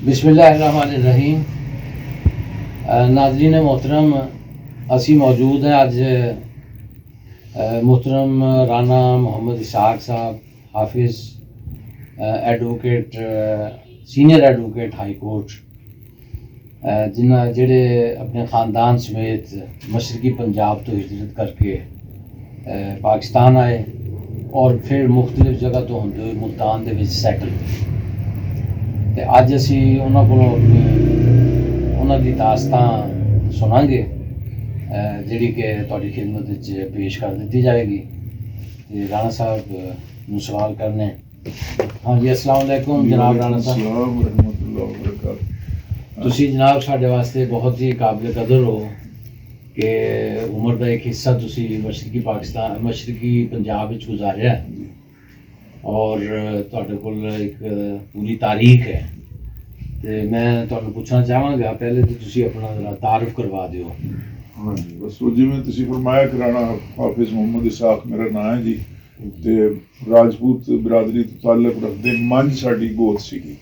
बिस्मिल्लाहिर्रहमानिर्रहीम। नाज़रीन मोहतरम, असी मौजूद हैं अज मोहतरम राना मोहम्मद इसहाक साहब, हाफिज़ advocate, senior advocate high court, जिन्हें जेड़े अपने ख़ानदान समेत मशरकी पंजाब तो हिजरत करके पाकिस्तान आए और फिर मुख्तलिफ जगह तो होंदे हुए मुल्तान दे विच सैटल ते अज असी उन्हां कोलों अपनी उन्हां दी दास्तान सुनांगे जिहड़ी कि तुहाडी खिदमत विच पेश कर दी जाएगी। ते राणा साहब नूं सवाल करने। हाँ जी, अस्सलाम वालेकुम जनाब राणा साहब। तुसी जनाब साडे वास्ते बहुत ही काबिल कदर हो कि उम्र का एक हिस्सा तुसी मशरकी पाकिस्तान मशरकी पंजाब विच गुजारिया और तुहाडे कोल एक पूरी तारीख है। तो मैं तुहानूं पुछना चाहांगा, पहले तो तुसी अपना जरा तारुफ करवा दिओ। हाँ जी, बस जिवें तुसी फरमाया कि राणा हाफिज़ मोहम्मद इसहाक मेरा नाम है जी। ते राजपूत बिरादरी तो ताल्लुक रखदे मंझ साडी गोत सीगी।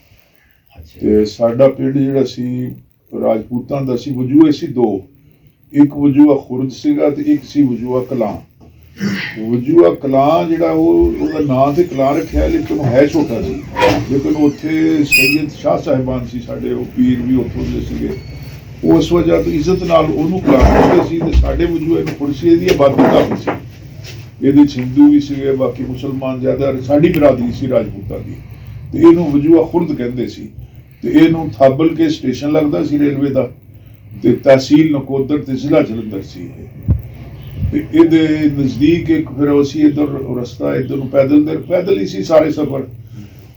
ते साडा पिंड जिहड़ा सी राजपूतां दा सी, वजूहे सी दो, एक वजूहा खुर्द सीगा ते एक सी वजूहा कलां। वजूहा कलां जिहड़ा ओहदा नाम ते कलां रखिया, लेकिन है छोटा सी। लेकिन उत्थे सैयद शाह साहिबान सी साडे, वो पीर भी उत्थों दे सीगे। उस वजह तो इज्जत नाल ओहनूं कलां कहंदे सी। ते साडे वजूहे नूं खुर्द दी आबादी काफी सी, ਇਹਦੇ हिंदू भी सीगे, बाकी मुसलमान ज़्यादा। साडी बिरादरी सी राजपूतां दी, ते इहनूं वजूहा खुर्द कहंदे सी। ते इहनूं थाबल के स्टेशन लगदा सी रेलवे दा, ते तहसील नकोदर ते जिला जलंधर सी। ते इहदे नज़दीक एक फिर असीं इधर रस्ता इधर पैदल ही सी, सारे सफर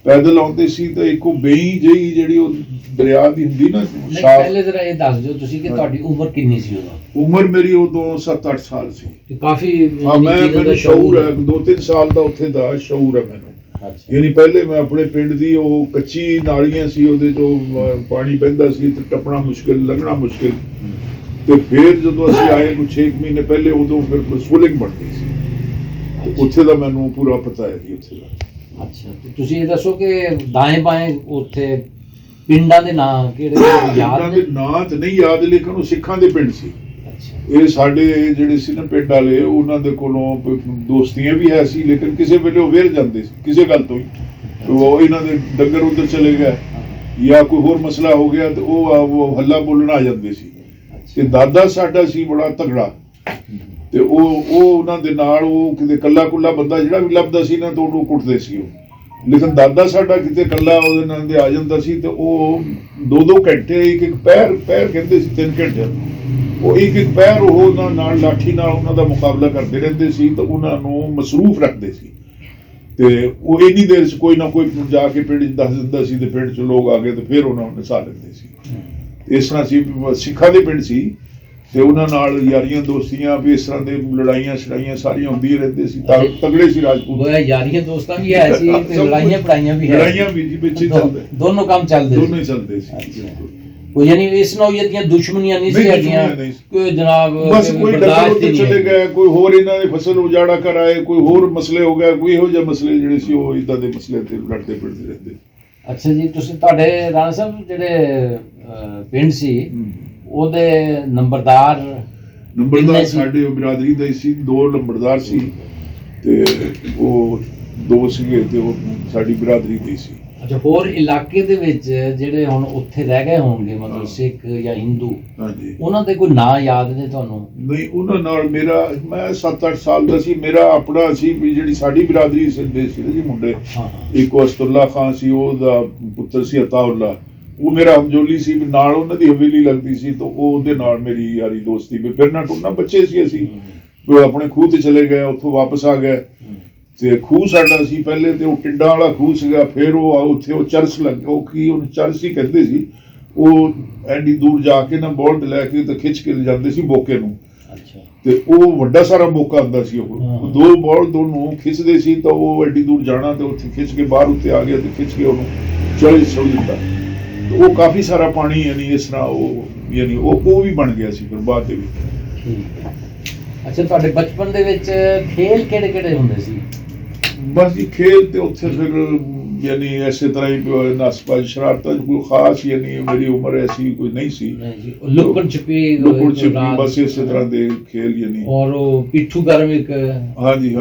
पैदल आउंदे सी। ते इक बेई जही जिहड़ी ओह दरिया दी हुंदी ना, पहले जरा ये दस दिओ तुसी कि तुहाडी उम्र किन्नी सी उदों? उम्र मेरी उदों 7-8 साल सी। काफी हाँ, मैनूं शऊर है, 2-3 साल दा उत्थे दा शऊर है मैनूं। यानी पहले मैं अपने पिंड दी ओह कच्ची नालियां सी, ओहदे चों पानी बहिंदा सी ते टप्पना मुश्किल, लंघना मुश्किल। ते फिर जदों असीं आए कुछ 6 महीने पहले, उदों फिर स्विलिंग बन गई सी। ते उत्थे दा मैनूं पूरा पता है जी उत्थे दा। अच्छा, तो तुसी ये दसो कि दाएं बाएं उत्थे पिंडां दे नाम किहड़े याद ने? नाम ते नहीं याद, लेकिन ओह सिखां दे पिंड सी। ਇਹ ਸਾਡੇ ਜਿਹੜੇ ਸੀ ਨਾ ਪਿੰਡ ਵਾਲੇ, ਉਹਨਾਂ ਦੇ ਕੋਲੋਂ ਦੋਸਤੀਆਂ ਵੀ ਹੈ ਸੀ, ਲੇਕਿਨ ਕਿਸੇ ਵੇਲੇ ਉਹ ਵੇਰ ਜਾਂਦੇ ਸੀ ਕਿਸੇ ਗੱਲ ਤੋਂ ਹੀ। ਉਹ ਇਹਨਾਂ ਦੇ ਡੰਗਰ ਉੱਧਰ ਚਲੇ ਗਏ ਜਾਂ ਕੋਈ ਹੋਰ ਮਸਲਾ ਹੋ ਗਿਆ, ਤੇ ਉਹ ਹੱਲਾ ਬੋਲਣ ਆ ਜਾਂਦੇ ਸੀ। ਤੇ ਦਾਦਾ ਸਾਡਾ ਸੀ ਬੜਾ ਤਗੜਾ, ਤੇ ਉਹ ਉਹਨਾਂ ਦੇ ਨਾਲ ਉਹ ਕਿਤੇ ਕੱਲਾ ਕੁੱਲਾ ਬੰਦਾ ਜਿਹੜਾ ਵੀ ਲੱਭਦਾ ਸੀ ਨਾ, ਤਾਂ ਉਹਨੂੰ ਕੁੱਟਦੇ ਸੀ ਉਹ। ਲੇਕਿਨ ਦਾਦਾ ਸਾਡਾ ਕਿਤੇ ਕੱਲਾ ਉਹਦੇ ਨਾਲ ਦੇ ਆ ਜਾਂਦਾ ਸੀ, ਤੇ ਉਹ 2-2 ਘੰਟੇ, ਇੱਕ ਪੈਰ ਕਹਿੰਦੇ ਸੀ 3 ਘੰਟੇ, ਉਹ ਇੱਕ ਪੈਰ ਉਹਨਾਂ ਨਾਲ ਲਾਠੀ ਨਾਲ ਉਹਨਾਂ ਦਾ ਮੁਕਾਬਲਾ ਕਰਦੇ ਰਹਿੰਦੇ ਸੀ, ਤੇ ਉਹਨਾਂ ਨੂੰ ਮਸਰੂਫ ਰੱਖਦੇ ਸੀ। ਤੇ ਉਹ ਇੰਨੀ ਦੇਰ 'ਚ ਕੋਈ ਨਾ ਕੋਈ ਜਾ ਕੇ ਪਿੰਡ 'ਚ ਦੱਸ ਦਿੰਦਾ ਸੀ, ਤੇ ਪਿੰਡ 'ਚ ਲੋਕ ਆ ਗਏ ਤੇ ਫਿਰ ਉਹਨਾਂ ਨੂੰ ਨਸਾ ਲੈਂਦੇ ਸੀ। ਇਸ ਤਰ੍ਹਾਂ ਸੀ, ਸਿੱਖਾਂ ਦੇ ਪਿੰਡ ਸੀ, ਤੇ ਉਹਨਾਂ ਨਾਲ ਯਾਰੀਆਂ ਦੋਸਤੀਆਂ ਵੀ ਇਸ ਤਰ੍ਹਾਂ ਦੇ ਲੜਾਈਆਂ ਛੜਾਈਆਂ ਸਾਰੀਆਂ ਹੁੰਦੀਆਂ ਰਹਿੰਦੀਆਂ ਸੀ। ਤਗੜੇ ਸੀ ਰਾਜਪੂਤ। ਯਾਰੀਆਂ ਦੋਸਤਾਂ ਵੀ ਹੈ ਸੀ ਤੇ ਲੜਾਈਆਂ ਪੜਾਈਆਂ ਵੀ ਹੈ। ਲੜਾਈਆਂ ਵੀ ਜੀ ਵਿੱਚ ਚੱਲਦੇ, ਦੋਨੋਂ ਕੰਮ ਚੱਲਦੇ, ਦੋਨੋਂ ਹੀ ਚੱਲਦੇ ਸੀ। ਕੋਈ यानी इस नौयत ਦੀਆਂ ਦੁਸ਼ਮਣੀਆਂ ਨਹੀਂ ਸੀ ਹੈਗੀਆਂ ਕੋਈ ਜਨਾਬ? ਬਸ ਕੋਈ ਡੰਗਰ ਉੱਤੇ ਚਲੇ ਗਏ, ਕੋਈ ਹੋਰ ਇਹਨਾਂ ਦੀ ਫਸਲ ਉਜਾੜਾ ਕਰਾਏ, ਕੋਈ ਹੋਰ ਮਸਲੇ ਹੋ ਗਏ, ਕੋਈ ਇਹੋ ਜਿਹੇ ਮਸਲੇ ਜਿਹੜੇ ਸੀ ਉਹ ਇਦਾਂ ਦੇ ਮਸਲੇ ਤੇ ਲੜਦੇ ਫਿਰਦੇ ਰਹਿੰਦੇ। ਅੱਛਾ ਜੀ, ਤੁਸੀਂ ਤੁਹਾਡੇ ਰਾਣਾ ਸਾਹਿਬ ਜਿਹੜੇ ਪਿੰਡ ਸੀ ਉਹਦੇ ਨੰਬਰਦਾਰ ਸਾਡੇ ਬਿਰਾਦਰੀ ਦਾ ਹੀ ਸੀ, 2 ਨੰਬਰਦਾਰ ਸੀ, ਤੇ ਉਹ 2 ਸੀਗੇ, ਤੇ ਉਹ ਸਾਡੀ ਬਿਰਾਦਰੀ ਦੇ ਸੀ। ਅੱਛਾ, ਹੋਰ ਇਲਾਕੇ ਦੇ ਵਿੱਚ ਜਿਹੜੇ ਹੁਣ ਉੱਥੇ ਰਹਿ ਗਏ ਹੋਣਗੇ, ਮਤਲਬ ਸਿੱਖ ਜਾਂ ਹਿੰਦੂ, ਹਾਂਜੀ, ਉਹਨਾਂ ਦੇ ਕੋਈ ਨਾਂ ਯਾਦ ਨੇ ਤੁਹਾਨੂੰ? ਨਹੀਂ, ਉਹਨਾਂ ਨਾਲ ਮੇਰਾ, ਮੈਂ 7-8 ਸਾਲ ਦਾ ਸੀ, ਮੇਰਾ ਆਪਣਾ ਸੀ ਵੀ ਜਿਹੜੀ ਸਾਡੀ ਬਿਰਾਦਰੀ ਦੇ ਸੀ ਜੀ ਮੁੰਡੇ। ਇੱਕ ਅਸਤੁੱਲਾ ਖਾਨ ਸੀ, ਉਹਦਾ ਪੁੱਤਰ ਸੀ ਅਤਾਉੱਲਾ, ਉਹ ਮੇਰਾ ਹਮਜੋਲੀ ਸੀ, ਨਾਲ ਉਹਨਾਂ ਦੀ ਹਵੇਲੀ ਲੱਗਦੀ ਸੀ, ਤਾਂ ਉਹਦੇ ਨਾਲ ਮੇਰੀ ਯਾਰੀ ਦੋਸਤੀ ਵੀ। ਫਿਰਨਾ ਟੁਰਨਾ ਬੱਚੇ ਸੀ ਅਸੀਂ, ਆਪਣੇ ਖੂਹ ਤੇ ਚਲੇ ਗਏ, ਉੱਥੋਂ ਵਾਪਸ ਆ ਗਏ। ਤੇ ਖੂਹ ਸਾਡਾ ਸੀ ਪਹਿਲੇ, ਤੇ ਉਹ ਟਿੱਡਾਂ ਵਾਲਾ ਖੂਹ ਸੀਗਾ। ਫਿਰ ਉਹ ਉੱਥੇ ਉਹ ਚਰਸ ਲੱਗ, ਉਹ ਕੀ ਉਹਨੂੰ ਚਰਸ ਹੀ ਕਹਿੰਦੇ ਸੀ। ਉਹ ਐਡੀ ਦੂਰ ਜਾ ਕੇ ਨਾ ਬੋਲਡ ਲੈ ਕੇ ਤੇ ਖਿੱਚ ਕੇ ਲਿਜਾਂਦੇ ਸੀ ਬੋਕੇ ਨੂੰ। ਤੇ ਉਹ ਵੱਡਾ ਸਾਰਾ ਬੋਕਾ ਹੁੰਦਾ ਸੀ, ਉਹ 2 ਬੋਲ ਦੋਨੋਂ ਖਿੱਚਦੇ ਸੀ, ਤਾਂ ਉਹ ਐਡੀ ਦੂਰ ਜਾਣਾ ਤੇ ਉੱਥੇ ਖਿੱਚ ਕੇ ਬਾਹਰ ਉੱਤੇ ਆ ਗਿਆ, ਤੇ ਖਿੱਚ ਕੇ ਉਹਨੂੰ ਚਲੇ ਛੱਡ ਦਿੱਤਾ। ਤੇ ਉਹ ਕਾਫੀ ਸਾਰਾ ਪਾਣੀ, ਯਾਨੀ ਇਸ ਤਰ੍ਹਾਂ ਉਹ ਯਾਨੀ ਉਹ ਵੀ ਬਣ ਗਿਆ ਸੀ ਫਿਰ ਬਾਅਦ ਦੇ ਵਿੱਚ। ਅੱਛਾ, ਤੁਹਾਡੇ ਬਚਪਨ ਦੇ ਵਿੱਚ ਖੇਲ ਕਿਹੜੇ ਕਿਹੜੇ ਹੁੰਦੇ ਸੀ? ਬਸ ਜੀ ਖੇਲ ਤੇ ਉੱਥੇ ਫਿਰ यानी ऐसे तरह ही नासपाज शरारत कोई खास यानी मेरी उम्र ऐसी कोई नहीं सी। लुकन छिपी बस इस तरह दे खेल यानी। और वो पिट्ठू गरम एक हाँ जी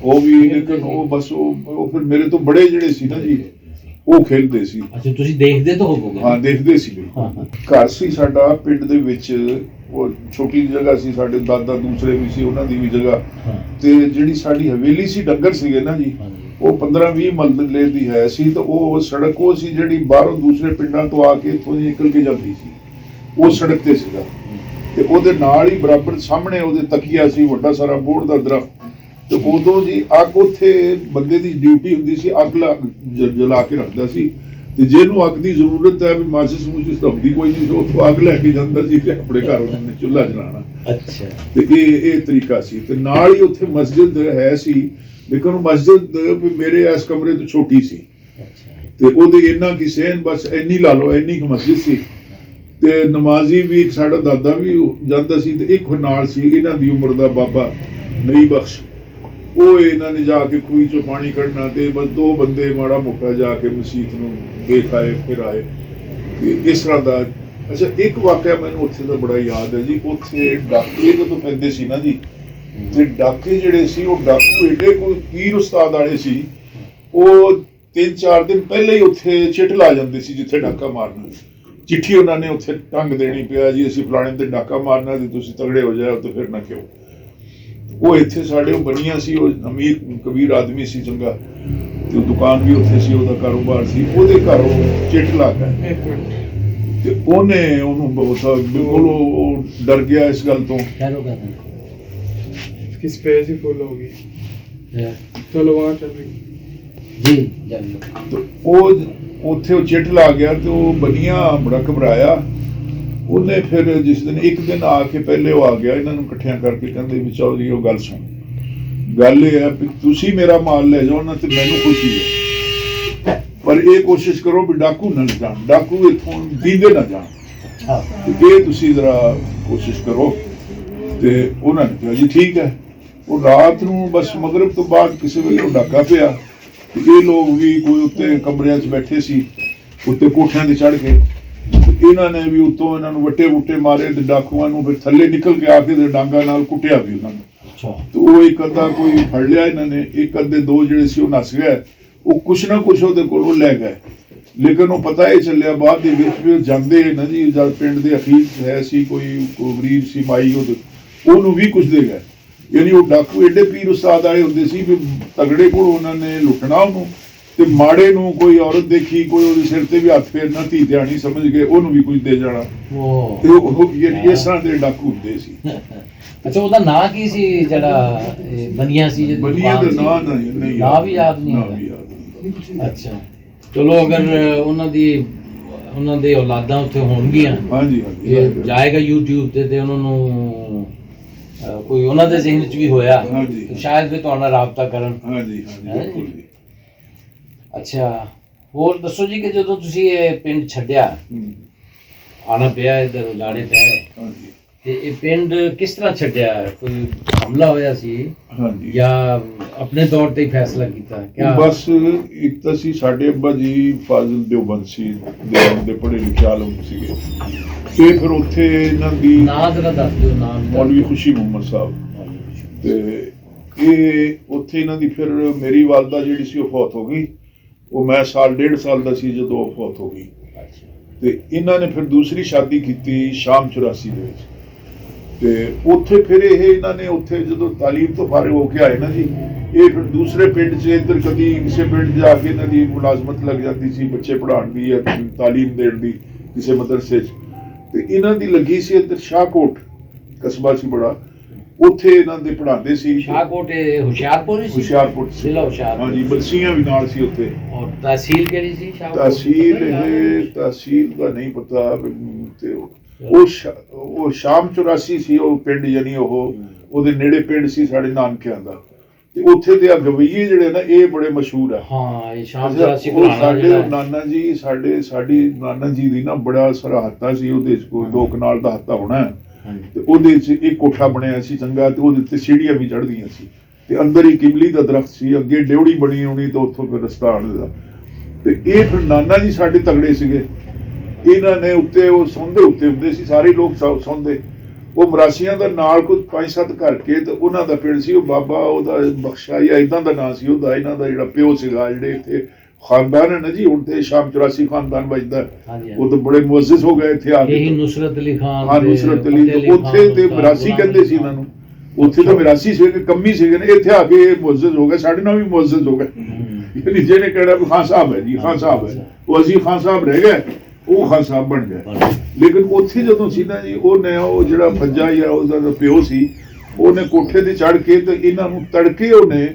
वो भी लेकिन वो बस वो फिर मेरे तो बड़े जड़े सी ना जी ਉਹ ਖੇਡਦੇ ਸੀ। ਅੱਛਾ ਤੁਸੀਂ ਦੇਖਦੇ ਤਾਂ ਹੋਵੋਗੇ? ਹਾਂ ਦੇਖਦੇ ਸੀ ਬਿਲਕੁਲ। ਘਰ ਸੀ ਸਾਡਾ ਪਿੰਡ ਦੇ ਵਿੱਚ, ਉਹ ਛੋਟੀ ਜਗ੍ਹਾ ਸੀ, ਸਾਡੇ ਦਾਦਾ ਦੂਸਰੇ ਵੀ ਸੀ ਉਹਨਾਂ ਦੀ ਵੀ ਜਗ੍ਹਾ, ਤੇ ਜਿਹੜੀ ਸਾਡੀ ਹਵੇਲੀ ਸੀ ਡੰਗਰ ਸੀਗੇ ਨਾ ਜੀ ਉਹ 15-20 ਮਰਲੇ ਦੀ ਹੈ ਸੀ, ਤੇ ਉਹ ਸੜਕ ਉਹ ਸੀ ਜਿਹੜੀ ਬਾਹਰੋਂ ਦੂਸਰੇ ਪਿੰਡਾਂ ਤੋਂ ਆ ਕੇ ਇੱਥੋਂ ਨਿਕਲ ਕੇ ਜਾਂਦੀ ਸੀ, ਉਹ ਸੜਕ ਤੇ ਸੀਗਾ, ਤੇ ਉਹਦੇ ਨਾਲ ਹੀ ਬਰਾਬਰ ਸਾਹਮਣੇ ਉਹਦੇ ਤਕੀਆ ਸੀ ਵੱਡਾ ਸਾਰਾ ਬੋਹੜ ਦਾ ਦਰਖਤ, ਤੇ ਉਦੋਂ ਜੀ ਅੱਗ ਉੱਥੇ ਬੰਦੇ ਦੀ ਡਿਊਟੀ ਹੁੰਦੀ ਸੀ, ਅੱਗ ਜਲਾ ਕੇ ਰੱਖਦਾ ਸੀ, ਤੇ ਜਿਹਨੂੰ ਅੱਗ ਦੀ ਜ਼ਰੂਰਤ ਹੈ ਵੀ ਮਾਚਿਸ ਮੂਚਿਸ ਧਮਦੀ ਕੋਈ ਨਹੀਂ, ਉੱਥੋਂ ਅੱਗ ਲੈ ਕੇ ਜਾਂਦਾ ਸੀ ਤੇ ਆਪਣੇ ਘਰ ਉਹਨਾਂ ਨੇ ਚੁੱਲ੍ਹਾ ਜਲਾਉਣਾ। ਅੱਛਾ। ਤੇ ਇਹ ਤਰੀਕਾ ਸੀ, ਤੇ ਨਾਲ ਹੀ ਉੱਥੇ ਮਸਜਿਦ ਹੈ ਸੀ, ਲੇਕਿਨ ਮਸਜਿਦ ਮੇਰੇ ਇਸ ਕਮਰੇ ਤੋਂ ਛੋਟੀ ਸੀ, ਤੇ ਉਹਦੇ ਇੰਨਾ ਕੀ ਸਹਿਨ ਬਸ ਇੰਨੀ ਲਾ ਲਓ, ਇੰਨੀ ਕੁ ਮਸਜਿਦ ਸੀ, ਤੇ ਨਮਾਜ਼ੀ ਵੀ ਸਾਡਾ ਦਾਦਾ ਵੀ ਜਾਂਦਾ ਸੀ, ਤੇ ਇੱਕ ਨਾਲ ਸੀ ਇਹਨਾਂ ਦੀ ਉਮਰ ਦਾ ਬਾਬਾ ਨਈ ਬਖਸ਼, ਉਹ ਇਹਨਾਂ ਨੇ ਜਾ ਕੇ ਖੂਹੀ ਚੋਂ ਪਾਣੀ ਕੱਢਣਾ, ਤੇ ਬਸ 2 ਬੰਦੇ ਮਾੜਾ ਮੋਟਾ ਜਾ ਕੇ ਮਸੀਤ ਨੂੰ ਦੇਖ ਆਏ ਫਿਰ ਆਏ, ਤੇ ਇਸ ਤਰ੍ਹਾਂ ਦਾ। ਅੱਛਾ ਇੱਕ ਵਾਕਿਆ ਮੈਨੂੰ ਉੱਥੇ ਦਾ ਬੜਾ ਯਾਦ ਹੈ ਜੀ, ਉੱਥੇ ਡਾਕੇ ਜਦੋਂ ਪੈਂਦੇ ਸੀ ਨਾ ਜੀ, ਤੇ ਡਾਕੇ ਜਿਹੜੇ ਸੀ ਉਹ ਡਾਕੂ ਏਡੇ ਕੋਈ ਪੀਰ ਉਸਤਾਦ ਵਾਲੇ ਸੀ, ਉਹ 3-4 ਦਿਨ ਪਹਿਲਾਂ ਹੀ ਉੱਥੇ ਚਿੱਠ ਲਾ ਜਾਂਦੇ ਸੀ ਜਿੱਥੇ ਡਾਕਾ ਮਾਰਨਾ, ਚਿੱਠੀ ਉਹਨਾਂ ਨੇ ਉੱਥੇ ਟੰਗ ਦੇਣੀ ਪਿਆ ਜੀ ਅਸੀਂ ਫਲਾਣੇ ਤੇ ਡਾਕਾ ਮਾਰਨਾ, ਤੇ ਤੁਸੀਂ ਤਗੜੇ ਹੋ ਜਾਓ ਤੇ ਫਿਰ ਨਾ ਕਿਉਂ। ਉਹ ਇੱਥੇ ਸਾਡੇ ਉਹ ਬਣੀਆਂ ਸੀ, ਉਹ ਅਮੀਰ ਕਬੀਰ ਆਦਮੀ ਸੀ ਚੰਗਾ, ਤੇ ਦੁਕਾਨ ਵੀ ਉੱਥੇ ਸੀ, ਉਹਦਾ ਕਾਰੋਬਾਰ ਸੀ, ਉਹਦੇ ਘਰੋਂ ਚਿੱਠ ਲਾ ਕੇ, ਤੇ ਉਹਨੇ ਉਹਨੂੰ ਬਹੁਤ ਬਿਲਕੁਲ ਉਹ ਡਰ ਗਿਆ ਇਸ ਗੱਲ ਤੋਂ। इसकी स्पेस ही फुल होगी, चलो वहाँ चल रही जी। ਤੇ ਉਹ ਉੱਥੇ ਉਹ ਚਿੱਠ ਲਾ ਗਿਆ, ਤੇ ਉਹ ਬਣੀਆਂ ਬੜਾ ਘਬਰਾਇਆ, ਉਹਨੇ ਫਿਰ ਜਿਸ ਦਿਨ ਇੱਕ ਦਿਨ ਆ ਕੇ ਪਹਿਲੇ ਉਹ ਆ ਗਿਆ ਇਹਨਾਂ ਨੂੰ ਇਕੱਠਿਆਂ ਕਰਕੇ, ਕਹਿੰਦੇ ਵੀ ਚੌਧਰੀ ਉਹ ਗੱਲ ਸੁਣ, ਗੱਲ ਇਹ ਹੈ ਵੀ ਤੁਸੀਂ ਮੇਰਾ ਮਾਲ ਲੈ ਜਾਓ ਨਾ ਤੇ ਮੈਨੂੰ ਖੁਸ਼ੀ ਹੈ, ਪਰ ਇਹ ਕੋਸ਼ਿਸ਼ ਕਰੋ ਵੀ ਡਾਕੂ ਨਾ ਜਾਣ, ਡਾਕੂ ਇੱਥੋਂ ਦੀਂਦੇ ਨਾ ਜਾਣ, ਤੇ ਇਹ ਤੁਸੀਂ ਜ਼ਰਾ ਕੋਸ਼ਿਸ਼ ਕਰੋ। ਤੇ ਉਹਨਾਂ ਨੇ ਕਿਹਾ ਜੀ ਠੀਕ ਹੈ। ਉਹ ਰਾਤ ਨੂੰ ਬਸ ਮਗਰਬ ਤੋਂ ਬਾਅਦ ਕਿਸੇ ਵੇਲੇ ਉਹ ਡਾਕਾ ਪਿਆ, ਤੇ ਇਹ ਲੋਕ ਵੀ ਕੋਈ ਉੱਤੇ ਕਮਰਿਆਂ 'ਚ ਬੈਠੇ ਸੀ, ਉੱਤੇ ਕੋਠਿਆਂ ਤੇ ਚੜ੍ਹ ਕੇ, ਇਹਨਾਂ ਨੇ ਵੀ ਉੱਤੋਂ ਇਹਨਾਂ ਨੂੰ ਵੱਟੇ ਵੁੱਟੇ ਮਾਰੇ, ਤੇ ਡਾਕੂਆਂ ਨੂੰ ਫਿਰ ਥੱਲੇ ਨਿਕਲ ਕੇ ਆ ਕੇ ਤੇ ਡਾਂਗਾ ਨਾਲ ਕੁੱਟਿਆ ਵੀ ਉਹਨਾਂ ਨੂੰ। ਤੇ ਉਹ ਇੱਕ ਅੱਧਾ ਕੋਈ ਫੜ ਲਿਆ ਇਹਨਾਂ ਨੇ, ਇੱਕ ਅੱਧੇ 2 ਜਿਹੜੇ ਸੀ ਉਹ ਨੱਸ ਗਏ, ਉਹ ਕੁਛ ਨਾ ਕੁਛ ਉਹਦੇ ਕੋਲ ਉਹ ਲੈ ਗਏ, ਲੇਕਿਨ ਉਹ ਪਤਾ ਇਹ ਚੱਲਿਆ ਬਾਅਦ ਦੇ ਵਿੱਚ ਵੀ ਉਹ ਜਾਂਦੇ ਨਾ ਜੀ, ਜਦ ਪਿੰਡ ਦੇ ਅਖੀਰ ਹੈ ਸੀ ਕੋਈ ਗਰੀਬ ਸੀ ਮਾਈ, ਉਹਨੂੰ ਵੀ ਕੁਛ ਦੇ ਗਏ। ਯਾਨੀ ਉਹ ਡਾਕੂ ਏਡੇ ਪੀਰ ਉਸਤਾਦ ਆਏ ਹੁੰਦੇ ਸੀ ਵੀ ਤਗੜੇ ਕੋਲ ਉਹਨਾਂ ਨੇ ਲੁੱਟਣਾ ਉਹਨੂੰ, ਤੇ ਮਾੜੇ ਨੂੰ ਕੋਈ ਔਰਤ ਦੇਖੀ, ਕੋਈ ਉਹਦੇ ਸਿਰ ਤੇ ਵੀ ਹੱਥ ਫੇਰਨਾ, ਧੀ ਧਿਆਣੀ ਸਮਝ ਕੇ ਉਹਨੂੰ ਵੀ ਕੁਝ ਦੇ ਜਾਣਾ, ਤੇ ਉਹ ਇਸ ਤਰ੍ਹਾਂ ਦੇ ਡਾਕੂ ਹੁੰਦੇ ਸੀ। ਅੱਛਾ ਉਹਦਾ ਨਾਂ ਕੀ ਸੀ ਜਿਹੜਾ ਬਨੀਆ ਸੀ? ਬਨੀਆ ਦਾ ਨਾਂ ਨਹੀਂ ਵੀ ਯਾਦ ਨਹੀਂ। ਅੱਛਾ ਚਲੋ ਅਗਰ ਉਹਨਾਂ ਦੇ ਔਲਾਦਾਂ ਉੱਥੇ ਹੋਣਗੀਆਂ, ਹਾਂਜੀ ਜਾਏਗਾ YouTube ਤੇ ਉਹਨਾਂ ਨੂੰ ਕੋਈ ਉਹਨਾਂ ਦੇ ਜ਼ਿਹਨ 'ਚ ਵੀ ਹੋਇਆ, ਸ਼ਾਇਦ ਵੀ ਤੁਹਾਡਾ ਰਾਬਤਾ ਕਰਨ। ਹਾਂਜੀ ਬਿਲਕੁਲ ਜੀ। ਅੱਛਾ ਹੋਰ ਦੱਸੋ ਜੀ ਕਿ ਜਦੋਂ ਤੁਸੀਂ ਇਹ ਪਿੰਡ ਛੱਡਿਆ, ਆਣਾ ਪਿਆ ਇੱਧਰ ਉਜਾੜੇ ਪਏ, ਤੇ ਇਹ ਪਿੰਡ ਕਿਸ ਤਰ੍ਹਾਂ ਛੱਡਿਆ? ਕੋਈ ਹਮਲਾ ਹੋਇਆ ਸੀ ਜਾਂ ਆਪਣੇ ਤੌਰ ਤੇ ਹੀ ਫੈਸਲਾ ਕੀਤਾ? ਕਿਆ ਬਸ ਇੱਕ ਤਾਂ ਸੀ ਸਾਡੇ ਅੱਬਾ ਜੀ ਫਾਜ਼ਿਲ ਦਿਓਬੰਦ ਸੀ, ਦੇਵਬੰਦ ਦੇ ਪੜ੍ਹੇ ਲਿਖੇ ਆਲਮ ਸੀਗੇ, ਤੇ ਫਿਰ ਉੱਥੇ ਇਹਨਾਂ ਦੀ ਨਾਂ ਜ਼ਰਾ ਦੱਸ ਦਿਓ। ਨਾਮ ਮੌਲਵੀ ਖੁਸ਼ੀ ਮੁਹੰਮਦ ਸਾਹਿਬ, ਤੇ ਇਹ ਉੱਥੇ ਇਹਨਾਂ ਦੀ ਫਿਰ ਮੇਰੀ ਵਾਲਦਾ ਜਿਹੜੀ ਸੀ ਉਹ ਫੌਤ ਹੋ ਗਈ, ਉਹ ਮੈਂ 1.5 ਸਾਲ ਦਾ ਸੀ ਜਦੋਂ ਉਹ ਫੌਤ ਹੋ ਗਈ, ਤੇ ਇਹਨਾਂ ਨੇ ਫਿਰ ਦੂਸਰੀ ਸ਼ਾਦੀ ਕੀਤੀ ਸ਼ਾਮ 84 ਦੇ ਵਿੱਚ, ਤੇ ਉੱਥੇ ਫਿਰ ਇਹਨਾਂ ਨੇ ਉੱਥੇ ਜਦੋਂ ਤਾਲੀਮ ਤੋਂ ਫਾਰਿਗ ਹੋ ਕੇ ਆਏ ਨਾ ਜੀ, ਇਹ ਫਿਰ ਦੂਸਰੇ ਪਿੰਡ 'ਚ ਇੱਧਰ ਕਦੀ ਕਿਸੇ ਪਿੰਡ ਜਾ ਕੇ ਇਹਨਾਂ ਦੀ ਮੁਲਾਜ਼ਮਤ ਲੱਗ ਜਾਂਦੀ ਸੀ, ਬੱਚੇ ਪੜ੍ਹਾਉਣ ਦੀ ਜਾਂ ਤਾਲੀਮ ਦੇਣ ਦੀ ਕਿਸੇ ਮਦਰਸੇ 'ਚ, ਤੇ ਇਹਨਾਂ ਦੀ ਲੱਗੀ ਸੀ ਇੱਧਰ ਸ਼ਾਹਕੋਟ ਕਸਬਾ ਸੀ ਬੜਾ, ਉੱਥੇ ਇਹਨਾਂ ਦੇ ਪੜ੍ਹਾਉਂਦੇ ਸੀ। ਸ਼ਾਹਕੋਟ ਹੁਸ਼ਿਆਰਪੁਰ ਸੀ? ਹੁਸ਼ਿਆਰਪੁਰ ਜ਼ਿਲ੍ਹਾ ਹੁਸ਼ਿਆਰਪੁਰ। ਹਾਂਜੀ ਬਲਸੀਆਂ ਵੀ ਨਾਲ ਸੀ ਉੱਥੇ। ਔਰ ਤਹਿਸੀਲ ਕਿਹੜੀ ਸੀ? ਤਹਿਸੀਲ ਦਾ ਨਹੀਂ ਪਤਾ, ਤੇ ਉਹ ਸ਼ਾਮ 84 ਸੀ ਉਹ ਪਿੰਡ, ਯਾਨੀ ਉਹਦੇ ਨੇੜੇ ਪਿੰਡ ਸੀ ਸਾਡੇ ਨਾਨਕਿਆਂ ਦਾ, ਤੇ ਉੱਥੇ ਦੇ ਗਵਈਏ ਜਿਹੜੇ ਨਾ ਇਹ ਬੜੇ ਮਸ਼ਹੂਰ ਆ। ਹਾਂ ਇਹ ਸ਼ਾਮ 84 ਸਾਡੇ ਨਾਨਾ ਜੀ ਸਾਡੀ ਨਾਨਾ ਜੀ ਦੀ ਨਾ ਬੜਾ ਸਾਰਾ ਹੱਤਾ ਸੀ, ਉਹਦੇ 'ਚ ਕੋਈ 2 ਕਨਾਲ ਦਾ ਹੱਤਾ ਹੋਣਾ, ਤੇ ਉਹਦੇ 'ਚ ਇੱਕ ਕੋਠਾ ਬਣਿਆ ਸੀ ਚੰਗਾ, ਤੇ ਉਹਦੇ ਉੱਤੇ ਸੀੜੀਆਂ ਵੀ ਚੜ੍ਹਦੀਆਂ ਸੀ, ਤੇ ਅੰਦਰ ਹੀ ਕਿਮਲੀ ਦਾ ਦਰਖਤ ਸੀ, ਅੱਗੇ ਡਿਉੜੀ ਬਣੀ ਹੋਣੀ, ਤੇ ਉੱਥੋਂ ਫਿਰ ਰਸਤਾ ਆਉਣ ਦਾ, ਤੇ ਇਹ ਫਿਰ ਨਾਨਾ ਜੀ ਸਾਡੇ ਤਗੜੇ ਸੀਗੇ, ਇਹਨਾਂ ਨੇ ਉੱਤੇ ਉਹ ਸੌਂਦੇ ਉੱਤੇ ਹੁੰਦੇ ਸੀ, ਸਾਰੇ ਲੋਕ ਸੌਂਦੇ। ਉਹ ਮਰਾਸੀਆਂ ਦਾ ਨਾਲ ਕੋਈ 5-7 ਘਰ ਕੇ ਤੇ ਉਹਨਾਂ ਦਾ ਪਿੰਡ ਸੀ, ਉਹ ਬਾਬਾ ਉਹਦਾ ਬਖਸ਼ਾ ਜਾਂ ਇਦਾਂ ਦਾ ਨਾਂ ਸੀ ਉਹਦਾ, ਇਹਨਾਂ ਦਾ ਜਿਹੜਾ ਪਿਓ ਸੀਗਾ। ਜਿਹੜੇ ਇੱਥੇ ਖਾਨਦਾਨ ਹੈ ਨਾ ਜੀ, ਹੁਣ ਤੇ ਸ਼ਾਮ 84 ਖਾਨਦਾਨ ਵੱਜਦਾ, ਉਹ ਤਾਂ ਬੜੇ ਮੁਅੱਜ਼ਜ਼ ਹੋ ਗਏ ਇੱਥੇ ਆ ਕੇ। ਇਹੀ ਨੁਸਰਤ ਅਲੀ ਖਾਨ, ਹਾਂ ਨੁਸਰਤ ਅਲੀ, ਉੱਥੇ ਤੇ ਮਿਰਾਸੀ ਕਹਿੰਦੇ ਸੀ ਇਹਨਾਂ ਨੂੰ, ਉੱਥੇ ਤਾਂ ਮਿਰਾਸੀ ਸੀਗੇ, ਕੰਮੀ ਸੀਗੇ ਨੇ, ਇੱਥੇ ਆ ਕੇ ਇਹ ਮੁਅੱਜ਼ਜ਼ ਹੋ ਗਏ, ਸਾਡੇ ਨਾਲ ਵੀ ਮੁਅੱਜ਼ਜ਼ ਹੋ ਗਏ। ਯਾਨੀ ਜਿਹਨੇ ਕਹਿਣਾ ਵੀ ਖਾਨ ਸਾਹਿਬ ਹੈ ਜੀ, ਖਾਨ ਸਾਹਿਬ ਹੈ, ਉਹ ਅਸੀਂ ਖਾਨ ਸਾਹਿਬ ਰਹਿ ਗਏ, ਉਹ ਖਾਨ ਸਾਹਿਬ ਬਣ ਗਏ। ਲੇਕਿਨ ਉੱਥੇ ਜਦੋਂ ਸੀ ਨਾ ਜੀ, ਉਹਨੇ ਉਹ ਜਿਹੜਾ ਫੱਜਾ ਜਾਂ ਉਹਦਾ ਪਿਓ ਸੀ, ਉਹਨੇ ਕੋਠੇ ਤੇ ਚੜ੍ਹ ਕੇ ਤੇ ਇਹਨਾਂ ਨੂੰ ਤੜਕੇ ਉਹਨੇ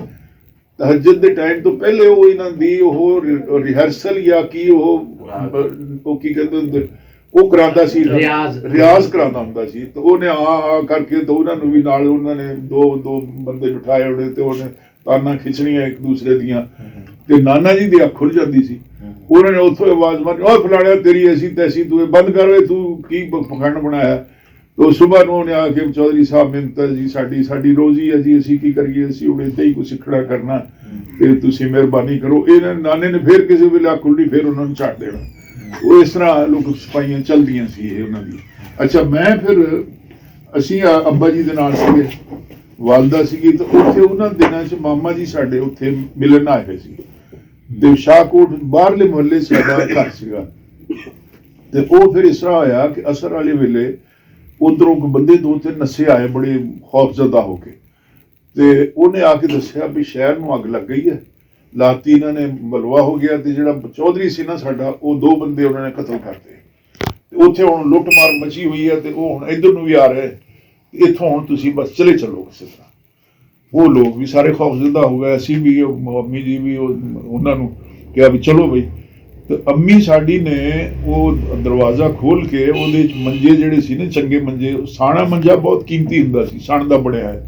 ਤਹੱਜਦ ਦੇ ਟਾਈਮ ਤੋਂ ਪਹਿਲੇ ਉਹ ਇਹਨਾਂ ਦੀ ਉਹ ਰਿਹਰਸਲ ਜਾਂ ਕੀ ਉਹ ਕੀ ਕਹਿੰਦੇ ਹੁੰਦੇ, ਉਹ ਕਰਾਉਂਦਾ ਸੀ, ਰਿਆਜ਼ ਕਰਾਉਂਦਾ ਹੁੰਦਾ ਸੀ। ਤੇ ਉਹਨੇ ਆ ਕਰਕੇ ਤੇ ਉਹਨਾਂ ਨੂੰ ਵੀ ਨਾਲ, ਉਹਨਾਂ ਨੇ ਦੋ ਬੰਦੇ ਬਿਠਾਏ ਉਹਨੇ, ਤੇ ਉਹਨੇ ਤਾਨਾਂ ਖਿੱਚਣੀਆਂ ਇੱਕ ਦੂਸਰੇ ਦੀਆਂ, ਤੇ ਨਾਨਾ ਜੀ ਦੀ ਅੱਖ ਖੁੱਲ ਜਾਂਦੀ ਸੀ। ਉਹਨਾਂ ਨੇ ਉੱਥੋਂ ਆਵਾਜ਼ ਮਾਰੀ, ਓਏ ਫਲਾਣਿਆ ਤੇਰੀ ਐਸੀ ਤੈਸੀ, ਤੂੰ ਬੰਦ ਕਰ ਓਏ, ਤੂੰ ਕੀ ਪਖੰਡ ਬਣਾਇਆ। ਤੇ ਸੁਬਾਹ ਨੂੰ ਉਹਨੇ ਆ ਕੇ ਚੌਧਰੀ ਸਾਹਿਬ ਮਿੰਤ ਜੀ, ਸਾਡੀ ਰੋਜ਼ੀ ਹੈ ਜੀ, ਅਸੀਂ ਕੀ ਕਰੀਏ, ਅਸੀਂ ਹੁਣ ਇੱਥੇ ਹੀ ਕੁਛ ਸਿੱਖਣਾ ਕਰਨਾ, ਤੇ ਤੁਸੀਂ ਮਿਹਰਬਾਨੀ ਕਰੋ। ਇਹਨਾਂ ਨਾਨੇ ਨੇ ਫਿਰ ਕਿਸੇ ਵੇਲੇ ਅੱਖ ਖੁੱਲ੍ਹੀ, ਫਿਰ ਉਹਨਾਂ ਨੂੰ ਛੱਡ ਦੇਣਾ। ਉਹ ਇਸ ਤਰ੍ਹਾਂ ਲੋਕ ਸਿਪਾਹੀਆਂ ਚੱਲਦੀਆਂ ਸੀ ਇਹ ਉਹਨਾਂ ਦੀ। ਅੱਛਾ, ਮੈਂ ਫਿਰ ਅਸੀਂ ਅੱਬਾ ਜੀ ਦੇ ਨਾਲ ਸੀਗੇ, ਵਾਲਦਾ ਸੀਗੀ, ਤੇ ਉੱਥੇ ਉਹਨਾਂ ਦਿਨਾਂ 'ਚ ਮਾਮਾ ਜੀ ਸਾਡੇ ਉੱਥੇ ਮਿਲਣ ਆਏ ਹੋਏ ਸੀ, ਤੇ ਸ਼ਾਹਕੋਟ ਬਾਹਰਲੇ ਮੁਹੱਲੇ ਸਾਡਾ ਘਰ ਸੀਗਾ। ਤੇ ਉਹ ਫਿਰ ਇਸ ਤਰ੍ਹਾਂ ਹੋਇਆ ਕਿ ਅਸਰ ਵਾਲੇ ਵੇਲੇ ਉਧਰੋਂ ਬੰਦੇ 2-3 ਨੱਸੇ ਆਏ ਬੜੇ ਖੌਫਜ਼ਦਾ ਹੋ ਕੇ, ਤੇ ਉਹਨੇ ਆ ਕੇ ਦੱਸਿਆ ਵੀ ਸ਼ਹਿਰ ਨੂੰ ਅੱਗ ਲੱਗ ਗਈ ਹੈ, ਲਾਤੀ ਇਹਨਾਂ ਨੇ, ਮਲਵਾ ਹੋ ਗਿਆ। ਤੇ ਜਿਹੜਾ ਚੌਧਰੀ ਸੀ ਨਾ ਸਾਡਾ, ਉਹ 2 ਬੰਦੇ ਉਹਨਾਂ ਨੇ ਕਤਲ ਕਰਤੇ। ਤੇ ਉੱਥੇ ਹੁਣ ਲੁੱਟ ਮਾਰ ਮਚੀ ਹੋਈ ਹੈ, ਤੇ ਉਹ ਹੁਣ ਇੱਧਰ ਨੂੰ ਵੀ ਆ ਰਹੇ, ਇੱਥੋਂ ਹੁਣ ਤੁਸੀਂ ਬਸ ਚਲੇ ਚੱਲੋ ਕਿਸੇ ਤਰ੍ਹਾਂ। ਉਹ ਲੋਕ ਵੀ ਸਾਰੇ ਖੌਫਜ਼ਦਾ ਹੋ ਗਏ, ਅਸੀਂ ਵੀ, ਅੰਮੀ ਜੀ ਵੀ, ਉਹਨਾਂ ਨੂੰ ਕਿਹਾ ਵੀ ਚਲੋ ਬਈ। ਤੇ ਅੰਮੀ ਸਾਡੀ ਨੇ ਉਹ ਦਰਵਾਜ਼ਾ ਖੋਲ ਕੇ ਉਹਦੇ ਚ ਮੰਜੇ ਜਿਹੜੇ ਸੀ ਨਾ, ਚੰਗੇ ਮੰਜੇ, ਸਾਣਾ ਮੰਜਾ ਬਹੁਤ ਕੀਮਤੀ ਹੁੰਦਾ ਸੀ, ਸਣ ਦਾ ਬਣਿਆ ਹੈ,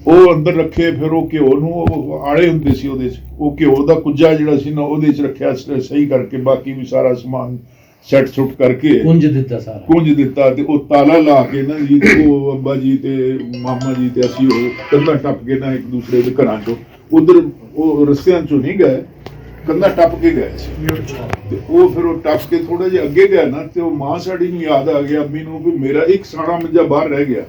ਉਹ ਅੰਦਰ ਰੱਖੇ। ਫਿਰ ਉਹ ਘਿਓ ਨੂੰ ਆਲੇ ਹੁੰਦੇ ਸੀ ਉਹਦੇ ਚ, ਉਹ ਘਿਓ ਦਾ ਕੁੱਜਾ ਜਿਹੜਾ ਸੀ ਨਾ ਉਹਦੇ ਚ ਰੱਖਿਆ ਸਹੀ ਕਰਕੇ, ਬਾਕੀ ਵੀ ਸਾਰਾ ਸਮਾਨ ਸੈੱਟ ਸੁੱਟ ਕਰਕੇ ਕੁੰਜ ਦਿੱਤਾ। ਤੇ ਉਹ ਤਾਲਾ ਲਾ ਕੇ ਨਾ ਜੀ, ਉਹ ਅੱਬਾ ਜੀ ਤੇ ਮਾਮਾ ਜੀ ਤੇ ਅਸੀਂ ਉਹ ਕੰਧਾਂ ਟੱਪ ਕੇ ਨਾ ਇੱਕ ਦੂਸਰੇ ਦੇ ਘਰਾਂ ਚੋਂ, ਉਧਰ ਉਹ ਰਸਤਿਆਂ ਚੋਂ ਨਹੀਂ ਗਏ, ਕੰਧਾਂ ਟੱਪ ਕੇ ਗਏ ਸੀ। ਤੇ ਉਹ ਫਿਰ ਉਹ ਟੱਪ ਕੇ ਥੋੜਾ ਜਿਹਾ ਅੱਗੇ ਗਿਆ ਨਾ, ਤੇ ਉਹ ਮਾਂ ਸਾਡੀ ਨੂੰ ਯਾਦ ਆ ਗਿਆ ਅੰਮੀ ਨੂੰ ਵੀ ਮੇਰਾ ਇੱਕ ਸਾਣਾ ਮੰਜਾ ਬਾਹਰ ਰਹਿ ਗਿਆ।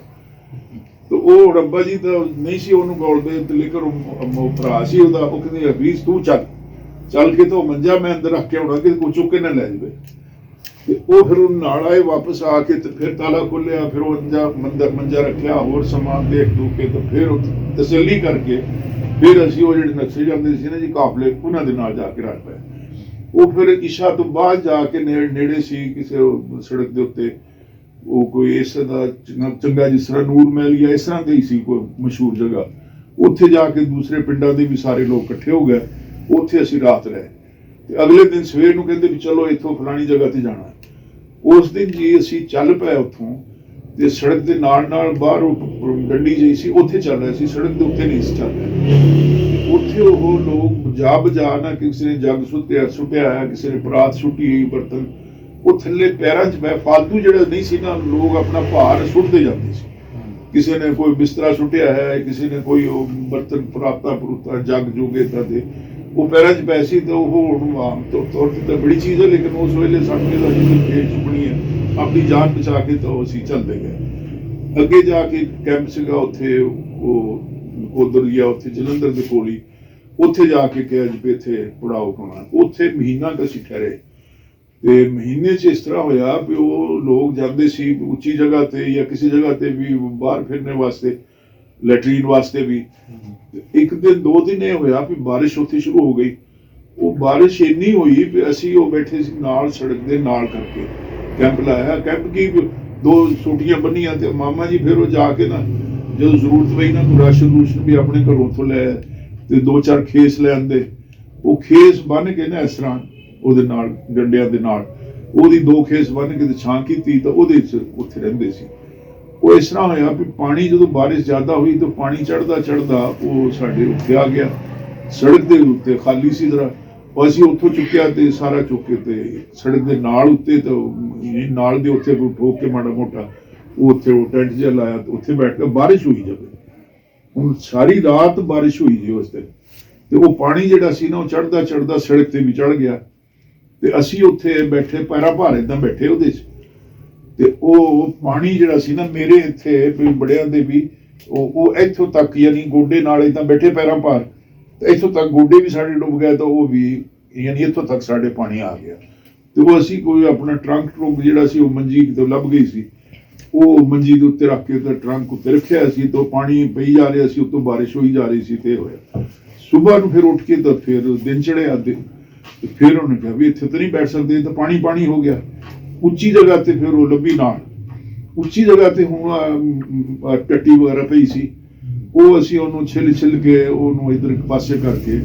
ਤੇ ਉਹ ਰੱਬਾ ਜੀ ਤਾਂ ਨਹੀਂ ਸੀ ਉਹਨੂੰ ਗੋਲਦੇ, ਤੇ ਲੇਕਿਨ ਉਹ ਭਰਾ ਸੀ ਉਹਦਾ, ਉਹ ਕਹਿੰਦੇ ਹਫੀਜ਼ ਤੂੰ ਚੱਲ ਕੇ ਤੇ ਉਹ ਮੰਜਾ ਮੈਂ ਅੰਦਰ ਰੱਖ ਕੇ ਆਉਣਾ ਕਿ ਕੋਈ ਚੁੱਕ ਕੇ ਨਾ ਲੈ ਜਾਵੇ। ਤੇ ਉਹ ਫਿਰ ਉਹ ਨਾਲ ਆਏ ਵਾਪਸ ਆ ਕੇ, ਤੇ ਫਿਰ ਤਾਲਾ ਖੋਲਿਆ, ਫਿਰ ਉਹ ਮੰਜਾ ਰੱਖਿਆ, ਹੋਰ ਸਮਾਨ ਦੇਖ ਦੂ ਕੇ, ਤੇ ਫਿਰ ਤਸੱਲੀ ਕਰਕੇ ਫਿਰ ਅਸੀਂ ਉਹ ਜਿਹੜੇ ਨਕਸ਼ੇ ਜਾਂਦੇ ਸੀ ਨਾ ਜੀ ਕਾਫਲੇ, ਉਹਨਾਂ ਦੇ ਨਾਲ ਜਾ ਕੇ ਰੱਖ ਪਏ। ਉਹ ਫਿਰ ਇਸ਼ਾ ਤੋਂ ਬਾਅਦ ਜਾ ਕੇ ਨੇੜੇ ਸੀ ਕਿਸੇ ਸੜਕ ਦੇ ਉੱਤੇ, ਉਹ ਕੋਈ ਇਸ ਦਾ ਚੰਗਾ ਜਿਸ ਤਰ੍ਹਾਂ ਨੂਰ ਮਹਿਲ ਜਾਂ ਇਸ ਤਰ੍ਹਾਂ ਦੀ ਸੀ ਕੋਈ ਮਸ਼ਹੂਰ ਜਗ੍ਹਾ, ਉੱਥੇ ਜਾ ਕੇ ਦੂਸਰੇ ਪਿੰਡਾਂ ਦੇ ਵੀ ਸਾਰੇ ਲੋਕ ਇਕੱਠੇ ਹੋ ਗਏ, ਉੱਥੇ ਅਸੀਂ ਰਾਤ ਰਹੇ। ਤੇ ਅਗਲੇ ਦਿਨ ਸਵੇਰ ਨੂੰ ਕਹਿੰਦੇ ਵੀ ਚਲੋ ਇੱਥੋਂ ਫਲਾਣੀ ਜਗ੍ਹਾ ਤੇ ਜਾਣਾ। ਉਸ ਦਿਨ ਜੀ ਅਸੀਂ ਚੱਲ ਪਏ ਉੱਥੋਂ, ਤੇ ਸੜਕ ਦੇ ਨਾਲ ਬਾਹਰ ਉਹ ਡੰਡੀ ਜਿਹੀ ਸੀ, ਉੱਥੇ ਚੱਲ ਰਹੇ ਸੀ, ਸੜਕ ਦੇ ਉੱਤੇ ਨਹੀਂ ਸੀ ਚੱਲ ਰਹੇ। ਉੱਥੇ ਉਹ ਲੋਕ ਬਜਾ ਨਾ, ਕਿਸੇ ਨੇ ਜੱਗ ਸੁੱਟਿਆ ਹੈ, ਕਿਸੇ ਨੇ ਪਰਾਤ ਸੁੱਟੀ ਹੋਈ ਬਰਤਨ, ਉਹ ਥੱਲੇ ਪੈਰਾਂ 'ਚ ਪੈ, ਫਾਲਤੂ ਜਿਹੜਾ ਨਹੀਂ ਸੀ ਨਾ, ਲੋਕ ਆਪਣਾ ਭਾਰ ਸੁੱਟਦੇ ਜਾਂਦੇ ਸੀ। ਕਿਸੇ ਨੇ ਕੋਈ ਬਿਸਤਰਾ ਸੁੱਟਿਆ ਹੈ, ਕਿਸੇ ਨੇ ਕੋਈ ਉਹ ਬਰਤਨ ਪਰਾਤਾ ਜੱਗ ਜੋਗੇ ਤਾਂ ਦੇ ਉਹ ਪੈਰਾਂ 'ਚ ਪੈ ਸੀ। ਤੇ ਉਹ ਆਮ ਤੌਰ 'ਤੇ ਤਾਂ ਬੜੀ ਚੀਜ਼ ਹੈ, ਲੇਕਿਨ ਉਸ ਵੇਲੇ ਸਾਨੂੰ ਇਹਦਾ ਜਿਹੜੀ ਖੇਡ ਚੁੱਕਣੀ ਹੈ, ਆਪਣੀ ਜਾਨ ਬਚਾ ਕੇ ਤਾਂ ਅਸੀਂ ਚੱਲਦੇ ਗਏ। ਅੱਗੇ ਜਾ ਕੇ ਕੈਂਪ ਸੀਗਾ ਉੱਥੇ, ਉਹ ਉਧਰ ਗਿਆ, ਉੱਥੇ ਜਲੰਧਰ ਦੇ ਕੋਲ ਹੀ, ਉੱਥੇ ਜਾ ਕੇ ਕਿਹਾ ਜੀ ਇੱਥੇ ਪੜਾਓ ਹੋਣਾ। ਉੱਥੇ ਮਹੀਨਾ ਕੁ ਅਸੀਂ ਠਹਿਰੇ, ਤੇ ਮਹੀਨੇ 'ਚ ਇਸ ਤਰ੍ਹਾਂ ਹੋਇਆ ਵੀ ਉਹ ਲੋਕ ਜਾਂਦੇ ਸੀ ਉੱਚੀ ਜਗ੍ਹਾ ਤੇ ਜਾਂ ਕਿਸੇ ਜਗ੍ਹਾ ਤੇ ਵੀ ਬਾਹਰ ਫਿਰਨੇ ਵਾਸਤੇ, ਲੈਟਰੀਨ ਵਾਸਤੇ ਵੀ। ਇੱਕ ਦਿਨ 2 ਦਿਨ ਇਹ ਹੋਇਆ ਵੀ ਬਾਰਿਸ਼ ਉੱਥੇ ਸ਼ੁਰੂ ਹੋ ਗਈ। ਉਹ ਬਾਰਿਸ਼ ਇੰਨੀ ਹੋਈ ਵੀ ਅਸੀਂ ਉਹ ਬੈਠੇ ਸੀ ਨਾਲ, ਸੜਕ ਦੇ ਨਾਲ ਕਰਕੇ ਕੈਂਪ ਲਾਇਆ। ਕੈਂਪ ਕੀ 2 ਸੋਟੀਆਂ ਬੰਨੀਆਂ, ਤੇ ਮਾਮਾ ਜੀ ਫਿਰ ਉਹ ਜਾ ਕੇ ਨਾ, ਜਦੋਂ ਜ਼ਰੂਰਤ ਪਈ ਨਾ, ਕੋਈ ਰਾਸ਼ਨ ਵੀ ਆਪਣੇ ਘਰੋਂ ਤੋਂ ਲੈ, ਤੇ 2-4 ਖੇਸ ਲੈ ਆਂਦੇ। ਉਹ ਖੇਸ ਬੰਨ ਕੇ ਨਾ ਇਸ ਤਰ੍ਹਾਂ ਉਹਦੇ ਨਾਲ ਡੰਡਿਆਂ ਦੇ ਨਾਲ, ਉਹਦੀ 2 ਖੇਸ ਬੰਨ ਕੇ ਤੇ ਛਾਂ ਕੀਤੀ, ਤਾਂ ਉਹਦੇ 'ਚ ਉੱਥੇ ਰਹਿੰਦੇ ਸੀ। ਉਹ ਇਸ ਤਰ੍ਹਾਂ ਹੋਇਆ ਵੀ ਪਾਣੀ ਜਦੋਂ ਬਾਰਿਸ਼ ਜ਼ਿਆਦਾ ਹੋਈ ਤਾਂ ਪਾਣੀ ਚੜਦਾ ਉਹ ਸਾਡੇ ਉੱਤੇ ਆ ਗਿਆ, ਸੜਕ ਦੇ ਉੱਤੇ ਖਾਲੀ ਸੀ ਜ਼ਰਾ, ਅਸੀਂ ਉੱਥੋਂ ਚੁੱਕਿਆ ਤੇ ਸਾਰਾ ਚੁੱਕ ਕੇ ਤੇ ਸੜਕ ਦੇ ਨਾਲ ਉੱਤੇ, ਤਾਂ ਨਾਲ ਦੇ ਉੱਥੇ ਠੋਕ ਕੇ ਮਾੜਾ ਮੋਟਾ ਉੱਥੇ ਉਹ ਟੈਂਟ ਜਿਹਾ ਲਾਇਆ, ਤੇ ਉੱਥੇ ਬੈਠ ਕੇ ਬਾਰਿਸ਼ ਹੋਈ ਜਾਵੇ। ਹੁਣ ਸਾਰੀ ਰਾਤ ਬਾਰਿਸ਼ ਹੋਈ ਜੀ ਉਸ ਦਿਨ, ਤੇ ਉਹ ਪਾਣੀ ਜਿਹੜਾ ਸੀ ਨਾ ਉਹ ਚੜ੍ਹਦਾ ਚੜ੍ਹਦਾ ਸੜਕ ਤੇ ਵੀ ਚੜ੍ਹ ਗਿਆ ਤੇ ਅਸੀਂ ਉੱਥੇ ਬੈਠੇ ਪੈਰਾਂ ਭਾਰ ਏਦਾਂ ਬੈਠੇ ਉਹਦੇ 'ਚ ਤੇ ਉਹ ਪਾਣੀ ਜਿਹੜਾ ਸੀ ਨਾ ਮੇਰੇ ਇੱਥੇ ਵੀ ਬੜਿਆਂ ਦੇ ਵੀ ਉਹ ਇੱਥੋਂ ਤੱਕ ਯਾਨੀ ਗੋਡੇ ਨਾਲ ਏਦਾਂ ਬੈਠੇ ਪੈਰਾਂ ਭਾਰ ਤੇ ਇੱਥੋਂ ਤੱਕ ਗੋਡੇ ਵੀ ਸਾਡੇ ਡੁੱਬ ਗਏ ਤਾਂ ਉਹ ਵੀ ਯਾਨੀ ਇੱਥੋਂ ਤੱਕ ਸਾਡੇ ਪਾਣੀ ਆ ਗਿਆ ਤੇ ਉਹ ਅਸੀਂ ਕੋਈ ਆਪਣਾ ਟਰੰਕ ਜਿਹੜਾ ਸੀ ਉਹ ਮੰਜੀ ਕਿਤੇ ਲੱਭ ਗਈ ਸੀ ਉਹ ਮੰਜੀ ਦੇ ਉੱਤੇ ਰੱਖ ਕੇ ਤੇ ਟਰੰਕ ਉੱਤੇ ਰੱਖਿਆ ਸੀ ਤਾਂ ਪਾਣੀ ਪਈ ਜਾ ਰਿਹਾ ਸੀ ਉੱਤੋਂ ਬਾਰਿਸ਼ ਹੋਈ ਜਾ ਰਹੀ ਸੀ ਤੇ ਹੋਇਆ ਸਵੇਰ ਨੂੰ ਫਿਰ ਉੱਠ ਕੇ ਤਾਂ ਫਿਰ ਦਿਨ ਚੜ੍ਹਿਆ ਤੇ ਫਿਰ ਉਹਨੇ ਕਿਹਾ ਵੀ ਇੱਥੇ ਤਾਂ ਨਹੀਂ ਬੈਠ ਸਕਦੇ ਤਾਂ ਪਾਣੀ ਪਾਣੀ ਹੋ ਗਿਆ ਉੱਚੀ ਜਗ੍ਹਾ ਤੇ ਫਿਰ ਉਹ ਲੱਭੀ ਨਾਲ ਉੱਚੀ ਜਗ੍ਹਾ ਤੇ ਹੁਣ ਟੱਟੀ ਵਗੈਰਾ ਪਈ ਸੀ ਉਹ ਅਸੀਂ ਉਹਨੂੰ ਛਿੱਲ ਕੇ ਉਹਨੂੰ ਇਧਰ ਇੱਕ ਪਾਸੇ ਕਰਕੇ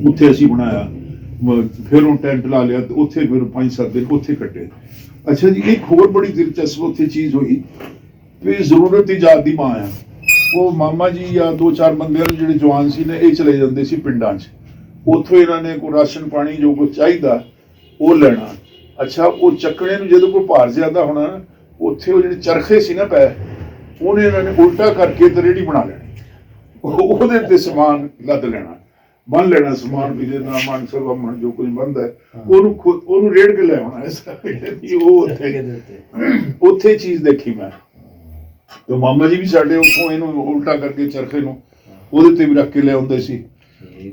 ਉੱਥੇ ਅਸੀਂ ਬਣਾਇਆ ਫਿਰ ਉਹ ਟੈਂਟ ਲਾ ਲਿਆ ਤੇ ਉੱਥੇ ਫਿਰ 5-7 ਦਿਨ ਉੱਥੇ ਕੱਟੇ। ਅੱਛਾ ਜੀ ਇੱਕ ਹੋਰ ਬੜੀ ਦਿਲਚਸਪ ਉੱਥੇ ਚੀਜ਼ ਹੋਈ ਵੀ ਜ਼ਰੂਰਤ ਇਜਾਦ ਦੀ ਮਾਂ ਆ ਉਹ ਮਾਮਾ ਜੀ ਜਾਂ 2-4 ਬੰਦੇ ਜਿਹੜੇ ਜਵਾਨ ਸੀ ਨੇ ਇਹ ਚਲੇ ਜਾਂਦੇ ਸੀ ਪਿੰਡਾਂ 'ਚ ਉੱਥੋਂ ਇਹਨਾਂ ਨੇ ਕੋਈ ਰਾਸ਼ਨ ਪਾਣੀ ਜੋ ਕੁਝ ਚਾਹੀਦਾ ਉਹ ਲੈਣਾ। ਅੱਛਾ ਉਹ ਚੱਕਣੇ ਨੂੰ ਜਦੋਂ ਕੋਈ ਭਾਰ ਜ਼ਿਆਦਾ ਹੋਣਾ ਉੱਥੇ ਉਹ ਜਿਹੜੇ ਚਰਖੇ ਸੀ ਨਾ ਪੈ ਉਹਨੇ ਇਹਨਾਂ ਨੇ ਉਲਟਾ ਕਰਕੇ ਤੇ ਰੇਹੜੀ ਬਣਾ ਲੈਣੀ ਉਹਦੇ ਤੇ ਸਮਾਨ ਲੱਦ ਲੈਣਾ ਬੰਨ ਲੈਣਾ ਸਮਾਨ ਵੀ ਦੇ ਨਾ ਮਨ ਸਭਾ ਮਨ ਜੋ ਕੁਝ ਬੰਦਾ ਉਹਨੂੰ ਰੇੜ ਕੇ ਲੈ ਆਉਣਾ ਉਹ ਉੱਥੇ ਚੀਜ਼ ਦੇਖੀ ਮੈਂ ਤੇ ਮਾਮਾ ਜੀ ਵੀ ਸਾਡੇ ਉੱਥੋਂ ਇਹਨੂੰ ਉਲਟਾ ਕਰਕੇ ਚਰਖੇ ਨੂੰ ਉਹਦੇ ਤੇ ਵੀ ਰੱਖ ਕੇ ਲਿਆਉਂਦੇ ਸੀ।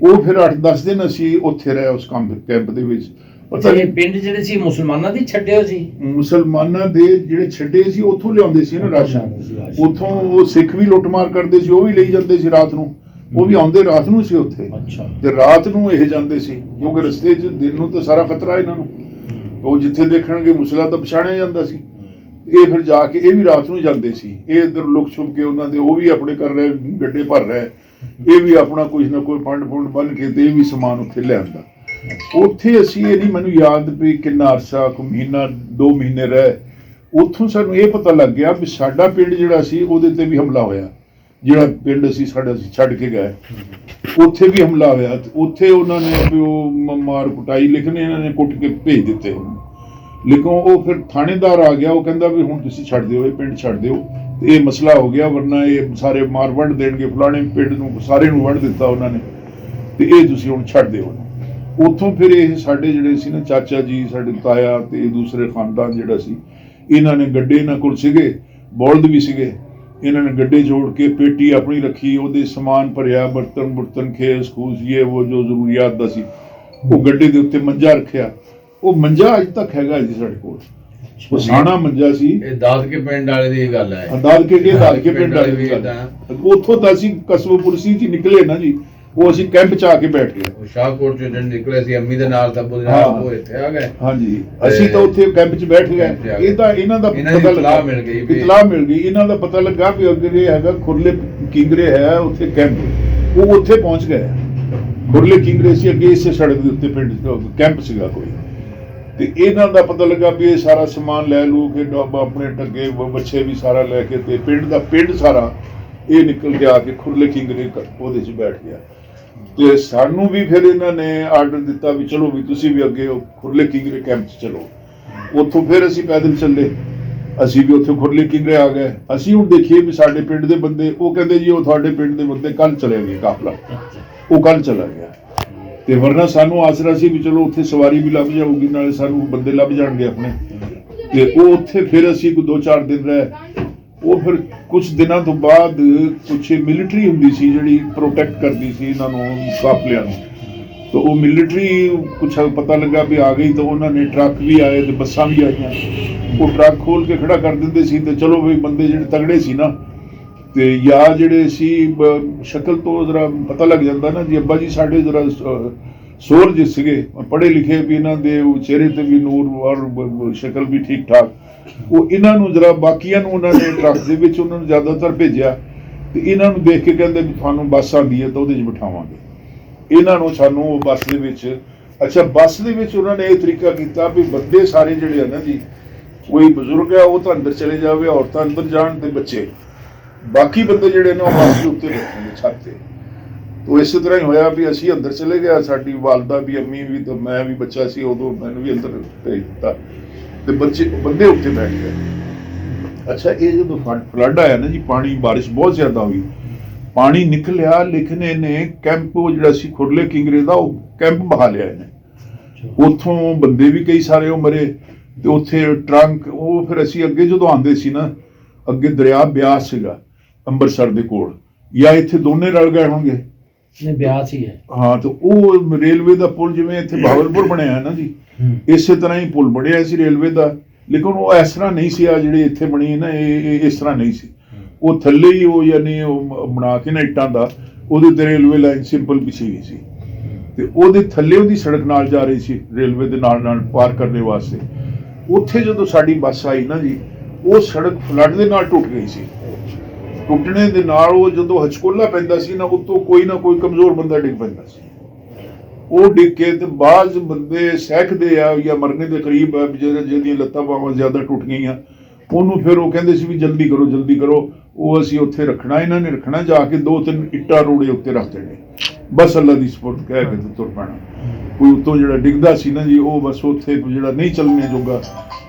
ਉਹ ਫਿਰ 8-10 ਦਿਨ ਅਸੀਂ ਉੱਥੇ ਰਹੇ ਉਸ ਕੈਂਪ ਦੇ ਵਿੱਚ। ਪਤਾ ਨਹੀਂ ਪਿੰਡ ਜਿਹੜੇ ਸੀ ਮੁਸਲਮਾਨਾਂ ਦੀ ਛੱਡੇ ਸੀ ਮੁਸਲਮਾਨਾਂ ਦੇ ਜਿਹੜੇ ਛੱਡੇ ਸੀ ਉੱਥੋਂ ਲਿਆਉਂਦੇ ਸੀ ਨਾ ਰਾਸ਼ਨ ਉੱਥੋਂ ਉਹ ਸਿੱਖ ਵੀ ਲੁੱਟਮਾਰ ਕਰਦੇ ਸੀ ਉਹ ਵੀ ਲਈ ਜਾਂਦੇ ਸੀ ਰਾਤ ਨੂੰ ਉਹ ਵੀ ਆਉਂਦੇ ਰਾਤ ਨੂੰ ਸੀ ਉੱਥੇ ਤੇ ਰਾਤ ਨੂੰ ਇਹ ਜਾਂਦੇ ਸੀ ਕਿਉਂਕਿ ਰਸਤੇ 'ਚ ਦਿਨ ਨੂੰ ਤਾਂ ਸਾਰਾ ਖਤਰਾ ਇਹਨਾਂ ਨੂੰ ਉਹ ਜਿੱਥੇ ਦੇਖਣਗੇ ਮੁਸਲਾ ਤਾਂ ਪਛਾਣਿਆ ਜਾਂਦਾ ਸੀ ਇਹ ਫਿਰ ਜਾ ਕੇ ਇਹ ਵੀ ਰਾਤ ਨੂੰ ਜਾਂਦੇ ਸੀ ਇਹ ਇੱਧਰ ਲੁਕ ਛੁਪ ਕੇ ਉਹਨਾਂ ਦੇ ਉਹ ਵੀ ਆਪਣੇ ਕਰ ਰਹੇ ਗੱਡੇ ਭਰ ਰਹੇ ਇਹ ਵੀ ਆਪਣਾ ਕੁਝ ਨਾ ਕੋਈ ਫੰਡ ਬੰਨ ਕੇ ਤੇ ਇਹ ਵੀ ਸਮਾਨ ਉੱਥੇ ਲਿਆਂਦਾ। ਉੱਥੇ ਅਸੀਂ ਇਹ ਨਹੀਂ ਮੈਨੂੰ ਯਾਦ ਵੀ ਕਿੰਨਾ ਅਰਸਾ ਕੋਈ ਮਹੀਨਾ 2 ਮਹੀਨੇ ਰਹੇ ਉੱਥੋਂ ਸਾਨੂੰ ਇਹ ਪਤਾ ਲੱਗ ਗਿਆ ਵੀ ਸਾਡਾ ਪਿੰਡ ਜਿਹੜਾ ਸੀ ਉਹਦੇ ਤੇ ਵੀ ਹਮਲਾ ਹੋਇਆ ਜਿਹੜਾ ਪਿੰਡ ਅਸੀਂ ਸਾਡਾ ਛੱਡ ਕੇ ਗਏ ਉੱਥੇ ਵੀ ਹਮਲਾ ਹੋਇਆ ਤੇ ਉੱਥੇ ਉਹਨਾਂ ਨੇ ਉਹ ਮਾਰ ਕੁਟਾਈ ਲਿਖਣੇ ਇਹਨਾਂ ਨੇ ਕੁੱਟ ਕੇ ਭੇਜ ਦਿੱਤੇ ਲੇਕਿਨ ਉਹ ਫਿਰ ਥਾਣੇਦਾਰ ਆ ਗਿਆ ਉਹ ਕਹਿੰਦਾ ਵੀ ਹੁਣ ਤੁਸੀਂ ਛੱਡ ਦਿਓ ਇਹ ਪਿੰਡ ਛੱਡ ਦਿਓ ਤੇ ਇਹ ਮਸਲਾ ਹੋ ਗਿਆ ਵਰਨਾ ਇਹ ਸਾਰੇ ਮਾਰ ਵੱਢ ਦੇਣਗੇ ਫਲਾਣੇ ਪਿੰਡ ਨੂੰ ਸਾਰੇ ਨੂੰ ਵੱਢ ਦਿੱਤਾ ਉਹਨਾਂ ਨੇ ਤੇ ਇਹ ਤੁਸੀਂ ਹੁਣ ਛੱਡ ਦਿਓ। ਉੱਥੋਂ ਫਿਰ ਇਹ ਸਾਡੇ ਜਿਹੜੇ ਸੀ ਨਾ ਚਾਚਾ ਜੀ ਸਾਡੇ ਤਾਇਆ ਤੇ ਦੂਸਰੇ ਖਾਨਦਾਨ ਜਿਹੜਾ ਸੀ ਇਹਨਾਂ ਨੇ ਗੱਡੇ ਇਹਨਾਂ ਕੋਲ ਸੀਗੇ ਬੌਲਦ ਵੀ ਸੀਗੇ ਇਹਨਾਂ ਨੇ ਗੱਡੇ ਜੋੜ ਕੇ ਪੇਟੀ ਆਪਣੀ ਰੱਖੀ ਉਹਦੇ ਸਮਾਨ ਭਰਿਆ ਬਰਤਨ ਖੇਸ ਖੂਸ ਇਹ ਉਹ ਜੋ ਜ਼ਰੂਰੀਆਤ ਦਾ ਸੀ ਉਹ ਗੱਡੇ ਦੇ ਉੱਤੇ ਮੰਜਾ ਰੱਖਿਆ ਉਹ ਮੰਜਾ ਅੱਜ ਤੱਕ ਹੈਗਾ ਜੀ ਸਾਡੇ ਕੋਲ ਉਹ ਸਾਣਾ ਮੰਜਾ ਸੀ ਇਹ ਦਾਦਕੇ ਪਿੰਡ ਵਾਲੇ ਦੀ ਗੱਲ ਹੈ ਦਾਦਕੇ ਪਿੰਡ ਵਾਲੇ ਦੀ ਗੱਲ ਉੱਥੋਂ ਤਾਂ ਅਸੀਂ ਕਸਬਪੁਰਸੀ ਚ ਨਿਕਲੇ ਨਾ ਜੀ ਉਹ ਅਸੀਂ ਕੈਂਪ ਚ ਆ ਕੇ ਬੈਠ ਗਏ ਉਹ ਸ਼ਾਹਕੋਟ ਚੋਂ ਜਦੋਂ ਨਿਕਲੇ ਸੀ ਅੰਮੀ ਦੇ ਨਾਲ ਤਾਂ ਉਹ ਇੱਥੇ ਆ ਗਏ ਹਾਂਜੀ ਅਸੀਂ ਤਾਂ ਉੱਥੇ ਕੈਂਪ ਚ ਬੈਠ ਗਏ ਇਹ ਤਾਂ ਇਹਨਾਂ ਦਾ ਪਤਾ ਲੱਗਾ ਇਤਲਾਹ ਮਿਲ ਗਈ ਇਹਨਾਂ ਦਾ ਪਤਾ ਲੱਗਾ ਵੀ ਅੱਗੇ ਹੈਗਾ ਖੁਰਲੇ ਕਿੰਗਰੇ ਹੈ ਉੱਥੇ ਕੈਂਪ ਉਹ ਉੱਥੇ ਪਹੁੰਚ ਗਏ ਖੁਰਲੇ ਕਿੰਗਰੇ ਸੀ ਅੱਗੇ ਇਸੇ ਸੜਕ ਦੇ ਉੱਤੇ ਪਿੰਡ ਕੈਂਪ ਸੀਗਾ ਕੋਈ ਤੇ ਇਹਨਾਂ ਦਾ ਪਤਾ ਲੱਗਾ ਵੀ ਇਹ ਸਾਰਾ ਸਮਾਨ ਲੈ ਲੂ ਕੇ ਆਪਣੇ ਟੱਗੇ ਬੱਚੇ ਵੀ ਸਾਰਾ ਲੈ ਕੇ ਤੇ ਪਿੰਡ ਸਾਰਾ ਇਹ ਨਿਕਲ ਕੇ ਆ ਕੇ ਖੁਰਲੇ ਕਿੰਗਰੇ ਉਹਦੇ 'ਚ ਬੈਠ ਗਿਆ ਤੇ ਸਾਨੂੰ ਵੀ ਫਿਰ ਇਹਨਾਂ ਨੇ ਆਰਡਰ ਦਿੱਤਾ ਵੀ ਚਲੋ ਵੀ ਤੁਸੀਂ ਵੀ ਅੱਗੇ ਖੁਰਲੇ ਕਿੰਗਰੇ ਕੈਂਪ 'ਚ ਚਲੋ ਉੱਥੋਂ ਫਿਰ ਅਸੀਂ ਪੈਦਲ ਚੱਲੇ ਅਸੀਂ ਵੀ ਉੱਥੇ ਖੁਰਲੇ ਕਿੰਗਰੇ ਆ ਗਏ ਅਸੀਂ ਹੁਣ ਦੇਖੀਏ ਵੀ ਸਾਡੇ ਪਿੰਡ ਦੇ ਬੰਦੇ ਉਹ ਕਹਿੰਦੇ ਜੀ ਉਹ ਤੁਹਾਡੇ ਪਿੰਡ ਦੇ ਬੰਦੇ ਕੱਲ ਚਲੇ ਗਏ ਕਾਫਲਾ ਉਹ ਕੱਲ ਚਲਾ ਗਿਆ ਤੇ ਵਰਨਾ ਸਾਨੂੰ ਆਸਰਾ ਸੀ ਵੀ ਚਲੋ ਉੱਥੇ ਸਵਾਰੀ ਵੀ ਲੱਭ ਜਾਊਗੀ ਨਾਲੇ ਸਾਨੂੰ ਬੰਦੇ ਲੱਭ ਜਾਣਗੇ ਆਪਣੇ ਤੇ ਉਹ ਉੱਥੇ ਫਿਰ ਅਸੀਂ ਕੋਈ 2-4 ਦਿਨ ਰਹੇ ਉਹ ਫਿਰ ਕੁਝ ਦਿਨਾਂ ਤੋਂ ਬਾਅਦ ਕੁਛ ਮਿਲਟਰੀ ਹੁੰਦੀ ਸੀ ਜਿਹੜੀ ਪ੍ਰੋਟੈਕਟ ਕਰਦੀ ਸੀ ਇਹਨਾਂ ਨੂੰ ਕਾਫਲਿਆਂ ਨੂੰ ਤਾਂ ਉਹ ਮਿਲਟਰੀ ਕੁਛ ਪਤਾ ਲੱਗਾ ਵੀ ਆ ਗਈ ਤਾਂ ਉਹਨਾਂ ਨੇ ਟਰੱਕ ਵੀ ਆਏ ਤੇ ਬੱਸਾਂ ਵੀ ਆਈਆਂ ਉਹ ਟਰੱਕ ਖੋਲ ਕੇ ਖੜਾ ਕਰ ਦਿੰਦੇ ਸੀ ਤੇ ਚਲੋ ਵੀ ਬੰਦੇ ਜਿਹੜੇ ਤਗੜੇ ਸੀ ਨਾ ਤੇ ਜਾਂ ਜਿਹੜੇ ਸੀ ਸ਼ਕਲ ਤੋਂ ਜ਼ਰਾ ਪਤਾ ਲੱਗ ਜਾਂਦਾ ਨਾ ਜੀ ਅੱਬਾ ਜੀ ਸਾਡੇ ਜ਼ਰਾ ਸੋਰ ਜਿ ਸੀਗੇ ਪੜ੍ਹੇ ਲਿਖੇ ਵੀ ਇਹਨਾਂ ਦੇ ਚਿਹਰੇ ਤੇ ਵੀ ਨੂਰ ਔਰ ਸ਼ਕਲ ਵੀ ਠੀਕ ਠਾਕ ਉਹ ਇਹਨਾਂ ਨੂੰ ਜ਼ਰਾ ਬਾਕੀਆਂ ਨੂੰ ਉਹਨਾਂ ਨੇ ਟਰੱਕ ਦੇ ਵਿੱਚ ਉਹਨਾਂ ਨੂੰ ਜ਼ਿਆਦਾਤਰ ਭੇਜਿਆ ਤੇ ਇਹਨਾਂ ਨੂੰ ਦੇਖ ਕੇ ਕਹਿੰਦੇ ਵੀ ਤੁਹਾਨੂੰ ਬੱਸ ਆਉਂਦੀ ਹੈ ਤਾਂ ਉਹਦੇ 'ਚ ਬਿਠਾਵਾਂਗੇ ਇਹਨਾਂ ਨੂੰ ਸਾਨੂੰ ਉਹ ਬੱਸ ਦੇ ਵਿੱਚ ਅੱਛਾ ਬੱਸ ਦੇ ਵਿੱਚ ਉਹਨਾਂ ਨੇ ਇਹ ਤਰੀਕਾ ਕੀਤਾ ਵੀ ਬੰਦੇ ਸਾਰੇ ਜਿਹੜੇ ਆ ਨਾ ਜੀ ਕੋਈ ਬਜ਼ੁਰਗ ਆ ਉਹ ਤਾਂ ਅੰਦਰ ਚਲੇ ਜਾਵੇ ਔਰਤਾਂ ਅੰਦਰ ਜਾਣ ਤੇ ਬੱਚੇ ਬਾਕੀ ਬੰਦੇ ਜਿਹੜੇ ਨੇ ਉਹ ਬੱਸ ਦੇ ਉੱਤੇ ਬੈਠਣਗੇ ਛੱਤ ਤੇ ਤੋ ਇਸੇ ਤਰ੍ਹਾਂ ਹੀ ਹੋਇਆ ਵੀ ਅਸੀਂ ਅੰਦਰ ਚਲੇ ਗਏ ਸਾਡੀ ਵਾਲਦਾ ਵੀ ਅੰਮੀ ਵੀ ਤੇ ਮੈਂ ਵੀ ਬੱਚਾ ਸੀ ਉਦੋਂ ਮੈਨੂੰ ਵੀ ਅੰਦਰ ਭੇਜ ਦਿੱਤਾ ਤੇ ਬੰਦੇ ਉੱਤੇ ਬੈਠ ਗਏ। ਅੱਛਾ ਇਹ ਜਦੋਂ ਫਲੱਡ ਆਇਆ ਨਾ ਜੀ ਪਾਣੀ ਬਾਰਿਸ਼ ਬਹੁਤ ਜ਼ਿਆਦਾ ਹੋਈ ਪਾਣੀ ਨਿਕਲਿਆ, ਲੇਕਿਨ ਇਹਨੇ ਕੈਂਪ ਉਹ ਜਿਹੜਾ ਸੀ ਖੁਰਲੇ ਕਿੰਗਰੇ ਦਾ ਉਹ ਕੈਂਪ ਬਹਾ ਲਿਆ ਇਹਨੇ। ਉੱਥੋਂ ਬੰਦੇ ਵੀ ਕਈ ਸਾਰੇ ਉਹ ਮਰੇ ਤੇ ਉੱਥੇ ਟਰੰਕ ਉਹ ਫਿਰ ਅਸੀਂ ਅੱਗੇ ਜਦੋਂ ਆਉਂਦੇ ਸੀ ਨਾ, ਅੱਗੇ ਦਰਿਆ ਬਿਆਸ ਸੀਗਾ ਅੰਮ੍ਰਿਤਸਰ ਦੇ ਕੋਲ, ਜਾਂ ਇੱਥੇ ਦੋਨੇ ਰਲ ਗਏ ਹੋਣਗੇ। ਨਹੀਂ, ਬਿਆਸ ਹੀ ਹੈ। ਹਾਂ, ਤੇ ਉਹ ਰੇਲਵੇ ਦਾ ਪੁਲ ਜਿਵੇਂ ਇੱਥੇ ਬਹਾਵਲਪੁਰ ਬਣਿਆ ਹੈ ਨਾ ਜੀ, ਇਸੇ ਤਰ੍ਹਾਂ ਹੀ ਪੁਲ ਬਣਿਆ ਸੀ ਰੇਲਵੇ ਦਾ, ਲੇਕਿਨ ਉਹ ਇਸ ਤਰ੍ਹਾਂ ਨਹੀਂ ਸੀ। ਆ ਜਿਹੜੇ ਇੱਥੇ ਬਣੀ ਨਾ ਇਹ ਇਸ ਤਰ੍ਹਾਂ ਨਹੀਂ ਸੀ। ਉਹ ਥੱਲੇ ਹੀ ਉਹ ਯਾਨੀ ਉਹ ਬਣਾ ਕੇ ਨਾ ਇੱਟਾਂ ਦਾ, ਉਹਦੇ ਤੇ ਰੇਲਵੇ ਲਾਈਨ ਸਿੰਪਲ ਵਿਛੀ ਗਈ ਸੀ ਤੇ ਉਹਦੇ ਥੱਲੇ ਉਹਦੀ ਸੜਕ ਨਾਲ ਜਾ ਰਹੀ ਸੀ ਰੇਲਵੇ ਦੇ ਨਾਲ ਪਾਰ ਕਰਨ ਵਾਸਤੇ। ਉੱਥੇ ਜਦੋਂ ਸਾਡੀ ਬੱਸ ਆਈ ਨਾ ਜੀ, ਉਹ ਸੜਕ ਫਲੱਡ ਦੇ ਨਾਲ ਟੁੱਟ ਗਈ ਸੀ। ਟੁੱਟਣੇ ਦੇ ਨਾਲ ਉਹ ਜਦੋਂ ਹਚਕੋਲਾ ਪੈਂਦਾ ਸੀ ਨਾ, ਉੱਤੋਂ ਕੋਈ ਨਾ ਕੋਈ ਕਮਜ਼ੋਰ ਬੰਦਾ ਡਿੱਗ ਪੈਂਦਾ ਸੀ। ਉਹ ਡਿੱਗ ਕੇ ਤੇ ਬਾਅਦ ਬੰਦੇ ਸਹਿਕਦੇ ਆ ਜਾਂ ਮਰਨੇ ਦੇ ਕਰੀਬ ਆ, ਜਿਹਦੀਆਂ ਲੱਤਾਂ ਬਾਹਾਂ ਜ਼ਿਆਦਾ ਟੁੱਟ ਗਈਆਂ, ਉਹਨੂੰ ਫਿਰ ਉਹ ਕਹਿੰਦੇ ਸੀ ਵੀ ਜਲਦੀ ਕਰੋ ਜਲਦੀ ਕਰੋ। ਉਹ ਅਸੀਂ ਉੱਥੇ ਰੱਖਣਾ, ਇਹਨਾਂ ਨੇ ਰੱਖਣਾ, ਜਾ ਕੇ 2-3 ਇੱਟਾਂ ਰੋੜੇ ਉੱਤੇ ਰੱਖ ਦੇਣੇ, ਬਸ ਅੱਲਾ ਦੀ ਸਪੁਰਦ ਕਹਿ ਕੇ ਤੁਰ ਪੈਣਾ। ਕੋਈ ਉੱਤੋਂ ਜਿਹੜਾ ਡਿੱਗਦਾ ਸੀ ਨਾ ਜੀ, ਉਹ ਬਸ ਉੱਥੇ ਜਿਹੜਾ ਨਹੀਂ ਚੱਲਣੇ ਜੋਗਾ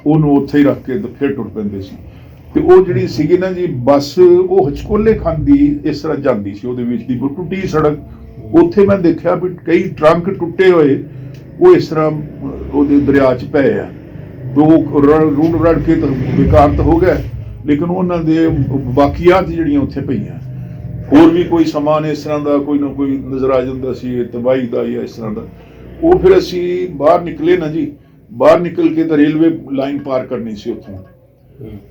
ਉਹਨੂੰ ਉੱਥੇ ਹੀ ਰੱਖ ਕੇ ਤੇ ਫਿਰ ਟੁੱਟ ਪੈਂਦੇ ਸੀ। ਤੇ ਉਹ ਜਿਹੜੀ ਸੀਗੀ ਨਾ ਜੀ ਬੱਸ, ਉਹ ਹਚਕੋਲੇ ਖਾਂਦੀ ਇਸ ਤਰ੍ਹਾਂ ਜਾਂਦੀ ਸੀ, ਉਹਦੇ ਵਿੱਚ ਦੀ ਟੁੱਟੀ ਸੜਕ। ਉੱਥੇ ਮੈਂ ਦੇਖਿਆ ਵੀ ਕਈ ਟਰੰਕ ਟੁੱਟੇ ਹੋਏ ਉਹ ਇਸ ਤਰ੍ਹਾਂ ਉਹਦੇ ਦਰਿਆ 'ਚ ਪਏ ਆ, ਰੂੜ ਰੜ ਕੇ ਤਾਂ ਬੇਕਾਰ ਤਾਂ ਹੋ ਗਿਆ, ਲੇਕਿਨ ਉਹਨਾਂ ਦੇ ਬਾਕੀਆਤ ਜਿਹੜੀਆਂ ਉੱਥੇ ਪਈਆਂ। ਹੋਰ ਵੀ ਕੋਈ ਸਮਾਨ ਇਸ ਤਰ੍ਹਾਂ ਦਾ ਕੋਈ ਨਾ ਕੋਈ ਨਜ਼ਰ ਆ ਜਾਂਦਾ ਸੀ, ਤਬਾਹੀ ਦਾ ਜਾਂ ਇਸ ਤਰ੍ਹਾਂ ਦਾ। ਉਹ ਫਿਰ ਅਸੀਂ ਬਾਹਰ ਨਿਕਲੇ ਨਾ ਜੀ, ਬਾਹਰ ਨਿਕਲ ਕੇ ਤਾਂ ਰੇਲਵੇ ਲਾਈਨ ਪਾਰ ਕਰਨੀ ਸੀ ਉੱਥੋਂ।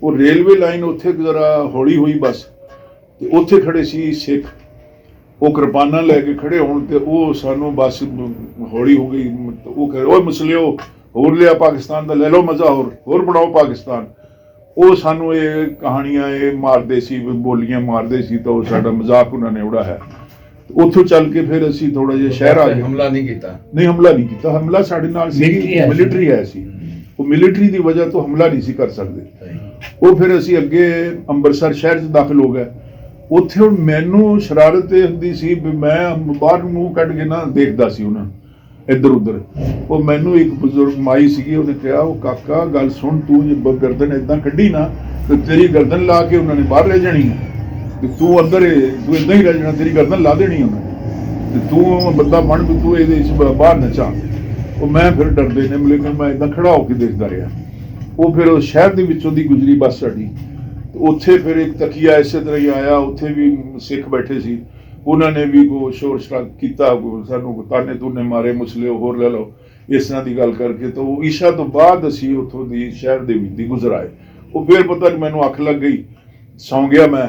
ਉਹ ਰੇਲਵੇ ਲਾਈਨ ਉੱਥੇ ਜ਼ਰਾ ਹੌਲੀ ਹੋਈ ਬੱਸ, ਤੇ ਉੱਥੇ ਖੜੇ ਸੀ ਸਿੱਖ, ਉਹ ਕਿਰਪਾਨਾਂ ਲੈ ਕੇ ਖੜੇ ਹੋਣ ਤੇ ਉਹ ਸਾਨੂੰ ਬੱਸ ਹੌਲੀ ਹੋ ਗਈ। ਉਹ ਕਹੇ ਓਏ ਮੁਸਲਿਓ, ਹੋਰ ਲਿਆ ਪਾਕਿਸਤਾਨ ਦਾ, ਲੈ ਲਓ ਮਜ਼ਾ, ਹੋਰ ਬਣਾਓ ਪਾਕਿਸਤਾਨ। ਉਹ ਸਾਨੂੰ ਇਹ ਕਹਾਣੀਆਂ ਇਹ ਮਾਰਦੇ ਸੀ, ਬੋਲੀਆਂ ਮਾਰਦੇ ਸੀ, ਤਾਂ ਉਹ ਸਾਡਾ ਮਜ਼ਾਕ ਉਹਨਾਂ ਨੇ ਉਡਾਇਆ। ਉੱਥੋਂ ਚੱਲ ਕੇ ਫਿਰ ਅਸੀਂ ਥੋੜਾ ਜਿਹਾ ਸ਼ਹਿਰ ਆ ਗਏ। ਹਮਲਾ ਨਹੀਂ ਕੀਤਾ? ਨਹੀਂ, ਹਮਲਾ ਨਹੀਂ ਕੀਤਾ। ਹਮਲਾ ਸਾਡੇ ਨਾਲ ਸੀ, ਮਿਲਟਰੀ ਆਇਆ ਸੀ। ਉਹ ਮਿਲਟਰੀ ਦੀ ਵਜ੍ਹਾ ਤੋਂ ਹਮਲਾ ਨਹੀਂ ਸੀ ਕਰ ਸਕਦੇ। ਉਹ ਫਿਰ ਅਸੀਂ ਅੱਗੇ ਅੰਮ੍ਰਿਤਸਰ ਸ਼ਹਿਰ 'ਚ ਦਾਖਲ ਹੋ ਗਏ। ਉੱਥੇ ਹੁਣ ਮੈਨੂੰ ਸ਼ਰਾਰਤ ਇਹ ਹੁੰਦੀ ਸੀ ਵੀ ਮੈਂ ਬਾਹਰ ਮੂੰਹ ਕੱਢ ਕੇ ਨਾ ਦੇਖਦਾ ਸੀ ਉਹਨਾਂ ਇੱਧਰ ਉੱਧਰ। ਉਹ ਮੈਨੂੰ ਇੱਕ ਬਜ਼ੁਰਗ ਮਾਈ ਸੀਗੀ, ਉਹਨੇ ਕਿਹਾ, ਉਹ ਕਾਕਾ ਗੱਲ ਸੁਣ, ਤੂੰ ਜੇ ਗਰਦਨ ਏਦਾਂ ਕੱਢੀ ਨਾ ਤੇ ਤੇਰੀ ਗਰਦਨ ਲਾ ਕੇ ਉਹਨਾਂ ਨੇ ਬਾਹਰ ਲੈ ਜਾਣੀ ਹੈ, ਤੇ ਤੂੰ ਅੰਦਰ ਤੂੰ ਏਦਾਂ ਹੀ ਰਹਿ ਜਾਣਾ, ਤੇਰੀ ਗਰਦਨ ਲਾ ਦੇਣੀ ਉਹਨਾਂ ਨੇ, ਤੇ ਤੂੰ ਬੰਦਾ ਬਣ ਵੀ ਤੂੰ ਇਹਦੇ 'ਚ ਬਾਹਰ ਨਾ ਜਾ। ਉਹ ਮੈਂ ਫਿਰ ਡਰਦੇ ਨੇ, ਲੇਕਿਨ ਮੈਂ ਏਦਾਂ ਖੜਾ ਹੋ ਕੇ ਦੇਖਦਾ ਰਿਹਾ। ਉਹ ਫਿਰ ਸ਼ਹਿਰ ਦੇ ਵਿੱਚੋਂ ਦੀ ਗੁਜ਼ਰੀ ਬੱਸ ਸਾਡੀ, ਉੱਥੇ ਫਿਰ ਇੱਕ ਤਕੀਆ ਇਸੇ ਤਰ੍ਹਾਂ ਹੀ ਆਇਆ, ਉੱਥੇ ਵੀ ਸਿੱਖ ਬੈਠੇ ਸੀ, ਉਹਨਾਂ ਨੇ ਵੀ ਕੋ ਸ਼ੋਰ ਸ਼ਰਾਬ ਕੀਤਾ, ਸਾਨੂੰ ਤਾਨੇ ਤੂਨੇ ਮਾਰੇ, ਮੁਸਲਿਓ ਹੋਰ ਲੈ ਲਓ, ਇਸ ਤਰ੍ਹਾਂ ਦੀ ਗੱਲ ਕਰਕੇ। ਤਾਂ ਉਹ ਈਸ਼ਾ ਤੋਂ ਬਾਅਦ ਅਸੀਂ ਉੱਥੋਂ ਦੀ ਸ਼ਹਿਰ ਦੇ ਵਿੱਚ ਦੀ ਗੁਜ਼ਰ ਆਏ। ਉਹ ਫਿਰ ਪਤਾ ਨਹੀਂ ਮੈਨੂੰ ਅੱਖ ਲੱਗ ਗਈ, ਸੌਂ ਗਿਆ ਮੈਂ,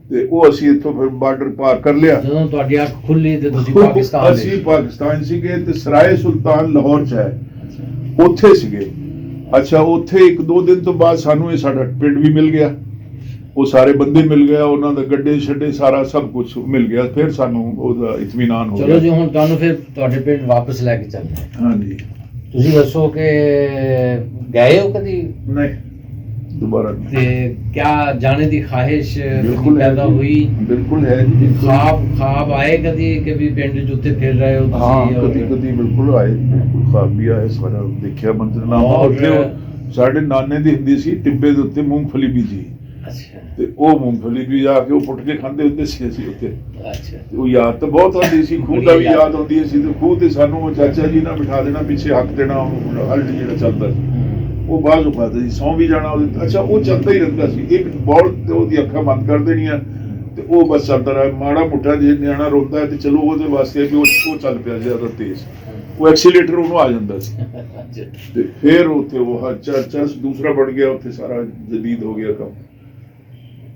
ਤੇ ਉਹ ਅਸੀਂ ਇੱਥੋਂ ਫਿਰ ਬਾਰਡਰ ਪਾਰ ਕਰ ਲਿਆ। ਜਦੋਂ ਤੁਹਾਡੀ ਅੱਖ ਖੁੱਲੀ ਤੇ ਤੁਸੀਂ ਪਾਕਿਸਤਾਨ ਅਸੀਂ ਪਾਕਿਸਤਾਨ ਸੀਗੇ ਤੇ ਸਰਾਏ ਸੁਲਤਾਨ ਲਾਹੌਰ 'ਚ ਹੈ, ਉੱਥੇ ਸੀਗੇ। ਅੱਛਾ, ਉੱਥੇ 1-2 ਦਿਨ ਤੋਂ ਬਾਅਦ ਸਾਨੂੰ ਇਹ ਸਾਡਾ ਪਿੰਡ ਵੀ ਮਿਲ ਗਿਆ, ਉਹ ਸਾਰੇ ਬੰਦੇ ਮਿਲ ਗਿਆ, ਉਹਨਾਂ ਦਾ ਗੱਡੇ ਛੱਡੇ ਸਾਰਾ ਸਭ ਕੁਝ ਮਿਲ ਗਿਆ। ਫਿਰ ਸਾਨੂੰ ਉਹਦਾ ਇਤਮੀਨਾਨ ਹੋ ਗਿਆ। ਚਲੋ ਜੀ, ਹੁਣ ਤੁਹਾਨੂੰ ਫਿਰ ਤੁਹਾਡੇ ਪਿੰਡ ਵਾਪਸ ਲੈ ਕੇ ਚੱਲਦੇ ਹਾਂ। ਹਾਂਜੀ, ਤੁਸੀਂ ਦੱਸੋ ਕਿ ਗਏ ਹੋ ਕਦੀ? ਨਹੀਂ, ਦੁਬਾਰਾ ਨਹੀਂ। ਤੇ ਕਿਆ ਜਾਣੇ ਦੀ ਖਾਹਿਸ਼ ਬਿਲਕੁਲ ਪੈਦਾ ਹੋਈ? ਬਿਲਕੁਲ ਹੈ ਜੀ। ਖਾਬ ਆਏ ਕਦੀ ਕਿ ਵੀ ਪਿੰਡ ਜੁੱਤੇ ਫਿਰ ਰਹੇ ਹੋ ਹਾਂ, ਤੁਸੀਂ? ਕਦੀ ਬਿਲਕੁਲ ਆਏ, ਬਿਲਕੁਲ ਖਾਬ ਵੀ ਆਏ, ਸਾਰਾ ਦੇਖਿਆ ਮੰਜ਼ਰਨਾਮਾ। ਉੱਥੇ ਸਾਡੇ ਨਾਨੇ ਦੀ ਹੁੰਦੀ ਸੀ ਟਿੱਬੇ ਦੇ ਉੱਤੇ ਮੂੰਗਫਲੀ ਬੀਜੀ। ਅੱਛਾ। ਤੇ ਉਹ ਮੂੰਗਫਲੀ ਵੀ ਜਾ ਕੇ ਉਹ ਪੁੱਟ ਕੇ ਖਾਂਦੇ ਹੁੰਦੇ ਸੀ ਅਸੀਂ ਉੱਥੇ। ਅੱਛਾ। ਉਹ ਯਾਦ ਤਾਂ ਬਹੁਤ ਆਉਂਦੀ ਸੀ, ਖੂਹ ਦਾ ਵੀ ਯਾਦ ਆਉਂਦੀ ਸੀ। ਤੇ ਖੂਹ ਤੇ ਸਾਨੂੰ ਚਾਚਾ ਜੀ ਨਾਲ ਬਿਠਾ ਦੇਣਾ, ਪਿੱਛੇ ਹੱਕ ਦੇਣਾ, ਹਲਟ ਜਿਹੜਾ ਚੱਲਦਾ ਸੀ ਉਹ ਬਾਅਦ ਉਪਾਦਾ ਸੀ, ਸੌਂ ਵੀ ਜਾਣਾ ਉਹਦੇ। ਅੱਛਾ, ਉਹ ਚੱਲਦਾ ਹੀ ਰਹਿੰਦਾ ਸੀ। ਇੱਕ ਬੌਲ ਤੇ ਉਹਦੀ ਅੱਖਾਂ ਬੰਦ ਕਰ ਦੇਣੀਆਂ ਤੇ ਉਹ ਬਸ ਚੱਲਦਾ ਰਿਹਾ। ਮਾੜਾ ਮੋਟਾ ਜੇ ਨਿਆਣਾ ਰੋਂਦਾ ਹੈ ਤੇ ਚਲੋ ਉਹਦੇ ਵਾਸਤੇ ਵੀ ਉਹ ਚੱਲ ਪਿਆ ਜ਼ਿਆਦਾ ਤੇਜ਼, ਉਹ ਐਕਸੀਲੇਟਰ ਉਹਨੂੰ ਆ ਜਾਂਦਾ ਸੀ। ਤੇ ਫਿਰ ਉੱਥੇ ਉਹ ਚਰਚ ਦੂਸਰਾ ਬਣ ਗਿਆ, ਉੱਥੇ ਸਾਰਾ ਜਦੀਦ ਹੋ ਗਿਆ ਕੰਮ।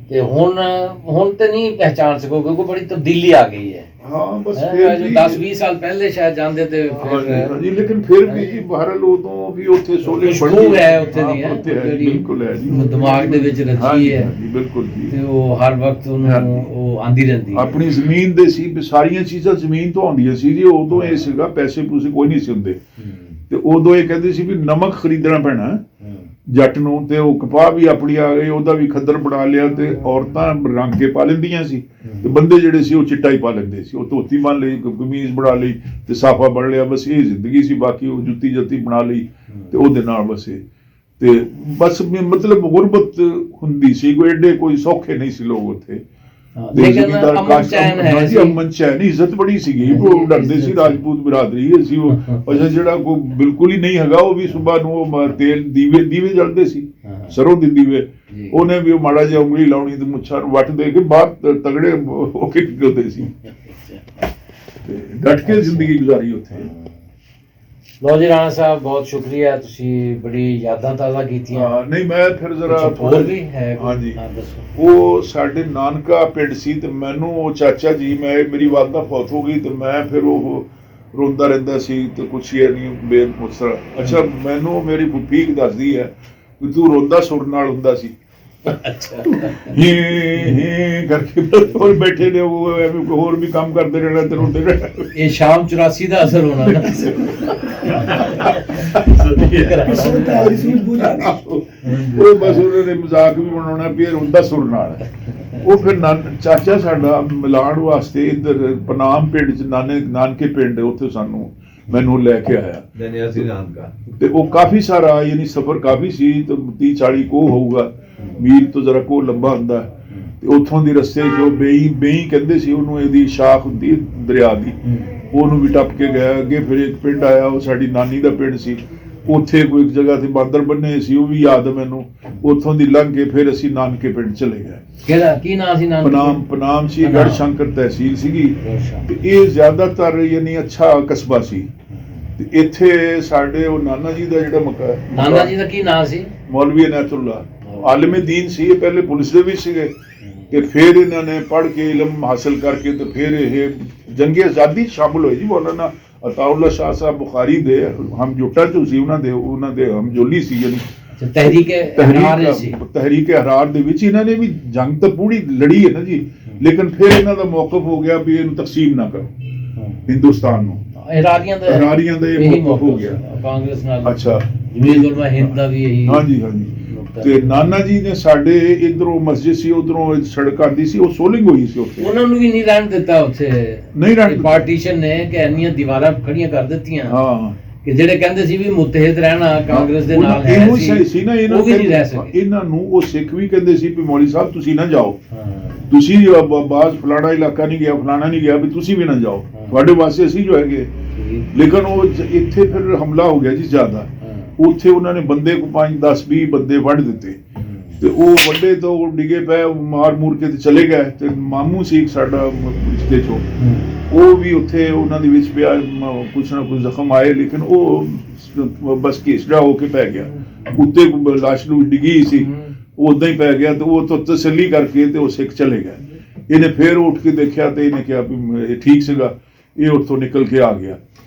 ਤੇ ਹੁਣ ਤੇ ਨਹੀਂ ਪਹਿਚਾਨ ਸਕੋਗੇ ਕਿਉਂਕਿ ਬੜੀ ਤਬਦੀਲੀ ਆ ਗਈ ਹੈ। ਹਾਂ, ਬਸ ਫਿਰ 10-20 ਸਾਲ ਪਹਿਲੇ ਸ਼ਾਇਦ ਜਾਂਦੇ ਤੇ ਫਿਰ ਜੀ, ਲੇਕਿਨ ਫਿਰ ਵੀ ਜੀ ਬਹਰਲ ਉਦੋਂ ਵੀ ਉੱਥੇ ਸੋਲੇ ਖੁਸ਼ਬੂ ਹੈ ਉੱਥੇ ਦੀ, ਬਿਲਕੁਲ ਹੈ ਜੀ, ਦਿਮਾਗ ਦੇ ਵਿੱਚ ਰਚੀ ਹੈ ਜੀ, ਬਿਲਕੁਲ ਜੀ। ਤੇ ਉਹ ਹਰ ਵਕਤ ਉਹਨੂੰ ਉਹ ਆਂਦੀ ਰਹਿੰਦੀ ਹੈ। ਆਪਣੀ ਜ਼ਮੀਨ ਦੇ ਸੀ, ਸਾਰੀਆਂ ਚੀਜ਼ਾਂ ਜ਼ਮੀਨ ਤੋਂ ਆਉਂਦੀਆਂ ਸੀ ਜੀ। ਉਦੋਂ ਇਹ ਸੀਗਾ ਪੈਸੇ ਪੂਸੇ ਕੋਈ ਨਹੀਂ ਸੀ ਹੁੰਦੇ, ਤੇ ਉਦੋਂ ਇਹ ਕਹਿੰਦੇ ਸੀ ਵੀ ਨਮਕ ਖਰੀਦਣਾ ਪੈਣਾ ਜੱਟ ਨੂੰ, ਤੇ ਉਹ ਕਪਾਹ ਵੀ ਆਪਣੀ ਆ ਗਈ, ਉਹਦਾ ਵੀ ਖੱਦਰ ਬਣਾ ਲਿਆ, ਤੇ ਔਰਤਾਂ ਰੰਗ ਕੇ ਪਾ ਲੈਂਦੀਆਂ ਸੀ, ਤੇ ਬੰਦੇ ਜਿਹੜੇ ਸੀ ਉਹ ਚਿੱਟਾ ਹੀ ਪਾ ਲੈਂਦੇ ਸੀ। ਉਹ ਧੋਤੀ ਬੰਨ ਲਈ, ਕਮੀਜ਼ ਬਣਾ ਲਈ ਤੇ ਸਾਫਾ ਬਣ ਲਿਆ, ਬਸ ਇਹ ਜ਼ਿੰਦਗੀ ਸੀ। ਬਾਕੀ ਉਹ ਜੁੱਤੀ ਜੱਤੀ ਬਣਾ ਲਈ ਤੇ ਉਹਦੇ ਨਾਲ ਬਸ ਇਹ, ਤੇ ਬਸ ਮਤਲਬ ਗੁਰਬਤ ਹੁੰਦੀ ਸੀ, ਕੋਈ ਐਡੇ ਕੋਈ ਸੌਖੇ ਨਹੀਂ ਸੀ ਲੋਕ ਉੱਥੇ। ਹਾਂ, ਤੇ ਲੇਕਿਨ ਜ਼ਿਮੀਂਦਾਰ ਅਮਨ ਚੈਨ ਹੈ ਹਾਂਜੀ, ਸੀ। ਅਮਨ ਚੈਨ ਇੱਜ਼ਤ ਬੜੀ ਸੀਗੀ, ਉਹ ਡਰਦੇ ਸੀ ਰਾਜਪੂਤ ਬਰਾਦਰੀ ਅਸੀਂ ਉਹ ਅੱਛਾ ਜਿਹੜਾ ਕੋਈ ਬਿਲਕੁਲ ਹੀ ਨਹੀਂ ਹੈਗਾ ਉਹ ਵੀ ਸਵੇਰ ਨੂੰ ਉਹ ਤੇਲ ਦੀਵੇ ਜਲਦੇ ਸੀ, ਹਾਂ। ਸਰੋਂ ਦੇ ਦੀਵੇ, ਜੀ। ਉਹਨੇ ਵੀ ਉਹ ਮਾੜਾ ਜਿਹਾ ਉਂਗਲੀ ਲਾਉਣੀ ਤੇ ਮੁੱਛਾਂ ਨੂੰ ਵੱਟ ਦੇ ਕੇ ਬਾਹਰ ਤਗੜੇ ਹੋ ਕੇ ਨਿਕਲਦੇ ਸੀ ਤੇ ਡਟ ਕੇ ਜ਼ਿੰਦਗੀ ਗੁਜ਼ਾਰੀ ਉੱਥੇ। ਲੋ ਜੀ ਰਾਣਾ ਸਾਹਿਬ, ਬਹੁਤ ਸ਼ੁਕਰੀਆ, ਤੁਸੀਂ ਬੜੀ ਯਾਦਾਂ ਤਾਜ਼ਾ ਕੀਤੀਆਂ। ਹਾਂ, ਨਹੀਂ ਮੈਂ ਫਿਰ ਜ਼ਰਾ ਕੁਛ ਹੋਰ ਵੀ ਹੈ ਕੋਈ? ਹਾਂਜੀ, ਹਾਂ, ਦੱਸੋ। ਉਹ ਸਾਡੇ ਨਾਨਕਾ ਪਿੰਡ ਸੀ ਤੇ ਮੈਨੂੰ ਉਹ ਚਾਚਾ ਜੀ, ਮੇਰੀ ਵਾਲਦਾ ਫੌਤ ਹੋ ਗਈ ਤੇ ਮੈਂ ਫਿਰ ਉਹ ਰੋਂਦਾ ਰਹਿੰਦਾ ਸੀ ਤੇ ਕੁਛ ਇਹ ਨਹੀਂ ਬੇਮੁਸਰਾ। ਅੱਛਾ, ਮੈਨੂੰ ਮੇਰੀ ਫੁੱਫੀ ਦੱਸਦੀ ਹੈ ਵੀ ਤੂੰ ਰੋਂਦਾ ਸੁਰ ਨਾਲ ਹੁੰਦਾ ਸੀ। ਅੱਛਾ। ਹੀ ਕਰਕੇ ਹੋਰ ਬੈਠੇ ਨੇ ਉਹ ਐਵੇਂ ਹੋਰ ਵੀ ਕੰਮ ਕਰਦੇ ਰਹਿਣਾ ਤੇ ਰੋਂਦੇ ਰਹਿਣਾ। ਇਹ ਸ਼ਾਮ 84 ਦਾ ਅਸਰ ਹੋਣਾ ਨਾ। ਉਹ ਬਸ ਉਹਨਾਂ ਨੇ ਮਜ਼ਾਕ ਵੀ ਬਣਾਉਣਾ ਵੀ ਇਹ ਰੋਂਦਾ ਸੁਰ ਨਾਲ ਹੈ। ਉਹ ਫਿਰ ਚਾਚਾ ਸਾਡਾ ਮਿਲਾਉਣ ਵਾਸਤੇ ਇੱਧਰ ਪਨਾਮ ਪਿੰਡ ਚ ਨਾਨਕੇ ਪਿੰਡ ਉੱਥੇ ਮੈਨੂੰ ਲੈ ਕੇ ਆਇਆ ਤੇ ਉਹ ਕਾਫੀ ਸਾਰਾ ਯਾਨੀ ਸਫ਼ਰ ਕਾਫੀ ਸੀ ਤੇ 30-40 ਕੋਹ ਹੋਊਗਾ, ਮੀਲ ਤੋਂ ਜ਼ਰਾ ਕੋਹ ਲੰਬਾ ਹੁੰਦਾ ਤੇ ਉੱਥੋਂ ਦੀ ਰਸਤੇ ਜੋ ਬੇਈ ਕਹਿੰਦੇ ਸੀ ਉਹਨੂੰ, ਇਹਦੀ ਸ਼ਾਖ ਹੁੰਦੀ ਦਰਿਆ ਦੀ, ਉਹਨੂੰ ਵੀ ਟੱਪ ਕੇ ਗਿਆ। ਅੱਗੇ ਫਿਰ ਇੱਕ ਪਿੰਡ ਆਇਆ, ਉਹ ਸਾਡੀ ਨਾਨੀ ਦਾ ਪਿੰਡ ਸੀ, ਉੱਥੇ ਕੋਈ ਇੱਕ ਜਗ੍ਹਾ ਤੇ ਬਾਂਦਰ ਬੰਨੇ ਸੀ, ਉਹ ਵੀ ਯਾਦ ਹੈ ਮੈਨੂੰ। ਉੱਥੋਂ ਦੀ ਲੰਘ ਕੇ ਫਿਰ ਅਸੀਂ ਨਾਨਕੇ ਪਿੰਡ ਚਲੇ ਗਏ। ਕਿਹੜਾ ਕੀ ਨਾਮ ਸੀ? ਪਨਾਮ ਸੀ, ਗੜ ਸ਼ੰਕਰ ਤਹਿਸੀਲ ਸੀਗੀ ਤੇ ਇਹ ਜ਼ਿਆਦਾਤਰ ਯਾਨੀ ਅੱਛਾ ਕਸਬਾ ਸੀ। ਤੇ ਇੱਥੇ ਸਾਡੇ ਉਹ ਨਾਨਾ ਜੀ ਦਾ ਜਿਹੜਾ ਨਾਨਾ ਜੀ ਦਾ ਕੀ ਨਾਮ ਸੀ? ਮੌਲਵੀ ਅਨਾਇਤੁੱਲਾ, ਆਲਿਮ ਦੀਨ ਸੀ। ਇਹ ਪਹਿਲੇ ਪੁਲਿਸ ਦੇ ਵਿੱਚ ਸੀਗੇ ਤੇ ਫਿਰ ਇਹਨਾਂ ਨੇ ਪੜ੍ਹ ਕੇ ਇਲਮ ਹਾਸਲ ਕਰਕੇ ਤੇ ਫਿਰ ਇਹ ਜੰਗੇ ਆਜ਼ਾਦੀ ਸ਼ਾਮਲ ਹੋਏ ਜੀ। ਮੌਲਾਨਾ ਅਤਾਉल्ला ਸ਼ਾਹ ਸਾਹਿਬ ਬੁਖਾਰੀ ਦੇ ਹਮ ਜੁੱਟਾ ਚੋਂ ਸੀ, ਉਹਨਾਂ ਦੇ ਹਮਜੋਲੀ ਸੀ ਯਾਨੀ ਤਹਿਰੀਕ ਹਰਾਰ ਦੇ ਵਿੱਚ। ਇਹਨਾਂ ਨੇ ਵੀ ਜੰਗ ਤਾਂ ਪੂਰੀ ਲੜੀ ਹੈ ਨਾ ਜੀ, ਲੇਕਿਨ ਫਿਰ ਇਹਨਾਂ ਦਾ ਮੌਕਫ ਹੋ ਗਿਆ ਵੀ ਇਹਨੂੰ ਤਕਸੀਮ ਨਾ ਕਰੋ ਹਿੰਦੁਸਤਾਨ ਨੂੰ। ਹਰਾਰੀਆਂ ਦਾ ਇਹ ਮੌਕਫ ਹੋ ਗਿਆ ਕਾਂਗਰਸ ਨਾਲ। ਅੱਛਾ, ਜਮੀਅਤ ਉਲਮਾ ਹਿੰਦ ਦਾ ਵੀ ਇਹੀ। ਹਾਂਜੀ। ਤੇ ਨਾਨਾ ਜੀ ਨੇ ਸਾਡੇ ਇਧਰੋਂ ਮਸਜਿਦ ਸੀ, ਉਧਰੋਂ ਸੜਕ ਆਉਂਦੀ ਸੀ, ਉਹ ਸੋਲਿੰਗ ਹੋਈ ਸੀ ਉੱਥੇ। ਉਹਨਾਂ ਨੂੰ ਵੀ ਨਹੀਂ ਰਹਿਣ ਦਿੱਤਾ ਉੱਥੇ, ਨਹੀਂ ਰਹਿਣ, ਪਾਰਟੀਸ਼ਨ ਨੇ ਕਿ ਇੰਨੀਆਂ ਦੀਵਾਰਾਂ ਖੜੀਆਂ ਕਰ ਦਿੱਤੀਆਂ। ਹਾਂ, ਕਿ ਜਿਹੜੇ ਕਹਿੰਦੇ ਸੀ ਵੀ ਮੁਤਹਿਦ ਰਹਿਣਾ ਕਾਂਗਰਸ ਦੇ ਨਾਲ ਹੈ ਸੀ ਨਾ, ਇਹਨਾਂ ਨੂੰ ਉਹ ਸਿੱਖ ਵੀ ਕਹਿੰਦੇ ਸੀ ਵੀ ਮੌਲੀ ਸਾਹਿਬ ਤੁਸੀਂ ਨਾ ਜਾਓ, ਤੁਸੀਂ ਬਾਜ਼ ਫਲਾਣਾ ਇਲਾਕਾ ਨਹੀਂ ਗਿਆ, ਫਲਾਣਾ ਨਹੀਂ ਗਿਆ, ਵੀ ਤੁਸੀਂ ਵੀ ਨਾ ਜਾਓ, ਤੁਹਾਡੇ ਵਾਸਤੇ ਅਸੀਂ ਜੋ ਹੈਗੇ। ਲੇਕਿਨ ਉਹ ਇੱਥੇ ਫਿਰ ਹਮਲਾ ਹੋ ਗਿਆ ਜੀ ਜ਼ਿਆਦਾ। ਉੱਥੇ ਉਹਨਾਂ ਨੇ ਬੰਦੇ ਕੋ 5-10-20 ਬੰਦੇ ਵੱਢ ਦਿੱਤੇ ਤੇ ਉਹ ਵੱਡੇ ਤੋਂ ਡਿੱਗੇ ਪਏ, ਮਾਰ ਮੂਰ ਕੇ ਤੇ ਚਲੇ ਗਏ। ਤੇ ਮਾਮੂ ਸੀ ਸਾਡਾ ਰਿਸ਼ਤੇ ਚੋਂ, ਉਹ ਵੀ ਉੱਥੇ ਉਹਨਾਂ ਦੇ ਵਿੱਚ ਪਿਆ, ਕੁਛ ਨਾ ਕੁਛ ਜ਼ਖਮ ਆਏ, ਲੇਕਿਨ ਉਹ ਬਸ ਘੇਸੜਾ ਹੋ ਕੇ ਪੈ ਗਿਆ ਉੱਤੇ। ਲਾਸ਼ ਨੂੰ ਡਿੱਗੀ ਸੀ, ਉਹ ਉਦਾਂ ਹੀ ਪੈ ਗਿਆ ਤੇ ਉਹ ਤੋਂ ਤਸੱਲੀ ਕਰਕੇ ਤੇ ਉਹ ਸਿੱਖ ਚਲੇ ਗਏ। ਇਹਨੇ ਫੇਰ ਉੱਠ ਕੇ ਦੇਖਿਆ ਤੇ ਇਹਨੇ ਕਿਹਾ ਵੀ ਇਹ ਠੀਕ ਸੀਗਾ, ਇਹ ਉੱਥੋਂ ਨਿਕਲ ਕੇ ਆ ਗਿਆ।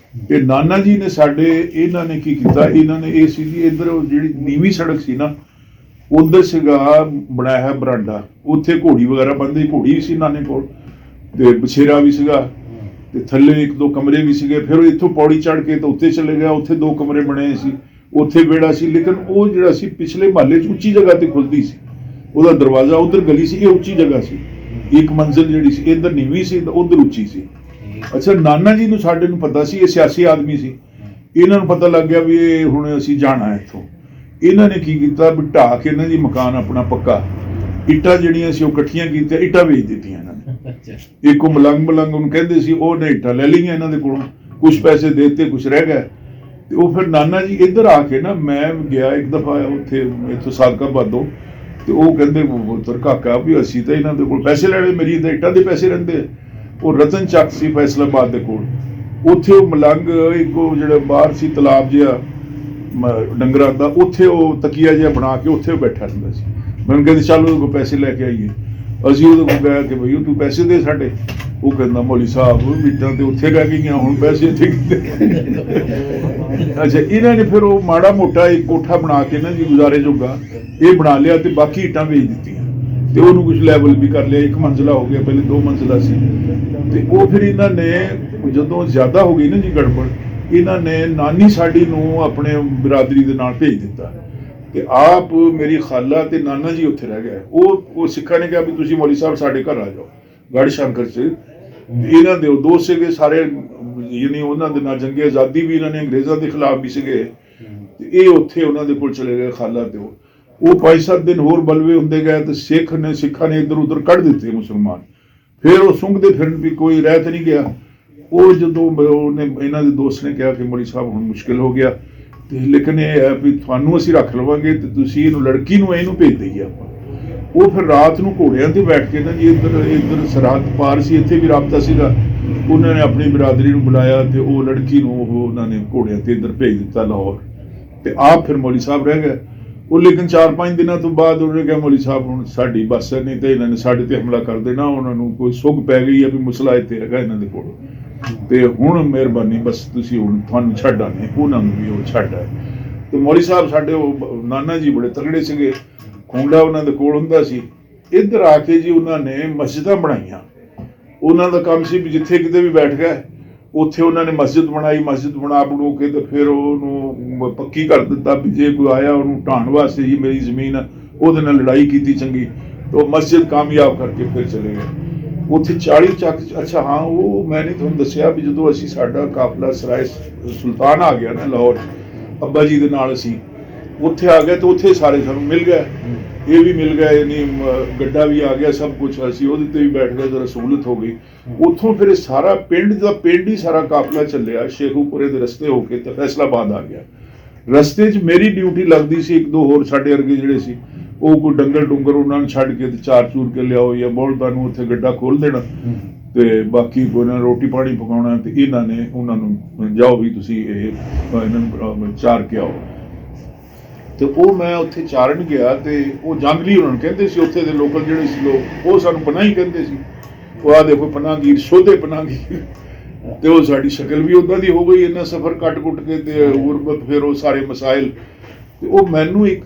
ਤੇ ਨਾਨਾ ਜੀ ਨੇ ਸਾਡੇ, ਇਹਨਾਂ ਨੇ ਕੀ ਕੀਤਾ, ਇਹਨਾਂ ਨੇ ਇਹ ਸੀ ਜੀ ਇੱਧਰ ਜਿਹੜੀ ਨੀਵੀਂ ਸੜਕ ਸੀ ਨਾ, ਉਧਰ ਸੀਗਾ ਬਣਾਇਆ ਹੈ ਬਰਾਂਡਾ, ਉੱਥੇ ਘੋੜੀ ਵਗੈਰਾ ਬੰਦੀ, ਘੋੜੀ ਵੀ ਸੀ ਨਾਨੇ ਕੋਲ ਤੇ ਬਛੇਰਾ ਵੀ ਸੀਗਾ ਤੇ ਥੱਲੇ 1-2 ਕਮਰੇ ਵੀ ਸੀਗੇ। ਫਿਰ ਇੱਥੋਂ ਪੌੜੀ ਚੜ੍ਹ ਕੇ ਤਾਂ ਉੱਤੇ ਚਲੇ ਗਿਆ, ਉੱਥੇ 2 ਕਮਰੇ ਬਣੇ ਸੀ, ਉੱਥੇ ਵਿਹੜਾ ਸੀ। ਲੇਕਿਨ ਉਹ ਜਿਹੜਾ ਸੀ ਪਿਛਲੇ ਮਹੱਲੇ 'ਚ ਉੱਚੀ ਜਗ੍ਹਾ ਤੇ ਖੁੱਲਦੀ ਸੀ, ਉਹਦਾ ਦਰਵਾਜ਼ਾ ਉਧਰ ਗਲੀ ਸੀ, ਇਹ ਉੱਚੀ ਜਗ੍ਹਾ ਸੀ, ਇੱਕ ਮੰਜ਼ਿਲ ਜਿਹੜੀ ਸੀ ਇੱਧਰ ਨੀਵੀਂ ਸੀ ਤਾਂ ਉਧਰ ਉੱਚੀ ਸੀ। ਅੱਛਾ, ਨਾਨਾ ਜੀ ਨੂੰ ਸਾਡੇ ਨੂੰ ਪਤਾ ਸੀ, ਇਹ ਸਿਆਸੀ ਆਦਮੀ ਸੀ, ਇਹਨਾਂ ਨੂੰ ਪਤਾ ਲੱਗ ਗਿਆ ਵੀ ਇਹ ਹੁਣ ਅਸੀਂ ਜਾਣਾ ਇੱਥੋਂ। ਇਹਨਾਂ ਨੇ ਕੀ ਕੀਤਾ ਵੀ ਢਾਹ ਕੇ ਇਹਨਾਂ ਦੀ ਮਕਾਨ ਆਪਣਾ ਪੱਕਾ, ਇੱਟਾਂ ਜਿਹੜੀਆਂ ਸੀ ਉਹ ਇਕੱਠੀਆਂ ਕੀਤੀਆਂ, ਇੱਟਾਂ ਵੇਚ ਦਿੱਤੀਆਂ ਇਹਨਾਂ ਨੇ। ਇੱਕ ਉਹ ਮਲੰਗ ਉਹਨੂੰ ਕਹਿੰਦੇ ਸੀ, ਉਹਨੇ ਇੱਟਾਂ ਲੈ ਲਈਆਂ ਇਹਨਾਂ ਦੇ ਕੋਲੋਂ, ਕੁਛ ਪੈਸੇ ਦੇ ਦਿੱਤੇ, ਕੁਛ ਰਹਿ ਗਏ। ਤੇ ਉਹ ਫਿਰ ਨਾਨਾ ਜੀ ਇੱਧਰ ਆ ਕੇ ਨਾ, ਮੈਂ ਗਿਆ ਇੱਕ ਦਫਾ ਉੱਥੇ ਇੱਥੋਂ ਸਾਦਕਾਬਾਦੋਂ, ਤੇ ਉਹ ਕਹਿੰਦੇ ਪੁੱਤਰ ਕਾਕਾ ਵੀ ਅਸੀਂ ਤਾਂ ਇਹਨਾਂ ਦੇ ਕੋਲ ਪੈਸੇ ਲੈਣੇ, ਮੇਰੀ ਤਾਂ ਇੱਟਾਂ ਦੇ ਪੈਸੇ ਰਹਿੰਦੇ। ਉਹ ਰਤਨ ਚੱਕ ਸੀ ਫੈਸਲਾਬਾਦ ਦੇ ਕੋਲ, ਉੱਥੇ ਉਹ ਮਲੰਗ ਇੱਕ ਜਿਹੜਾ ਬਾਹਰ ਸੀ ਤਲਾਬ ਜਿਹਾ ਡੰਗਰਾਂ ਦਾ, ਉੱਥੇ ਉਹ ਤਕੀਆ ਜਿਹਾ ਬਣਾ ਕੇ ਉੱਥੇ ਬੈਠਾ ਰਹਿੰਦਾ ਸੀ। ਮੈਨੂੰ ਕਹਿੰਦੇ ਚੱਲ ਉਹਦੇ ਕੋਲ ਪੈਸੇ ਲੈ ਕੇ ਆਈਏ। ਅਸੀਂ ਉਹਦੇ ਕੋਲ ਗਏ ਕਿ ਬਈ ਤੂੰ ਪੈਸੇ ਦੇ ਸਾਡੇ। ਉਹ ਕਹਿੰਦਾ ਮੌਲੀ ਸਾਹਿਬ ਮੀਟਾਂ ਤੇ ਉੱਥੇ ਰਹਿ ਗਈਆਂ, ਹੁਣ ਪੈਸੇ ਇੱਥੇ ਕਿੱਥੇ। ਅੱਛਾ, ਇਹਨਾਂ ਨੇ ਫਿਰ ਉਹ ਮਾੜਾ ਮੋਟਾ ਇੱਕ ਕੋਠਾ ਬਣਾ ਕੇ ਨਾ ਜੀ ਗੁਜ਼ਾਰੇ ਜੋਗਾ ਇਹ ਬਣਾ ਲਿਆ ਤੇ ਬਾਕੀ ਇੱਟਾਂ ਵੇਚ ਦਿੱਤੀਆਂ ਤੇ ਉਹਨੂੰ ਕੁਝ ਲੈਵਲ ਵੀ ਕਰ ਲਿਆ, 1 ਮੰਜ਼ਲਾ ਹੋ ਗਿਆ, ਪਹਿਲੇ 2 ਮੰਜ਼ਲਾ ਸੀ। ਤੇ ਉਹ ਫਿਰ ਇਹਨਾਂ ਨੇ ਜਦੋਂ ਜ਼ਿਆਦਾ ਹੋ ਗਈ ਨਾ ਜੀ ਗੜਬੜ, ਇਹਨਾਂ ਨੇ ਨਾਨੀ ਸਾਡੀ ਨੂੰ ਆਪਣੇ ਬਰਾਦਰੀ ਦੇ ਨਾਲ ਭੇਜ ਦਿੱਤਾ ਤੇ ਆਪ ਮੇਰੀ ਖਾਲਾ ਤੇ ਨਾਨਾ ਜੀ ਉੱਥੇ ਰਹਿ ਗਏ। ਉਹ ਸਿੱਖਾਂ ਨੇ ਕਿਹਾ ਵੀ ਤੁਸੀਂ ਮੌਲੀ ਸਾਹਿਬ ਸਾਡੇ ਘਰ ਆ ਜਾਓ ਗੜ ਸ਼ੰਕਰ 'ਚ। ਇਹਨਾਂ ਦੇ ਉਹ ਦੋਸਤ ਸੀਗੇ ਸਾਰੇ, ਯਾਨੀ ਉਹਨਾਂ ਦੇ ਨਾਲ ਜੰਗੇ ਆਜ਼ਾਦੀ ਵੀ, ਇਹਨਾਂ ਨੇ ਅੰਗਰੇਜ਼ਾਂ ਦੇ ਖਿਲਾਫ ਵੀ ਸੀਗੇ। ਤੇ ਇਹ ਉੱਥੇ ਉਹਨਾਂ ਦੇ ਕੋਲ ਚਲੇ ਗਏ ਖਾਲਾ ਤੇ ਉਹ 5-7 ਦਿਨ ਹੋਰ ਬਲਵੇ ਹੁੰਦੇ ਗਏ ਤੇ ਸਿੱਖਾਂ ਨੇ ਇੱਧਰ ਉੱਧਰ ਕੱਢ ਦਿੱਤੇ ਮੁਸਲਮਾਨ। ਫਿਰ ਉਹ ਸੁੰਘਦੇ ਫਿਰਨ ਵੀ ਕੋਈ ਰਹਿ ਤਾਂ ਨਹੀਂ ਗਿਆ। ਉਹ ਜਦੋਂ ਉਹਨੇ ਇਹਨਾਂ ਦੇ ਦੋਸਤ ਨੇ ਕਿਹਾ ਕਿ ਮੌਲੀ ਸਾਹਿਬ ਹੁਣ ਮੁਸ਼ਕਿਲ ਹੋ ਗਿਆ, ਤੇ ਲੇਕਿਨ ਇਹ ਹੈ ਵੀ ਤੁਹਾਨੂੰ ਅਸੀਂ ਰੱਖ ਲਵਾਂਗੇ ਤੇ ਤੁਸੀਂ ਇਹਨੂੰ ਲੜਕੀ ਨੂੰ ਇਹਨੂੰ ਭੇਜ ਦਈਏ ਆਪਾਂ। ਉਹ ਫਿਰ ਰਾਤ ਨੂੰ ਘੋੜਿਆਂ ਤੇ ਬੈਠ ਕੇ ਨਾ ਜੀ ਇੱਧਰ ਸਰਹੱਦ ਪਾਰ ਸੀ, ਇੱਥੇ ਵੀ ਰਾਬਤਾ ਸੀਗਾ, ਉਹਨਾਂ ਨੇ ਆਪਣੀ ਬਰਾਦਰੀ ਨੂੰ ਬੁਲਾਇਆ ਤੇ ਉਹ ਲੜਕੀ ਨੂੰ ਉਹਨਾਂ ਨੇ ਘੋੜਿਆਂ ਤੇ ਇੱਧਰ ਭੇਜ ਦਿੱਤਾ ਲਾਹੌਰ, ਤੇ ਆਪ ਫਿਰ ਮੌਲੀ ਸਾਹਿਬ ਰਹਿ ਗਏ। ਉਹ ਲੇਕਿਨ 4-5 ਦਿਨਾਂ ਤੋਂ ਬਾਅਦ ਉਹਨੇ ਕਿਹਾ ਮੌਲੀ ਸਾਹਿਬ ਹੁਣ ਸਾਡੀ ਬੱਸ ਨਹੀਂ ਤੇ ਇਹਨਾਂ ਨੇ ਸਾਡੇ ਤੇ ਹਮਲਾ ਕਰ ਦੇਣਾ, ਉਹਨਾਂ ਨੂੰ ਕੋਈ ਸੁੱਗ ਪੈ ਗਈ ਹੈ ਵੀ ਮਸਲਾ ਇੱਥੇ ਹੈਗਾ ਇਹਨਾਂ ਦੇ ਕੋਲ, ਤੇ ਹੁਣ ਮਿਹਰਬਾਨੀ ਬਸ ਤੁਸੀਂ ਹੁਣ ਤੁਹਾਨੂੰ ਛੱਡ ਆਨੇ, ਉਹਨਾਂ ਨੂੰ ਵੀ ਉਹ ਛੱਡ ਆਏ। ਤੇ ਮੌਲੀ ਸਾਹਿਬ ਸਾਡੇ ਉਹ ਨਾਨਾ ਜੀ ਬੜੇ ਤਗੜੇ ਸੀਗੇ, ਖੁੰਡਾ ਉਹਨਾਂ ਦੇ ਕੋਲ ਹੁੰਦਾ ਸੀ। ਇੱਧਰ ਆ ਕੇ ਜੀ ਉਹਨਾਂ ਨੇ ਮਸਜਿਦਾਂ ਬਣਾਈਆਂ। ਉਹਨਾਂ ਦਾ ਕੰਮ ਸੀ ਵੀ ਜਿੱਥੇ ਕਿਤੇ ਵੀ ਬੈਠ ਗਏ ਉੱਥੇ ਉਹਨਾਂ ਨੇ ਮਸਜਿਦ ਬਣਾਈ, ਮਸਜਿਦ ਬਣਾ ਕੇ ਤੇ ਫਿਰ ਉਹਨੂੰ ਪੱਕੀ ਕਰ ਦਿੱਤਾ ਵੀ ਜੇ ਕੋਈ ਆਇਆ ਉਹਨੂੰ ਢਾਣ ਵਾਸਤੇ ਜੀ ਮੇਰੀ ਜ਼ਮੀਨ ਆ, ਉਹਦੇ ਨਾਲ ਲੜਾਈ ਕੀਤੀ ਚੰਗੀ, ਤੇ ਉਹ ਮਸਜਿਦ ਕਾਮਯਾਬ ਕਰਕੇ ਫਿਰ ਚਲੇ ਗਏ। ਉੱਥੇ 40 ਚੱਕ। ਅੱਛਾ ਹਾਂ, ਉਹ ਮੈਂ ਨਹੀਂ ਤੁਹਾਨੂੰ ਦੱਸਿਆ ਵੀ ਜਦੋਂ ਅਸੀਂ ਸਾਡਾ ਕਾਫਲਾ ਸਰਾਏ ਸੁਲਤਾਨ ਆ ਗਿਆ ਨਾ ਲਾਹੌਰ, ਅੱਬਾ ਜੀ ਦੇ ਨਾਲ ਅਸੀਂ ਉੱਥੇ ਆ ਗਏ ਤੇ ਉੱਥੇ ਸਾਰੇ ਸਾਨੂੰ ਮਿਲ ਗਏ, ਇਹ ਵੀ ਮਿਲ ਗਏ, ਯਾਨੀ ਗੱਡਾ ਵੀ ਆ ਗਿਆ, ਸਭ ਕੁਛ ਅਸੀਂ ਉਹਦੇ ਤੇ ਵੀ ਬੈਠ ਗਏ, ਜਰਾ ਸਹੂਲਤ ਹੋ ਗਈ। ਉੱਥੋਂ ਫਿਰ ਸਾਰਾ ਪਿੰਡ ਹੀ ਸਾਰਾ ਕਾਫਲਾ ਚੱਲਿਆ ਸ਼ੇਖੂਪੁਰੇ ਦੇ ਰਸਤੇ ਹੋ ਕੇ ਤੇ ਫੈਸਲਾਬਾਦ ਆ ਗਿਆ। ਰਸਤੇ 'ਚ ਮੇਰੀ ਡਿਊਟੀ ਲੱਗਦੀ ਸੀ, 1-2 ਹੋਰ ਸਾਡੇ ਵਰਗੇ ਜਿਹੜੇ ਸੀ ਉਹ ਕੋਈ ਡੰਗਰ ਉਹਨਾਂ ਨੂੰ ਛੱਡ ਕੇ ਤੇ ਚਾਰ ਚੂਰ ਕੇ ਲਿਆਓ ਜਾਂ ਬੋਲਦਾਂ ਨੂੰ ਉੱਥੇ ਗੱਡਾ ਖੋਲ ਦੇਣਾ, ਤੇ ਬਾਕੀ ਕੋਈ ਨਾ ਰੋਟੀ ਪਾਣੀ ਪਕਾਉਣਾ, ਤੇ ਇਹਨਾਂ ਨੇ ਉਹਨਾਂ ਨੂੰ ਜਾਓ ਵੀ ਤੁਸੀਂ ਇਹ ਇਹਨਾਂ ਨੂੰ ਚਾਰ ਕੇ ਆਓ। ਤੇ ਉਹ ਮੈਂ ਉੱਥੇ ਚਾਰਨ ਗਿਆ ਤੇ ਉਹ ਜੰਗਲੀ ਉਹਨਾਂ ਨੂੰ ਕਹਿੰਦੇ ਸੀ, ਉੱਥੇ ਦੇ ਲੋਕਲ ਜਿਹੜੇ ਸੀ ਲੋਕ ਉਹ ਸਾਨੂੰ ਪਨਾਹੀ ਕਹਿੰਦੇ ਸੀ। ਉਹ ਆ ਦੇਖੋ ਪਨਾਹਗੀਰ, ਸ਼ੋਧੇ ਪਨਾਹਗੀਰ, ਤੇ ਉਹ ਸਾਡੀ ਸ਼ਕਲ ਵੀ ਉੱਦਾਂ ਦੀ ਹੋ ਗਈ, ਇੰਨਾ ਸਫ਼ਰ ਕੱਟ ਕੇ ਤੇ ਗੁਰਬਤ, ਫਿਰ ਉਹ ਸਾਰੇ ਮਸਾਇਲ। ਤੇ ਉਹ ਮੈਨੂੰ ਇੱਕ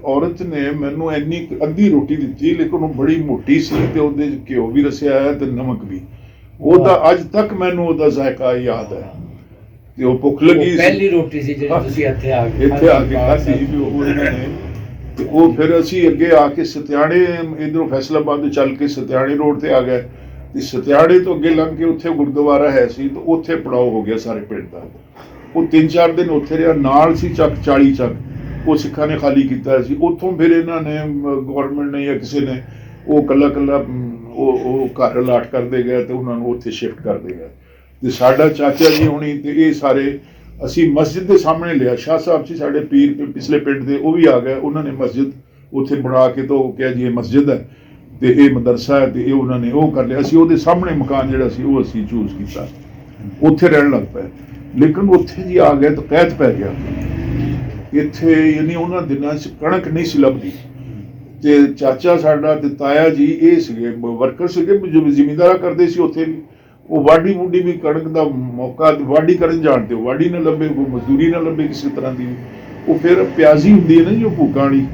ਔਰਤ ਨੇ ਮੈਨੂੰ ਇੰਨੀ ਅੱਧੀ ਰੋਟੀ ਦਿੱਤੀ, ਲੇਕਿਨ ਉਹ ਬੜੀ ਮੋਟੀ ਸੀ ਤੇ ਉਹਦੇ 'ਚ ਘਿਓ ਵੀ ਰਸਿਆ ਹੈ ਤੇ ਨਮਕ ਵੀ। ਉਹਦਾ ਅੱਜ ਤੱਕ ਮੈਨੂੰ ਉਹਦਾ ਜ਼ਾਇਕਾ ਯਾਦ ਹੈ। ਤੇ ਉਹ ਭੁੱਖ ਲੱਗੀ ਸੀ, ਪਹਿਲੀ ਰੋਟੀ ਸੀ ਜਿਹੜੀ ਤੁਸੀਂ ਇੱਥੇ ਆ ਕੇ ਖਾਧੀ ਵੀ ਉਹ ਇਹਨਾਂ ਨੇ। ਤੇ ਉਹ ਫਿਰ ਅਸੀਂ ਅੱਗੇ ਆ ਕੇ ਸਤਿਆਣੇ, ਇੱਧਰੋਂ ਫੈਸਲਾਬਾਦ ਤੋਂ ਚੱਲ ਕੇ ਸਤਿਆਣੇ ਰੋਡ ਤੇ ਆ ਗਏ, ਤੇ ਸਤਿਆਣੇ ਤੋਂ ਅੱਗੇ ਲੰਘ ਕੇ ਉੱਥੇ ਗੁਰਦੁਆਰਾ ਹੈ ਸੀ, ਤੇ ਉੱਥੇ ਪੜਾਓ ਹੋ ਗਿਆ ਸਾਰੇ ਪਿੰਡ ਦਾ। ਉਹ 3-4 ਦਿਨ ਉੱਥੇ ਰਿਹਾ। ਨਾਲ ਸੀ ਚੱਕ 40 ਚੱਕ, ਉਹ ਸਿੱਖਾਂ ਨੇ ਖਾਲੀ ਕੀਤਾ ਸੀ। ਉੱਥੋਂ ਫਿਰ ਇਹਨਾਂ ਨੇ ਗਵਰਨਮੈਂਟ ਨੇ ਜਾਂ ਕਿਸੇ ਨੇ ਉਹ ਕੱਲਾ ਉਹ ਘਰ ਅਲਾਟ ਕਰਦੇ ਗਏ ਤੇ ਉਹਨਾਂ ਨੂੰ ਉੱਥੇ ਸ਼ਿਫਟ ਕਰਦੇ ਗਏ। ਤੇ ਸਾਡਾ ਚਾਚਾ ਜੀ ਹੋਣੀ ਤੇ ਇਹ ਸਾਰੇ ਅਸੀਂ ਮਸਜਿਦ ਦੇ ਸਾਹਮਣੇ ਲਿਆ। ਸ਼ਾਹ ਸਾਹਿਬ ਸੀ ਸਾਡੇ ਪੀਰ ਪਿਛਲੇ ਪਿੰਡ ਦੇ, ਉਹ ਵੀ ਆ ਗਏ, ਉਹਨਾਂ ਨੇ ਮਸਜਿਦ ਉੱਥੇ ਬਣਾ ਕੇ ਤੋਂ ਕਿਹਾ ਜੀ ਇਹ ਮਸਜਿਦ ਹੈ ਤੇ ਇਹ ਮਦਰਸਾ ਹੈ, ਤੇ ਇਹ ਉਹਨਾਂ ਨੇ ਉਹ ਕਰ ਲਿਆ। ਅਸੀਂ ਉਹਦੇ ਸਾਹਮਣੇ ਮਕਾਨ ਜਿਹੜਾ ਸੀ ਉਹ ਅਸੀਂ ਚੂਜ਼ ਕੀਤਾ, ਉੱਥੇ ਰਹਿਣ ਲੱਗ ਪਏ। ਲੇਕਿਨ ਉੱਥੇ ਜੀ ਆ ਗਏ ਤਾਂ ਕੈਦ ਪੈ ਗਿਆ। ਇੱਥੇ ਯਾਨੀ ਉਹਨਾਂ ਦਿਨਾਂ 'ਚ ਕਣਕ ਨਹੀਂ ਸੀ ਲੱਭਦੀ, ਤੇ ਚਾਚਾ ਸਾਡਾ ਤੇ ਤਾਇਆ ਜੀ ਇਹ ਸੀਗੇ ਵਰਕਰ ਸੀਗੇ, ਜ਼ਿਮੀਂਦਾਰਾ ਕਰਦੇ ਸੀ ਉੱਥੇ ਵੀ। ਉਹ ਵਾਢੀ ਵੂਢੀ ਵੀ ਕਣਕ ਦਾ ਮੌਕਾ ਵਾਢੀ ਕਰਨ ਜਾਣਦੇ, ਵਾਢੀ ਨਾ ਲੱਭੇ, ਕੋਈ ਮਜ਼ਦੂਰੀ ਨਾ ਲੱਭੇ ਕਿਸੇ ਤਰ੍ਹਾਂ ਦੀ। ਉਹ ਫਿਰ ਪਿਆਜ਼ੀ ਹੁੰਦੀ ਹੈ ਨਾ ਜੀ, ਉਹ ਭੂਕਾਂ ਵਾਲੀ,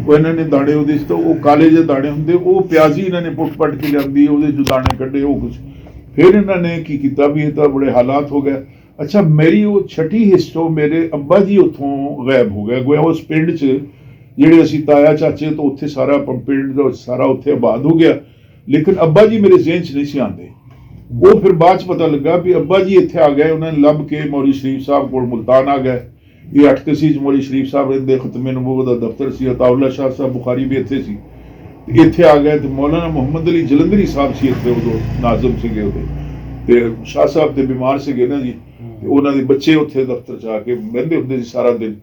ਉਹ ਇਹਨਾਂ ਨੇ ਦਾਣੇ ਉਹਦੇ 'ਚ, ਤਾਂ ਉਹ ਕਾਲੇ ਜਿਹੇ ਦਾਣੇ ਹੁੰਦੇ, ਉਹ ਪਿਆਜ਼ੀ ਇਹਨਾਂ ਨੇ ਪੁੱਟ ਪੱਟ ਕੇ ਲਿਆਂਦੀ, ਉਹਦੇ 'ਚ ਦਾਣੇ ਕੱਢੇ ਉਹ ਕੁਛ। ਫਿਰ ਇਹਨਾਂ ਨੇ ਕੀ ਕੀਤਾ ਵੀ ਇਹ ਤਾਂ ਬੜੇ ਹਾਲਾਤ ਹੋ ਗਏ। ਅੱਛਾ, ਮੇਰੀ ਉਹ ਛठी ਹਿੱਸ ਤੋਂ ਮੇਰੇ ਅੱਬਾ ਜੀ ਉੱਥੋਂ ਗਾਇਬ ਹੋ ਗਏ। ਗੋਇਆ ਉਸ ਪਿੰਡ 'ਚ ਜਿਹੜੇ ਅਸੀਂ ਤਾਇਆ ਚਾਚੇ ਤੋਂ ਉੱਥੇ ਸਾਰਾ ਪਿੰਡ ਦਾ ਸਾਰਾ ਉੱਥੇ ਆਬਾਦ ਹੋ ਗਿਆ, ਲੇਕਿਨ ਅੱਬਾ ਜੀ ਮੇਰੇ ਜ਼ਿਹਨ 'ਚ ਨਹੀਂ ਸੀ ਆਉਂਦੇ। ਉਹ ਫਿਰ ਬਾਅਦ 'ਚ ਪਤਾ ਲੱਗਾ ਵੀ ਅੱਬਾ ਜੀ ਇੱਥੇ ਆ ਗਏ, ਉਹਨਾਂ ਨੇ ਲੱਭ ਕੇ ਮੌਲੀ ਸ਼ਰੀਫ ਸਾਹਿਬ ਕੋਲ ਮੁਲਤਾਨ ਆ ਗਏ। ਇਹ 8 ਕਸੀ 'ਚ ਮੌਲੀ ਸ਼ਰੀਫ ਸਾਹਿਬ ਰਹਿੰਦੇ, ਖਤਮੇ ਨਬੂਵਤ ਦਾ ਦਫ਼ਤਰ ਸੀ। ਅਤਾਉਲਾ ਸ਼ਾਹ ਸਾਹਿਬ ਬੁਖਾਰੀ ਵੀ ਇੱਥੇ ਸੀ, ਇੱਥੇ ਆ ਗਏ। ਤੇ ਮੌਲਾਨਾ ਮੁਹੰਮਦ ਅਲੀ ਜਲੰਧਰੀ ਸਾਹਿਬ ਸੀ ਇੱਥੇ, ਉਦੋਂ ਨਾਜ਼ਮ ਸੀਗੇ ਉਹਦੇ, ਤੇ ਸ਼ਾਹ ਸਾਹਿਬ ਤੇ ਬਿਮਾਰ ਸੀਗੇ ਨਾ ਜੀ, ਤੇ ਉਹਨਾਂ ਦੇ ਬੱਚੇ ਉੱਥੇ ਦਫ਼ਤਰ 'ਚ ਆ ਕੇ ਬਹਿੰਦੇ ਹੁੰਦੇ ਸੀ ਸਾਰਾ ਦਿਨ।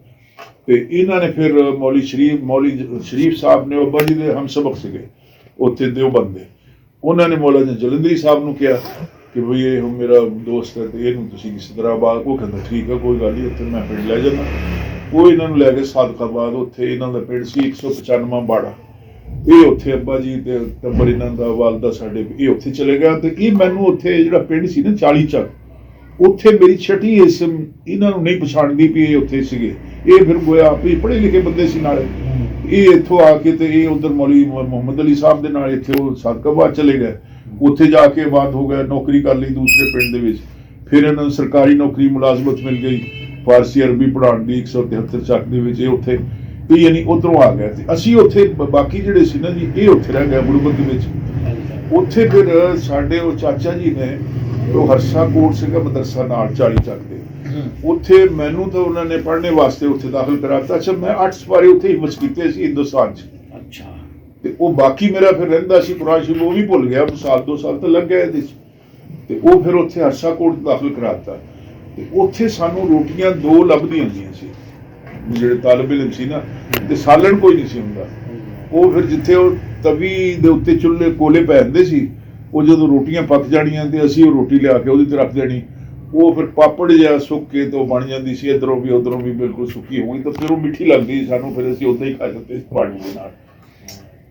ਤੇ ਇਹਨਾਂ ਨੇ ਫਿਰ ਮੌਲੀ ਸ਼ਰੀਫ ਸਾਹਿਬ ਨੇ ਅੱਬਾ ਜੀ ਦੇ ਹਮਸਬਕ ਸੀਗੇ ਉੱਥੇ ਦੇਵਬੰਦ ਦੇ, ਉਹਨਾਂ ਨੇ ਮੌਲਾਨਾ ਜਲੰਧਰੀ ਸਾਹਿਬ ਨੂੰ ਕਿਹਾ ਕਿ ਬਈ ਇਹ ਮੇਰਾ ਦੋਸਤ ਹੈ ਤੇ ਇਹਨੂੰ ਤੁਸੀਂ ਕਿਸੇ ਤਰ੍ਹਾਂ ਬਾਅਦ। ਉਹ ਕਹਿੰਦਾ ਠੀਕ ਹੈ, ਕੋਈ ਗੱਲ ਨਹੀਂ, ਉੱਥੇ ਮੈਂ ਪਿੰਡ ਲੈ ਜਾਂਦਾ। ਉਹ ਇਹਨਾਂ ਨੂੰ ਲੈ ਕੇ ਸਾਦਕਾਬਾਦ, ਉੱਥੇ ਇਹਨਾਂ ਦਾ ਪਿੰਡ ਸੀ 195 ਬਾੜਾ। ਇਹ ਉੱਥੇ ਅੱਬਾ ਜੀ ਤੇ ਟੱਬਰ ਇਹਨਾਂ ਦਾ, ਵਾਲਦਾ ਸਾਡੇ, ਇਹ ਉੱਥੇ ਚਲੇ ਗਿਆ। ਤੇ ਇਹ ਮੈਨੂੰ ਉੱਥੇ ਜਿਹੜਾ ਪਿੰਡ ਸੀ ਨਾ 40 ਚੱਕ, ਉੱਥੇ ਮੇਰੀ ਛਟੀ ਇਸਮ ਇਹਨਾਂ ਨੂੰ ਨਹੀਂ ਪਛਾਣਦੀ ਵੀ ਇਹ ਉੱਥੇ ਸੀਗੇ। ਇਹ ਫਿਰ ਗੋਇਆ ਵੀ ਪੜ੍ਹੇ ਲਿਖੇ ਬੰਦੇ ਸੀ ਨਾਲੇ। ਇਹ ਇੱਥੋਂ ਆ ਕੇ ਤੇ ਇਹ ਉਧਰ ਮੌਲੀ ਮੁਹੰਮਦ ਅਲੀ ਸਾਹਿਬ ਦੇ ਨਾਲ ਇੱਥੇ ਉਹ ਸਾਦਕਾਬਾਦ ਚਲੇ ਗਏ। ਉੱਥੇ ਜਾ ਕੇ ਬਾਤ ਹੋ ਗਿਆ, ਨੌਕਰੀ ਕਰ ਲਈ ਦੂਸਰੇ ਪਿੰਡ ਦੇ ਵਿੱਚ। ਫਿਰ ਇਹਨਾਂ ਨੂੰ ਸਰਕਾਰੀ ਨੌਕਰੀ ਮੁਲਾਜ਼ਮਤ ਮਿਲ ਗਈ, ਫਾਰਸੀ ਅਰਬੀ ਪੜ੍ਹਾਉਣ ਦੀ 173 ਚੱਕ ਦੇ ਵਿੱਚ। ਇਹ ਉੱਥੇ ਇਹ ਯਾਨੀ ਉੱਧਰੋਂ ਆ ਗਏ, ਤੇ ਅਸੀਂ ਉੱਥੇ ਬਾਕੀ ਜਿਹੜੇ ਸੀ ਨਾ ਜੀ ਇਹ ਉੱਥੇ ਰਹਿ ਗਏ ਗੁਰਬਤ ਦੇ ਵਿੱਚ। ਉੱਥੇ ਫਿਰ ਸਾਡੇ ਉਹ ਚਾਚਾ ਜੀ ਨੇ, ਉਹ ਹਰਸਾ ਕੋਟ ਸੀਗਾ ਮਦਰਸਾ ਨਾਲ 40 ਚੱਕ ਦੇ, ਉੱਥੇ ਮੈਨੂੰ ਤਾਂ ਉਹਨਾਂ ਨੇ ਪੜ੍ਹਨੇ ਵਾਸਤੇ ਉੱਥੇ ਦਾਖਲ ਕਰਾਤਾ। ਅੱਛਾ, ਮੈਂ 8 ਸਪਾਰੇ ਉੱਥੇ ਹੀ ਕੀਤੇ ਸੀ ਹਿੰਦੁਸਤਾਨ 'ਚ। ਅੱਛਾ, ਤੇ ਉਹ ਬਾਕੀ ਮੇਰਾ ਫਿਰ ਰਹਿੰਦਾ ਸੀ ਕੁਰਾਨ ਸ਼ਰੀਫ, ਉਹ ਵੀ ਭੁੱਲ ਗਿਆ, ਸਾਲ 2 ਸਾਲ ਤਾਂ ਲੱਗ ਗਿਆ ਇਹਦੇ 'ਚ। ਤੇ ਉਹ ਫਿਰ ਉੱਥੇ ਹਰਸਾ ਕੋਟ ਦਾਖਲ ਕਰਾਤਾ। ਤੇ ਉੱਥੇ ਸਾਨੂੰ ਰੋਟੀਆਂ 2 ਲੱਭਦੀਆਂ ਹੁੰਦੀਆਂ ਸੀ, ਜਿਹੜੇ ਤਾਲਿਬ ਇਲਮ ਸੀ ਨਾ, ਤੇ ਸਾਲਣ ਕੋਈ ਨਹੀਂ ਸੀ ਹੁੰਦਾ। ਉਹ ਫਿਰ ਜਿੱਥੇ ਉਹ ਤਵੀ ਦੇ ਉੱਤੇ ਚੁੱਲ੍ਹੇ ਕੋਲੇ ਪੈ ਜਾਂਦੇ ਸੀ, ਉਹ ਜਦੋਂ ਰੋਟੀਆਂ ਪੱਕ ਜਾਣੀਆਂ ਤੇ ਅਸੀਂ ਉਹ ਰੋਟੀ ਲਿਆ ਕੇ ਉਹਦੇ ਤੇ ਰੱਖ ਦੇਣੀ। ਉਹ ਫਿਰ ਪਾਪੜ ਜਿਹਾ ਸੁੱਕ ਕੇ ਤੋਂ ਬਣ ਜਾਂਦੀ ਸੀ, ਇੱਧਰੋਂ ਵੀ ਉੱਧਰੋਂ ਵੀ ਬਿਲਕੁਲ ਸੁੱਕੀ ਹੋਈ, ਤਾਂ ਫਿਰ ਉਹ ਮਿੱਠੀ ਲੱਗਦੀ ਸੀ ਸਾਨੂੰ, ਫਿਰ ਅਸੀਂ ਉੱਦਾਂ ਹੀ ਖਾ ਜਾਂਦੇ ਸੀ ਪਾਣੀ ਦੇ ਨਾਲ।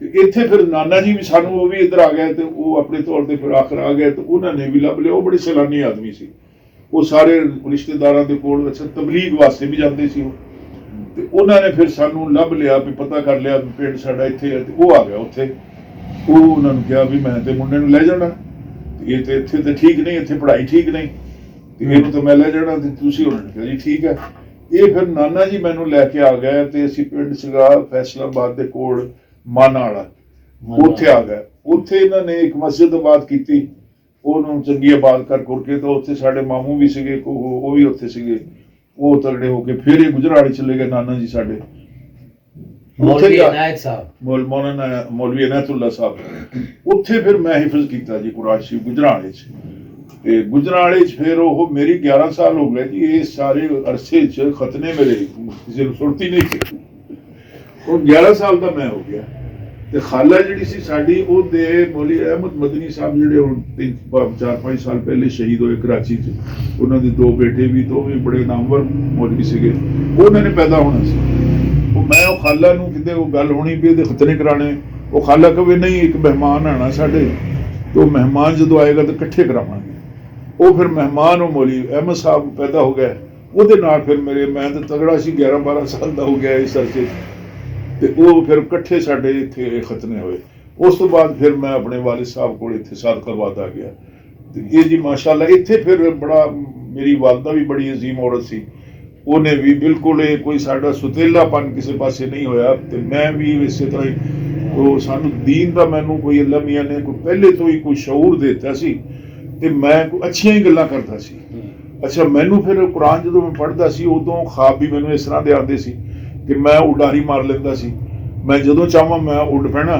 ਤੇ ਇੱਥੇ ਫਿਰ ਨਾਨਾ ਜੀ ਵੀ ਸਾਨੂੰ, ਉਹ ਵੀ ਇੱਧਰ ਆ ਗਏ, ਤੇ ਉਹ ਆਪਣੇ ਤੌਰ ਤੇ ਫਿਰ ਆਖਰ ਆ ਗਏ, ਤੇ ਉਹਨਾਂ ਨੇ ਵੀ ਲੱਭ ਲਿਆ। ਉਹ ਬੜੇ ਸੈਲਾਨੀ ਆਦਮੀ ਸੀ, ਉਹ ਸਾਰੇ ਰਿਸ਼ਤੇਦਾਰਾਂ ਦੇ ਕੋਲ ਅੱਛਾ ਤਬਲੀਗ ਵਾਸਤੇ ਵੀ ਜਾਂਦੇ ਸੀ ਉਹ। ਤੇ ਉਹਨਾਂ ਨੇ ਫਿਰ ਸਾਨੂੰ ਲੱਭ ਲਿਆ, ਵੀ ਪਤਾ ਕਰ ਲਿਆ ਵੀ ਪਿੰਡ ਸਾਡਾ ਇੱਥੇ ਹੈ। ਤੇ ਉਹ ਆ ਗਿਆ ਉੱਥੇ। ਉਹ ਉਹਨਾਂ ਨੂੰ ਕਿਹਾ ਵੀ ਮੈਂ ਤੇ ਮੁੰਡੇ ਨੂੰ ਲੈ ਜਾਣਾ, ਤੇ ਇਹ ਤੇ ਇੱਥੇ ਤੇ ਠੀਕ ਨਹੀਂ, ਇੱਥੇ ਪੜ੍ਹਾਈ ਠੀਕ ਨਹੀਂ, ਤੇ ਇਹਨੂੰ ਤਾਂ ਮੈਂ ਲੈ ਜਾਣਾ, ਤੇ ਤੁਸੀਂ ਉਹਨਾਂ ਨੇ ਕਿਹਾ ਜੀ ਠੀਕ ਹੈ। ਇਹ ਫਿਰ ਨਾਨਾ ਜੀ ਮੈਨੂੰ ਲੈ ਕੇ ਆ ਗਏ, ਤੇ ਅਸੀਂ ਪਿੰਡ ਸੀਗਾ ਫੈਸਲਾਬਾਦ ਦੇ ਕੋਲ ਮਾਨਾ ਵਾਲਾ, ਉੱਥੇ ਆ ਗਏ। ਉੱਥੇ ਇਹਨਾਂ ਨੇ ਇੱਕ ਮਸਜਿਦ ਆਬਾਦ ਕੀਤੀ, ਉਹਨੂੰ ਚੰਗੀ ਆਬਾਦ ਕਰ ਕੇ, ਤਾਂ ਉੱਥੇ ਸਾਡੇ ਮਾਮੂ ਵੀ ਸੀਗੇ, ਉਹ ਵੀ ਉੱਥੇ ਸੀਗੇ। ਉਹ ਤਗੜੇ ਹੋ ਕੇ ਫਿਰ ਇਹ ਗੁਜਰਾਤ ਚਲੇ ਗਏ ਨਾਨਾ ਜੀ ਸਾਡੇ। ਮੌਲਵੀ ਇਨਾਇਤੁੱਲਾ ਸਾਹਿਬ। ਉੱਥੇ ਫਿਰ ਮੈਂ ਹਿਫਜ਼ ਕੀਤਾ ਜੀ ਕੁਰਾਨ ਸ਼ਰੀਫ ਗੁਜਰਾਤ ਵਿੱਚ। ਤੇ ਗੁਜਰਾਤ ਵਿੱਚ ਫਿਰ ਉਹ ਮੇਰੀ 11 ਸਾਲ ਹੋ ਗਏ ਜੀ। ਇਹ ਸਾਰੇ ਅਰਸੇ 'ਚ ਖਤਨੇ ਮੇਰੇ ਕਿਸੇ ਨੂੰ ਸੁਰਤੀ ਨਹੀਂ ਸੀ। ਉਹ 11 ਸਾਲ ਦਾ ਮੈਂ ਹੋ ਗਿਆ। ਤੇ ਖਾਲਾ ਜਿਹੜੀ ਸੀ ਸਾਡੀ, ਉਹਦੇ ਮੌਲੀ ਅਹਿਮਦ ਮਦਨੀ ਸਾਹਿਬ, ਜਿਹੜੇ ਹੁਣ 4-5 ਸਾਲ ਪਹਿਲੇ ਸ਼ਹੀਦ ਹੋਏ ਕਰਾਚੀ 'ਚ, ਉਹਨਾਂ ਦੇ 2 ਬੇਟੇ ਵੀ, ਦੋਵੇਂ ਬੜੇ ਨਾਮਵਰ ਮੌਲਵੀ ਸੀਗੇ। ਉਹਨਾਂ ਨੇ ਪੈਦਾ ਹੋਣਾ ਸੀ। ਮੈਂ ਉਹ ਖਾਲਾ ਨੂੰ ਕਿਤੇ ਉਹ ਗੱਲ ਹੋਣੀ ਵੀ ਇਹਦੇ ਖਤਨੇ ਕਰਾਣੇ, ਉਹ ਖਾਲਾ ਕਹੇ ਨਹੀਂ ਇੱਕ ਮਹਿਮਾਨ ਆਣਾ ਸਾਡੇ, ਤੇ ਉਹ ਮਹਿਮਾਨ ਜਦੋਂ ਆਏਗਾ ਤਾਂ ਇਕੱਠੇ ਕਰਾਵਾਂਗੇ। ਉਹ ਫਿਰ ਮਹਿਮਾਨ ਉਹ ਮੌਲੀ ਅਹਿਮਦ ਸਾਹਿਬ ਪੈਦਾ ਹੋ ਗਏ। ਉਹਦੇ ਨਾਲ ਫਿਰ ਮੈਂ ਤਾਂ ਤਗੜਾ ਸੀ, 11-12 ਸਾਲ ਦਾ ਹੋ ਗਿਆ ਇਸ ਅਰਸੇ 'ਚ। ਤੇ ਉਹ ਫਿਰ ਇਕੱਠੇ ਸਾਡੇ ਇੱਥੇ ਖਤਨੇ ਹੋਏ। ਉਸ ਤੋਂ ਬਾਅਦ ਫਿਰ ਮੈਂ ਆਪਣੇ ਵਾਲਿਦ ਸਾਹਿਬ ਕੋਲ ਇੱਥੇ ਸਾਦਕਾਬਾਦ ਆ ਗਿਆ। ਤੇ ਇਹ ਜੀ ਮਾਸ਼ਾਅੱਲਾ ਇੱਥੇ ਫਿਰ ਬੜਾ, ਮੇਰੀ ਵਾਲਦਾ ਵੀ ਬੜੀ ਅਜ਼ੀਮ ਔਰਤ ਸੀ, ਉਹਨੇ ਵੀ ਬਿਲਕੁਲ ਇਹ ਕੋਈ ਸਾਡਾ ਸੁਤੇਲਾਪਨ ਕਿਸੇ ਪਾਸੇ ਨਹੀਂ ਹੋਇਆ। ਤੇ ਮੈਂ ਵੀ ਇਸੇ ਤਰ੍ਹਾਂ ਹੀ, ਉਹ ਸਾਨੂੰ ਦੀਨ ਦਾ ਮੈਨੂੰ ਕੋਈ ਅੱਲਾ ਮੀਆਂ ਨੇ ਕੋਈ ਪਹਿਲੇ ਤੋਂ ਹੀ ਕੋਈ ਸ਼ਊਰ ਦੇ ਦਿੱਤਾ ਸੀ, ਤੇ ਮੈਂ ਕੋਈ ਅੱਛੀਆਂ ਹੀ ਗੱਲਾਂ ਕਰਦਾ ਸੀ। ਅੱਛਾ, ਮੈਨੂੰ ਫਿਰ ਕੁਰਾਨ ਜਦੋਂ ਮੈਂ ਪੜ੍ਹਦਾ ਸੀ, ਉਦੋਂ ਖਾਬ ਵੀ ਮੈਨੂੰ ਇਸ ਤਰ੍ਹਾਂ ਦੇ ਆਉਂਦੇ ਸੀ ਕਿ ਮੈਂ ਉਡਾਰੀ ਮਾਰ ਲੈਂਦਾ ਸੀ। ਮੈਂ ਜਦੋਂ ਚਾਹਾਂ ਮੈਂ ਉੱਡ ਪੈਣਾ,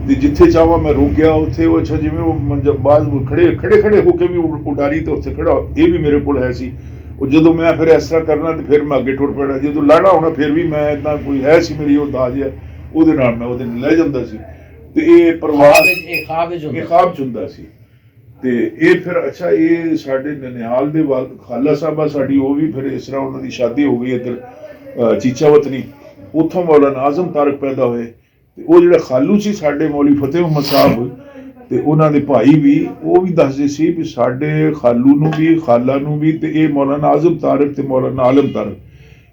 ਤੇ ਜਿੱਥੇ ਚਾਹਾਂ ਮੈਂ ਰੁਕ ਗਿਆ ਉੱਥੇ। ਉਹ ਅੱਛਾ ਜਿਵੇਂ ਉਹ ਬਾਅਦ ਖੜੇ ਹੋ ਕੇ ਵੀ ਉਡਾਰੀ ਤੇ ਉੱਥੇ ਖੜਾ, ਇਹ ਵੀ ਮੇਰੇ ਕੋਲ ਹੈ ਸੀ। ਉਹ ਜਦੋਂ ਮੈਂ ਫਿਰ ਇਸ ਤਰ੍ਹਾਂ ਕਰਨਾ, ਤੇ ਫਿਰ ਮੈਂ ਅੱਗੇ ਟੁਰ ਪੈਣਾ। ਜਦੋਂ ਲੜਨਾ ਹੋਣਾ ਫਿਰ ਵੀ ਮੈਂ ਇੱਦਾਂ ਕੋਈ ਹੈ ਸੀ ਮੇਰੀ ਉਹ ਦਾਜ ਹੈ, ਉਹਦੇ ਨਾਲ ਮੈਂ ਉਹਦੇ ਲੈ ਜਾਂਦਾ ਸੀ। ਤੇ ਇਹ ਪਰਿਵਾਰ ਇਹ ਖਾਬ 'ਚ ਹੁੰਦਾ ਸੀ। ਤੇ ਇਹ ਫਿਰ ਅੱਛਾ, ਇਹ ਸਾਡੇ ਨਨਿਹਾਲ ਦੇ ਖਾਲਾ ਸਾਹਿਬਾ ਸਾਡੀ, ਉਹ ਵੀ ਫਿਰ ਇਸ ਤਰ੍ਹਾਂ ਉਹਨਾਂ ਦੀ ਸ਼ਾਦੀ ਹੋ ਗਈ ਇੱਧਰ ਚੀਚਾ ਵਤਨੀ, ਉੱਥੋਂ ਮੌਲਾਨਾ ਆਜ਼ਮ ਤਾਰਕ ਪੈਦਾ ਹੋਏ। ਤੇ ਉਹ ਜਿਹੜਾ ਖਾਲੂ ਸੀ ਸਾਡੇ ਮੌਲੀ ਫਤਿਹ ਮੁਹੰਮਦ ਸਾਹਿਬ, ਤੇ ਉਹਨਾਂ ਦੇ ਭਾਈ ਵੀ, ਉਹ ਵੀ ਦੱਸਦੇ ਸੀ ਵੀ ਸਾਡੇ ਖਾਲੂ ਨੂੰ ਵੀ, ਖਾਲਾ ਨੂੰ ਵੀ, ਤੇ ਇਹ ਮੌਲਾਨਾ ਆਜ਼ਮ ਤਾਰਕ ਤੇ ਮੌਲਾਨਾ ਆਲਮ ਤਾਰਕ,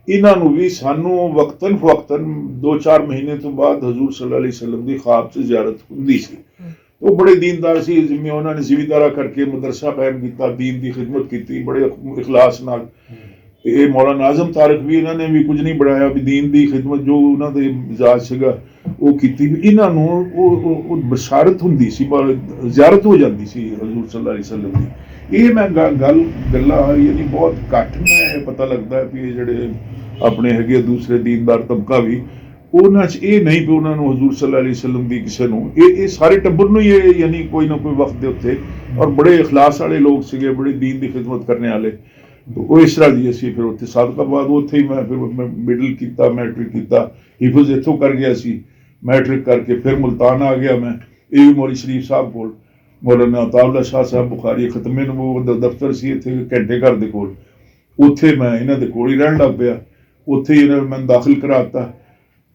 ਇਹਨਾਂ ਨੂੰ ਵੀ ਸਾਨੂੰ ਵਕਤਨ ਫਵਕਤਨ 2-4 ਮਹੀਨੇ ਤੋਂ ਬਾਅਦ ਹਜ਼ੂਰ ਸੱਲੱਲਾਹੁ ਅਲੈਹਿ ਵਸੱਲਮ ਦੀ ਖਾਬ 'ਚ ਜ਼ਿਆਰਤ ਹੁੰਦੀ ਸੀ। ਉਹ ਬੜੇ ਦੀਨਦਾਰ ਸੀ, ਜਿਵੇਂ ਉਹਨਾਂ ਨੇ ਜ਼ਿਮੀਦਾਰਾ ਕਰਕੇ ਮਦਰਸਾ ਕਾਇਮ ਕੀਤਾ, ਦੀਨ ਦੀ ਖਿਦਮਤ ਕੀਤੀ ਬੜੇ ਇਖਲਾਸ ਨਾਲ। ਤੇ ਇਹ ਮੌਲਾਨਾ ਆਜ਼ਮ ਤਾਰਕ ਵੀ, ਇਹਨਾਂ ਨੇ ਵੀ ਕੁਝ ਨਹੀਂ ਬਣਾਇਆ, ਵੀ ਦੀਨ ਦੀ ਖਿਦਮਤ ਜੋ ਉਹਨਾਂ ਦੇ ਮਿਜ਼ਾਜ ਸੀਗਾ ਉਹ ਕੀਤੀ। ਵੀ ਇਹਨਾਂ ਨੂੰ ਉਹ ਬਸ਼ਾਰਤ ਹੁੰਦੀ ਸੀ, ਜ਼ਿਆਰਤ ਹੋ ਜਾਂਦੀ ਸੀ ਹਜ਼ੂਰ ਸੱਲੱਲਾਹੁ ਅਲੈਹਿ ਵਸੱਲਮ ਦੀ। ਇਹ ਮੈਂ ਗੱਲਾਂ ਯਾਨੀ ਬਹੁਤ ਘੱਟ ਮੈਂ ਪਤਾ ਲੱਗਦਾ ਵੀ ਇਹ ਜਿਹੜੇ ਆਪਣੇ ਹੈਗੇ ਦੂਸਰੇ ਦੀਨਦਾਰ ਤਬਕਾ ਵੀ, ਉਹਨਾਂ 'ਚ ਇਹ ਨਹੀਂ ਵੀ ਉਹਨਾਂ ਨੂੰ ਹਜ਼ੂਰ ਸੱਲੱਲਾਹੁ ਅਲੈਹਿ ਵਸੱਲਮ ਦੀ ਕਿਸੇ ਨੂੰ, ਇਹ ਸਾਰੇ ਟੱਬਰ ਨੂੰ ਹੀ ਇਹ ਯਾਨੀ ਕੋਈ ਨਾ ਕੋਈ ਵਕਤ ਦੇ ਉੱਤੇ, ਔਰ ਬੜੇ ਇਖਲਾਸ ਵਾਲੇ ਲੋਕ ਸੀਗੇ, ਬੜੇ ਦੀਨ ਦੀ ਖਿਦਮਤ ਕਰਨ ਵਾਲੇ। ਉਹ ਇਸ ਤਰ੍ਹਾਂ ਦੀ ਅਸੀਂ ਫਿਰ ਉੱਥੇ ਸਾਦਕਾਬਾਦ, ਉੱਥੇ ਹੀ ਮੈਂ ਫਿਰ ਮਿਡਲ ਕੀਤਾ, ਮੈਟ੍ਰਿਕ ਕੀਤਾ, ਹਿਫਜ਼ ਇੱਥੋਂ ਕਰ ਗਿਆ ਸੀ। ਮੈਟ੍ਰਿਕ ਕਰਕੇ ਫਿਰ ਮੁਲਤਾਨ ਆ ਗਿਆ ਮੈਂ, ਇਹ ਵੀ ਮੌਲੀ ਸ਼ਰੀਫ ਸਾਹਿਬ ਕੋਲ, ਮੌਲਾਨਾ ਅਤਾਉੱਲਾ ਸ਼ਾਹ ਸਾਹਿਬ ਬੁਖਾਰੀ ਖਤਮੇ ਨਬੂਵਤ ਦਾ ਦਫ਼ਤਰ ਸੀ ਇੱਥੇ ਘੰਟੇ ਘਰ ਦੇ ਕੋਲ, ਉੱਥੇ ਮੈਂ ਇਹਨਾਂ ਦੇ ਕੋਲ ਹੀ ਰਹਿਣ ਲੱਗ ਪਿਆ। ਉੱਥੇ ਹੀ ਇਹਨਾਂ ਨੇ ਮੈਨੂੰ ਦਾਖਲ ਕਰਾਤਾ।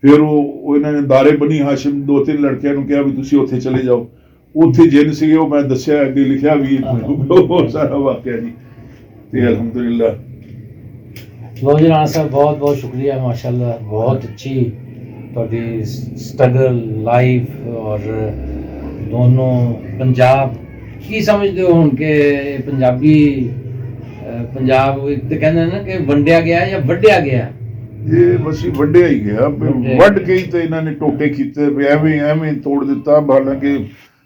ਫਿਰ ਉਹ ਇਹਨਾਂ ਨੇ ਦਾਰੇ ਬਨੀ ਹਾਸ਼ਿਮ 2-3 ਲੜਕਿਆਂ ਨੂੰ ਕਿਹਾ ਵੀ ਤੁਸੀਂ ਉੱਥੇ ਚਲੇ ਜਾਓ। ਉੱਥੇ ਜਿੰਨ ਸੀਗੇ, ਉਹ ਮੈਂ ਦੱਸਿਆ, ਅੱਗੇ ਲਿਖਿਆ ਵੀ ਬਹੁਤ ਸਾਰਾ ਵਾਕਿਆ ਜੀ। ਤੇ ਅਲਹਮਦੁਲਿल्लाह। ਲੋ ਜੀ ਰਾਣਾ ਸਾਹਿਬ, ਬਹੁਤ ਬਹੁਤ ਸ਼ੁਕਰੀਆ, ਮਾਸ਼ਾਅੱਲਾ ਬਹੁਤ ਅੱਛੀ ਤੁਹਾਡੀ ਸਟਰਗਲ ਲਾਈਫ। ਔਰ ਦੋਨੋਂ ਪੰਜਾਬ ਕੀ ਸਮਝਦੇ ਹੋ ਹੁਣ ਕਿ ਪੰਜਾਬ ਇੱਕ ਤਾਂ ਕਹਿੰਦੇ ਨਾ ਕਿ ਵੰਡਿਆ ਗਿਆ ਜਾਂ ਵੱਢਿਆ ਗਿਆ? ਇਹ ਬਸ ਵੱਢਿਆ ਹੀ ਗਿਆ, ਵੱਢ ਕੇ ਹੀ ਤੇ ਇਹਨਾਂ ਨੇ ਟੋਟੇ ਕੀਤੇ, ਐਵੇਂ ਤੋੜ ਦਿੱਤਾ। ਹਾਲਾਂਕਿ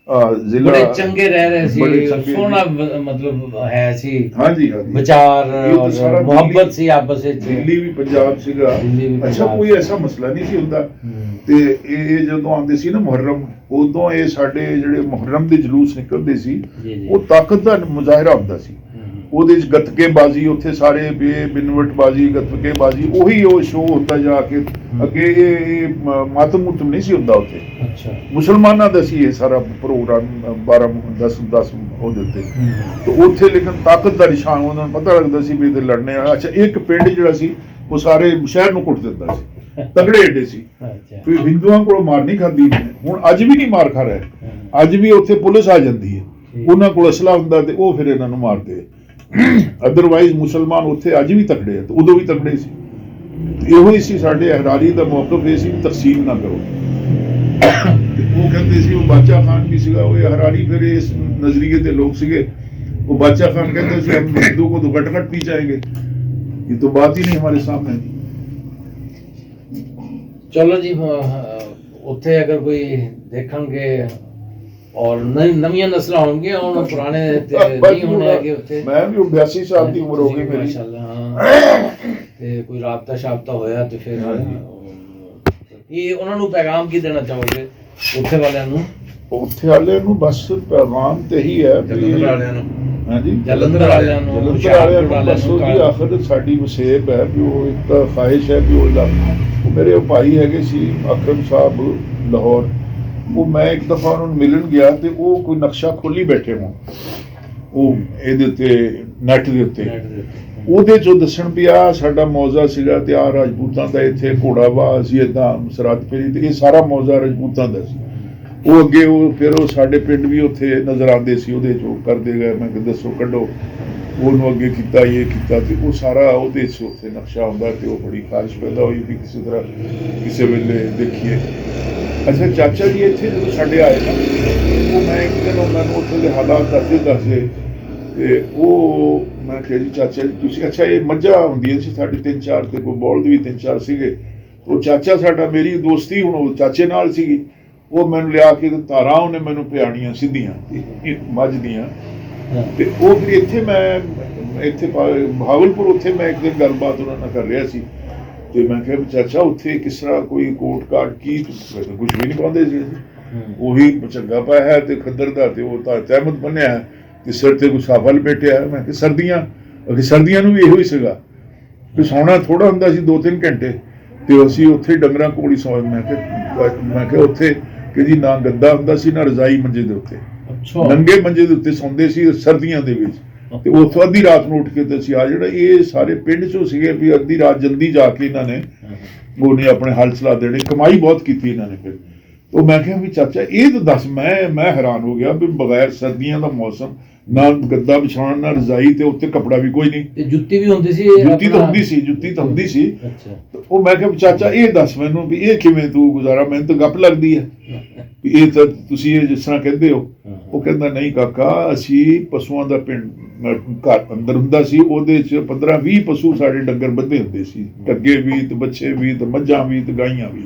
ਜ਼ਿਲ੍ਹਾ ਬੜੇ ਚੰਗੇ ਰਹਿ ਰਹੇ ਬੜੇ ਸੀ, ਚੰਗੇ ਸੋਹਣਾ ਮਤਲਬ ਹੈ ਸੀ, ਹਾਂਜੀ ਹਾਂਜੀ ਵਿਚਾਰ ਇਹ ਤਾਂ ਸਾਰਾ ਔਰ ਮੁਹੱਬਤ ਦਿੱਲੀ- ਸੀ ਆਪਸ ਵਿੱਚ। ਦਿੱਲੀ ਵੀ ਪੰਜਾਬ ਸੀਗਾ। ਦਿੱਲੀ ਵੀ ਅੱਛਾ ਪੰਜਾਬ ਕੋਈ ਐਸਾ ਮਸਲਾ ਨਹੀਂ ਸੀ ਹੁੰਦਾ। ਤੇ ਇਹ ਜਦੋਂ ਆਉਂਦੇ ਸੀ ਨਾ ਮੁਹੱਰਮ, ਉਦੋਂ ਇਹ ਸਾਡੇ ਜਿਹੜੇ ਮੁਹੱਰਮ ਦੇ ਜਲੂਸ ਨਿਕਲਦੇ ਸੀ, ਜੀ ਜੀ। ਉਹ ਤਾਕਤ ਦਾ ਮੁਜ਼ਾਹਰਾ ਹੁੰਦਾ ਸੀ। ਉਹਦੇ ਚ ਗੱਤਕੇਬਾਜ਼ੀ, ਉੱਥੇ ਸਾਰੇ ਬਿਨਵਟਬਾਜ਼ੀ, ਗੱਤਕੇਬਾਜ਼ੀ, ਉਹੀ ਉਹ ਸ਼ੋਅ ਹੁੰਦਾ ਜਾ ਕੇ ਅੱਗੇ। ਇਹ ਮਾਤਮ ਮੁਤਮ ਨਹੀਂ ਸੀ ਹੁੰਦਾ ਉੱਥੇ, ਅੱਛਾ ਮੁਸਲਮਾਨਾਂ ਦਾ ਸੀ ਇਹ ਸਾਰਾ ਪ੍ਰੋਗਰਾਮ 12-10 ਉਹਦੇ ਉੱਤੇ। ਤੇ ਉੱਥੇ ਲੇਕਿਨ ਤਾਕਤ ਦਾ ਨਿਸ਼ਾਨ ਉਹਨਾਂ ਨੂੰ ਪਤਾ ਲੱਗਦਾ ਸੀ ਵੀ ਇਹਦੇ ਲੜਨੇ ਆ। ਅੱਛਾ ਇੱਕ ਪਿੰਡ ਜਿਹੜਾ ਸੀ ਉਹ ਸਾਰੇ ਸ਼ਹਿਰ ਨੂੰ ਕੁੱਟ ਦਿੰਦਾ ਸੀ, ਤਗੜੇ ਏਡੇ ਸੀ। ਅੱਛਾ ਫਿਰ ਹਿੰਦੂਆਂ ਕੋਲੋਂ ਮਾਰ ਨਹੀਂ ਖਾਦੀ ਹੁਣ, ਅੱਜ ਵੀ ਨਹੀਂ ਮਾਰ ਖਾ ਰਿਹਾ। ਅੱਜ ਵੀ ਉੱਥੇ ਪੁਲਿਸ ਆ ਜਾਂਦੀ ਹੈ, ਉਹਨਾਂ ਕੋਲ ਅਸਲਾ ਹੁੰਦਾ ਤੇ ਉਹ ਫਿਰ ਇਹਨਾਂ ਨੂੰ ਮਾਰਦੇ। ਅਦਰਵਾਈਜ਼ ਮੁਸਲਮਾਨ ਉੱਥੇ ਅੱਜ ਵੀ ਤਕੜੇ ਆ ਤੇ ਉਦੋਂ ਵੀ ਤਕੜੇ ਸੀ। ਇਹੋ ਹੀ ਸੀ ਸਾਡੇ ਹਰਾਰੀ ਦਾ ਮੌਕਫ, ਇਹ ਸੀ ਤਕਸੀਮ ਨਾ ਕਰੋ। ਤੇ ਉਹ ਕਹਿੰਦੇ ਸੀ, ਉਹ ਬਾਦਸ਼ਾਹ ਖਾਨ ਵੀ ਸੀਗਾ, ਉਹ ਹਰਾਰੀ ਫਿਰ ਇਸ ਨਜ਼ਰੀਏ ਦੇ ਲੋਕ ਸੀਗੇ। वो बादशाह खान कहते थे हम हिंदू को तो गट पी जाएंगे, ये तो बात ही नहीं हमारे सामने। चलो जी, उत्थे अगर कोई देखणगे और नवी नस्ल होंगे और पुराने नहीं होने कि उत्थे मैं भी 82 साल की उम्र हो गई मेरी माशाल्लाह। हाँ ते कोई राबता शाबता होया तो फिर ये ਉਹਨਾਂ ਨੂੰ ਪੈਗਾਮ ਕੀ ਦੇਣਾ ਚਾਹੋਗੇ ਉੱਥੇ ਵਾਲਿਆਂ ਨੂੰ? ਉੱਥੇ ਵਾਲਿਆਂ ਨੂੰ ਬਸ ਪੈਗਾਮ ਤੇ ਹੀ ਹੈ ਜਲੰਧਰ ਵਾਲਿਆਂ ਨੂੰ। ਹਾਂਜੀ, ਜਲੰਧਰ ਵਾਲਿਆਂ ਨੂੰ, ਜਲੰਧਰ ਵਾਲਿਆਂ ਨੂੰ ਬਸ ਉਹਦੀ ਆਖਰ ਸਾਡੀ ਵਸੇਬ ਹੈ ਵੀ ਉਹ ਇੱਕ ਤਾਂ ਖਾਹਿਸ਼ ਹੈ ਵੀ ਉਹ ਮੇਰੇ ਭਾਈ ਹੈਗੇ ਸੀ ਅਕਰਮ ਸਾਹਿਬ ਲਾਹੌਰ, ਉਹ ਮੈਂ ਇੱਕ ਦਫਾ ਉਹਨਾਂ ਨੂੰ ਮਿਲਣ ਗਿਆ ਤੇ ਉਹ ਕੋਈ ਨਕਸ਼ਾ ਖੋਲੀ ਬੈਠੇ ਹੋਣ ਉਹ ਇਹਦੇ ਉੱਤੇ ਨੈਟ ਦੇ ਉੱਤੇ, ਉਹਦੇ ਚੋਂ ਦੱਸਣ ਵੀ ਆ ਸਾਡਾ ਮੌਜ਼ਾ ਸੀਗਾ ਤੇ ਆ ਰਾਜਪੂਤਾਂ ਦਾ ਇੱਥੇ ਘੋੜਾਵਾਹ ਸੀ, ਏਦਾਂ ਸਰਹੱਦ ਫੇਰੀ ਤੇ ਇਹ ਸਾਰਾ ਮੌਜ਼ਾ ਰਾਜਪੂਤਾਂ ਦਾ ਸੀ। ਉਹ ਅੱਗੇ ਉਹ ਫਿਰ ਉਹ ਸਾਡੇ ਪਿੰਡ ਵੀ ਉੱਥੇ ਨਜ਼ਰ ਆਉਂਦੇ ਸੀ, ਉਹਦੇ ਚੋਂ ਕਰਦੇ ਗਏ। ਮੈਂ ਕਿਹਾ ਦੱਸੋ ਕੱਢੋ, ਉਹਨੂੰ ਅੱਗੇ ਕੀਤਾ, ਇਹ ਕੀਤਾ, ਤੇ ਉਹ ਸਾਰਾ ਉਹਦੇ 'ਚ ਉੱਥੇ ਨਕਸ਼ਾ ਹੁੰਦਾ ਤੇ ਉਹ ਬੜੀ ਖਾਰਿਸ਼ ਪੈਦਾ ਹੋਈ ਵੀ ਕਿਸੇ ਤਰ੍ਹਾਂ ਕਿਸੇ ਵੇਲੇ ਦੇਖੀਏ। ਅੱਛਾ ਚਾਚਾ ਜੀ ਇੱਥੇ ਜਦੋਂ ਸਾਡੇ ਆਏ ਨਾ, ਉਹ ਮੈਂ ਇੱਕ ਦਿਨ ਉਹਨਾਂ ਨੂੰ ਉੱਥੇ ਦੇ ਹਾਲਾਤ ਦੱਸਦੇ ਤੇ ਉਹ ਮੈਂ ਕਿਹਾ ਜੀ ਚਾਚਾ ਜੀ ਤੁਸੀਂ, ਅੱਛਾ ਇਹ ਮੱਝਾਂ ਹੁੰਦੀਆਂ ਸੀ ਸਾਡੀ 3-4 ਤੇ ਕੋਈ ਬੌਲਦ ਵੀ 3-4 ਸੀਗੇ। ਉਹ ਚਾਚਾ ਸਾਡਾ, ਮੇਰੀ ਦੋਸਤੀ ਹੁਣ ਉਹ ਚਾਚੇ ਨਾਲ ਸੀਗੀ, ਉਹ ਮੈਨੂੰ ਲਿਆ ਕੇ ਧਾਰਾਂ ਉਹਨੇ ਮੈਨੂੰ ਪਿਆਣੀਆਂ ਸਿੱਧੀਆਂ ਮੱਝ ਦੀਆਂ। ਤੇ ਉਹ ਫਿਰ ਇੱਥੇ ਮੈਂ ਇੱਥੇ ਬਹਾਵਲਪੁਰ ਉੱਥੇ ਮੈਂ ਇੱਕ ਦਿਨ ਗੱਲਬਾਤ ਉਹਨਾਂ ਨਾਲ ਕਰ ਰਿਹਾ ਸੀ ਤੇ ਮੈਂ ਕਿਹਾ ਚਾਚਾ ਉੱਥੇ ਕਿਸ ਤਰ੍ਹਾਂ ਕੋਈ ਕੋਟ ਕਾਟ ਕੀ ਕੁਛ ਵੀ ਨਹੀਂ ਪਾਉਂਦੇ ਸੀ, ਉਹੀ ਝੱਗਾ ਪਾਇਆ ਹੈ ਤੇ ਖੱਦਰ ਦਾ ਤੇ ਉਹ ਤਾਂ ਤਹਿਮਤ ਬੰਨਿਆ ਤੇ ਸਿਰ ਤੇ ਕੋਈ ਸਾਫਾ ਲਪੇਟਿਆ। ਮੈਂ ਕਿਹਾ ਸਰਦੀਆਂ ਨੂੰ ਵੀ ਇਹੋ ਹੀ ਸੀਗਾ ਤੇ ਸੌਣਾ ਥੋੜਾ ਹੁੰਦਾ ਸੀ 2-3 ਘੰਟੇ ਤੇ ਅਸੀਂ ਉੱਥੇ ਡੰਗਰਾਂ ਕੋਲ ਹੀ ਸੌਂ। ਮੈਂ ਕਿਹਾ ਉੱਥੇ ਕਿ ਜੀ ਨਾ ਗੱਦਾ ਹੁੰਦਾ ਸੀ ਨਾ ਰਜ਼ਾਈ ਮੰਜੇ ਦੇ ਉੱਤੇ, ਨੰਗੇ ਮੰਜੇ ਦੇ ਉੱਤੇ ਸੌਂਦੇ ਸੀ ਸਰਦੀਆਂ ਦੇ ਵਿੱਚ। ਤੇ ਉੱਥੋਂ ਅੱਧੀ ਰਾਤ ਨੂੰ ਉੱਠ ਕੇ ਤੇ ਅਸੀਂ ਆ ਜਿਹੜਾ ਇਹ ਸਾਰੇ ਪਿੰਡ ਚੋਂ ਸੀਗੇ ਵੀ ਅੱਧੀ ਰਾਤ ਜਲਦੀ ਜਾ ਕੇ ਇਹਨਾਂ ਨੇ ਉਹਨੇ ਆਪਣੇ ਹਲ ਚਲਾ ਦੇਣੇ, ਕਮਾਈ ਬਹੁਤ ਕੀਤੀ ਇਹਨਾਂ ਨੇ। ਫਿਰ ਉਹ ਮੈਂ ਕਿਹਾ ਵੀ ਚਾਚਾ ਇਹ ਤਾਂ ਦੱਸ, ਮੈਂ ਹੈਰਾਨ ਹੋ ਗਿਆ ਵੀ ਬਗੈਰ ਸਰਦੀਆਂ ਦਾ ਮੌਸਮ, ਨਾ ਗੱਦਾ ਵਿਛਾਉਣ ਨਾ ਰਜ਼ਾਈ ਤੇ ਉੱਤੇ ਕੱਪੜਾ ਵੀ ਕੋਈ ਨਹੀਂ, ਤੇ ਜੁੱਤੀ ਵੀ ਹੁੰਦੀ ਸੀ, ਜੁੱਤੀ ਤਾਂ ਹੁੰਦੀ ਸੀ। ਉਹ ਮੈਂ ਕਿਹਾ ਚਾਚਾ ਇਹ ਦੱਸ ਮੈਨੂੰ ਵੀ ਇਹ ਕਿਵੇਂ ਤੂੰ ਗੁਜ਼ਾਰਾ, ਮੈਨੂੰ ਤਾਂ ਗੱਪ ਲੱਗਦੀ ਹੈ ਵੀ ਇਹ ਤਾਂ ਤੁਸੀਂ ਇਹ ਜਿਸ ਤਰ੍ਹਾਂ ਕਹਿੰਦੇ ਹੋ। ਉਹ ਕਹਿੰਦਾ ਨਹੀਂ ਕਾਕਾ, ਅਸੀਂ ਪਸ਼ੂਆਂ ਦਾ ਪਿੰਡ ਘਰ ਅੰਦਰ ਹੁੰਦਾ ਸੀ, ਉਹਦੇ 'ਚ 15-20 ਪਸ਼ੂ ਸਾਡੇ ਡੰਗਰ ਬੱਧੇ ਹੁੰਦੇ ਸੀ, ਅੱਗੇ ਵੀ ਤੇ ਬੱਚੇ ਵੀ ਤੇ ਮੱਝਾਂ ਵੀ ਤੇ ਗਾਈਆਂ ਵੀ।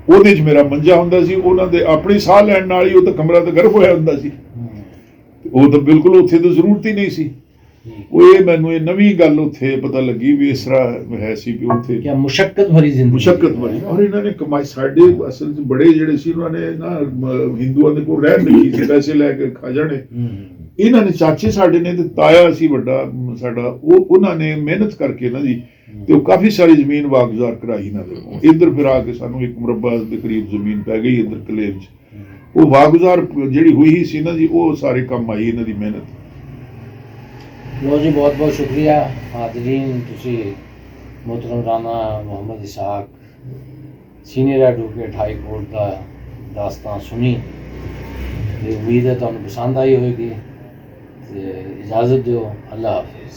ਉਹਦੇ 'ਚ ਮੇਰਾ ਮੰਜਾ ਹੁੰਦਾ ਸੀ, ਉਹਨਾਂ ਦੇ ਆਪਣੀ ਸਾਹ ਲੈਣ ਨਾਲ ਹੀ ਉਹ ਤਾਂ ਕਮਰਾ ਤਾਂ ਗਰਭ ਹੋਇਆ ਹੁੰਦਾ ਸੀ, ਉਹ ਤਾਂ ਬਿਲਕੁਲ ਉੱਥੇ ਤਾਂ ਜ਼ਰੂਰਤ ਹੀ ਨਹੀਂ ਸੀ। ਉਹ ਇਹ ਮੈਨੂੰ ਇਹ ਨਵੀਂ ਗੱਲ ਉੱਥੇ ਪਤਾ ਲੱਗੀ ਵੀ ਇਸ ਤਰ੍ਹਾਂ ਹੈ ਸੀ ਵੀ ਉੱਥੇ ਕੀ ਮੁਸ਼ੱਕਤ ਭਰੀ ਜ਼ਿੰਦਗੀ। ਔਰ ਇਹਨਾਂ ਨੇ ਕਮਾਈ, ਸਾਡੇ ਅਸਲ 'ਚ ਬੜੇ ਜਿਹੜੇ ਸੀ ਉਹਨਾਂ ਨੇ ਨਾ ਹਿੰਦੂਆਂ ਦੇ ਕੋਲ ਰਹਿਣ ਨਹੀਂ ਸੀ, ਪੈਸੇ ਲੈ ਕੇ ਖਾ ਜਾਣੇ। ਇਹਨਾਂ ਨੇ ਚਾਚੇ ਸਾਡੇ ਨੇ ਤੇ ਤਾਇਆ ਸੀ ਵੱਡਾ ਸਾਡਾ, ਉਹਨਾਂ ਨੇ ਮਿਹਨਤ ਕਰਕੇ ਨਾ ਜੀ ਤੇ ਉਹ ਕਾਫੀ ਸਾਰੀ ਜ਼ਮੀਨ ਵਾਗਜ਼ਾਰ ਕਰਾਈ ਇਹਨਾਂ ਦੇ ਕੋਲ। ਇੱਧਰ ਫਿਰ ਆ ਕੇ ਸਾਨੂੰ 1 ਮੁਰੱਬਾ ਦੇ ਕਰੀਬ ਜ਼ਮੀਨ ਪੈ ਗਈ ਇੱਧਰ ਕਲੇਬ 'ਚ। ਉਹ ਵਾਗਜ਼ਾਰ ਜਿਹੜੀ ਹੋਈ ਸੀ ਨਾ ਜੀ, ਉਹ ਸਾਰੇ ਕੰਮ ਆਈ ਇਹਨਾਂ ਦੀ ਮਿਹਨਤ। ਲੋ ਜੀ, ਬਹੁਤ ਬਹੁਤ ਸ਼ੁਕਰੀਆ ਹਾਜ਼ਰੀਨ, ਤੁਸੀਂ ਮੁਹਤਰਮ Rana Muhammad Ishaq senior advocate high court ਦਾ ਦਾਸਤਾਨ ਸੁਣੀ ਤੇ ਉਮੀਦ ਹੈ ਤੁਹਾਨੂੰ ਪਸੰਦ ਆਈ ਹੋਵੇਗੀ। ਤੇ ਇਜਾਜ਼ਤ ਦਿਓ, ਅੱਲਾ ਹਾਫਿਜ਼।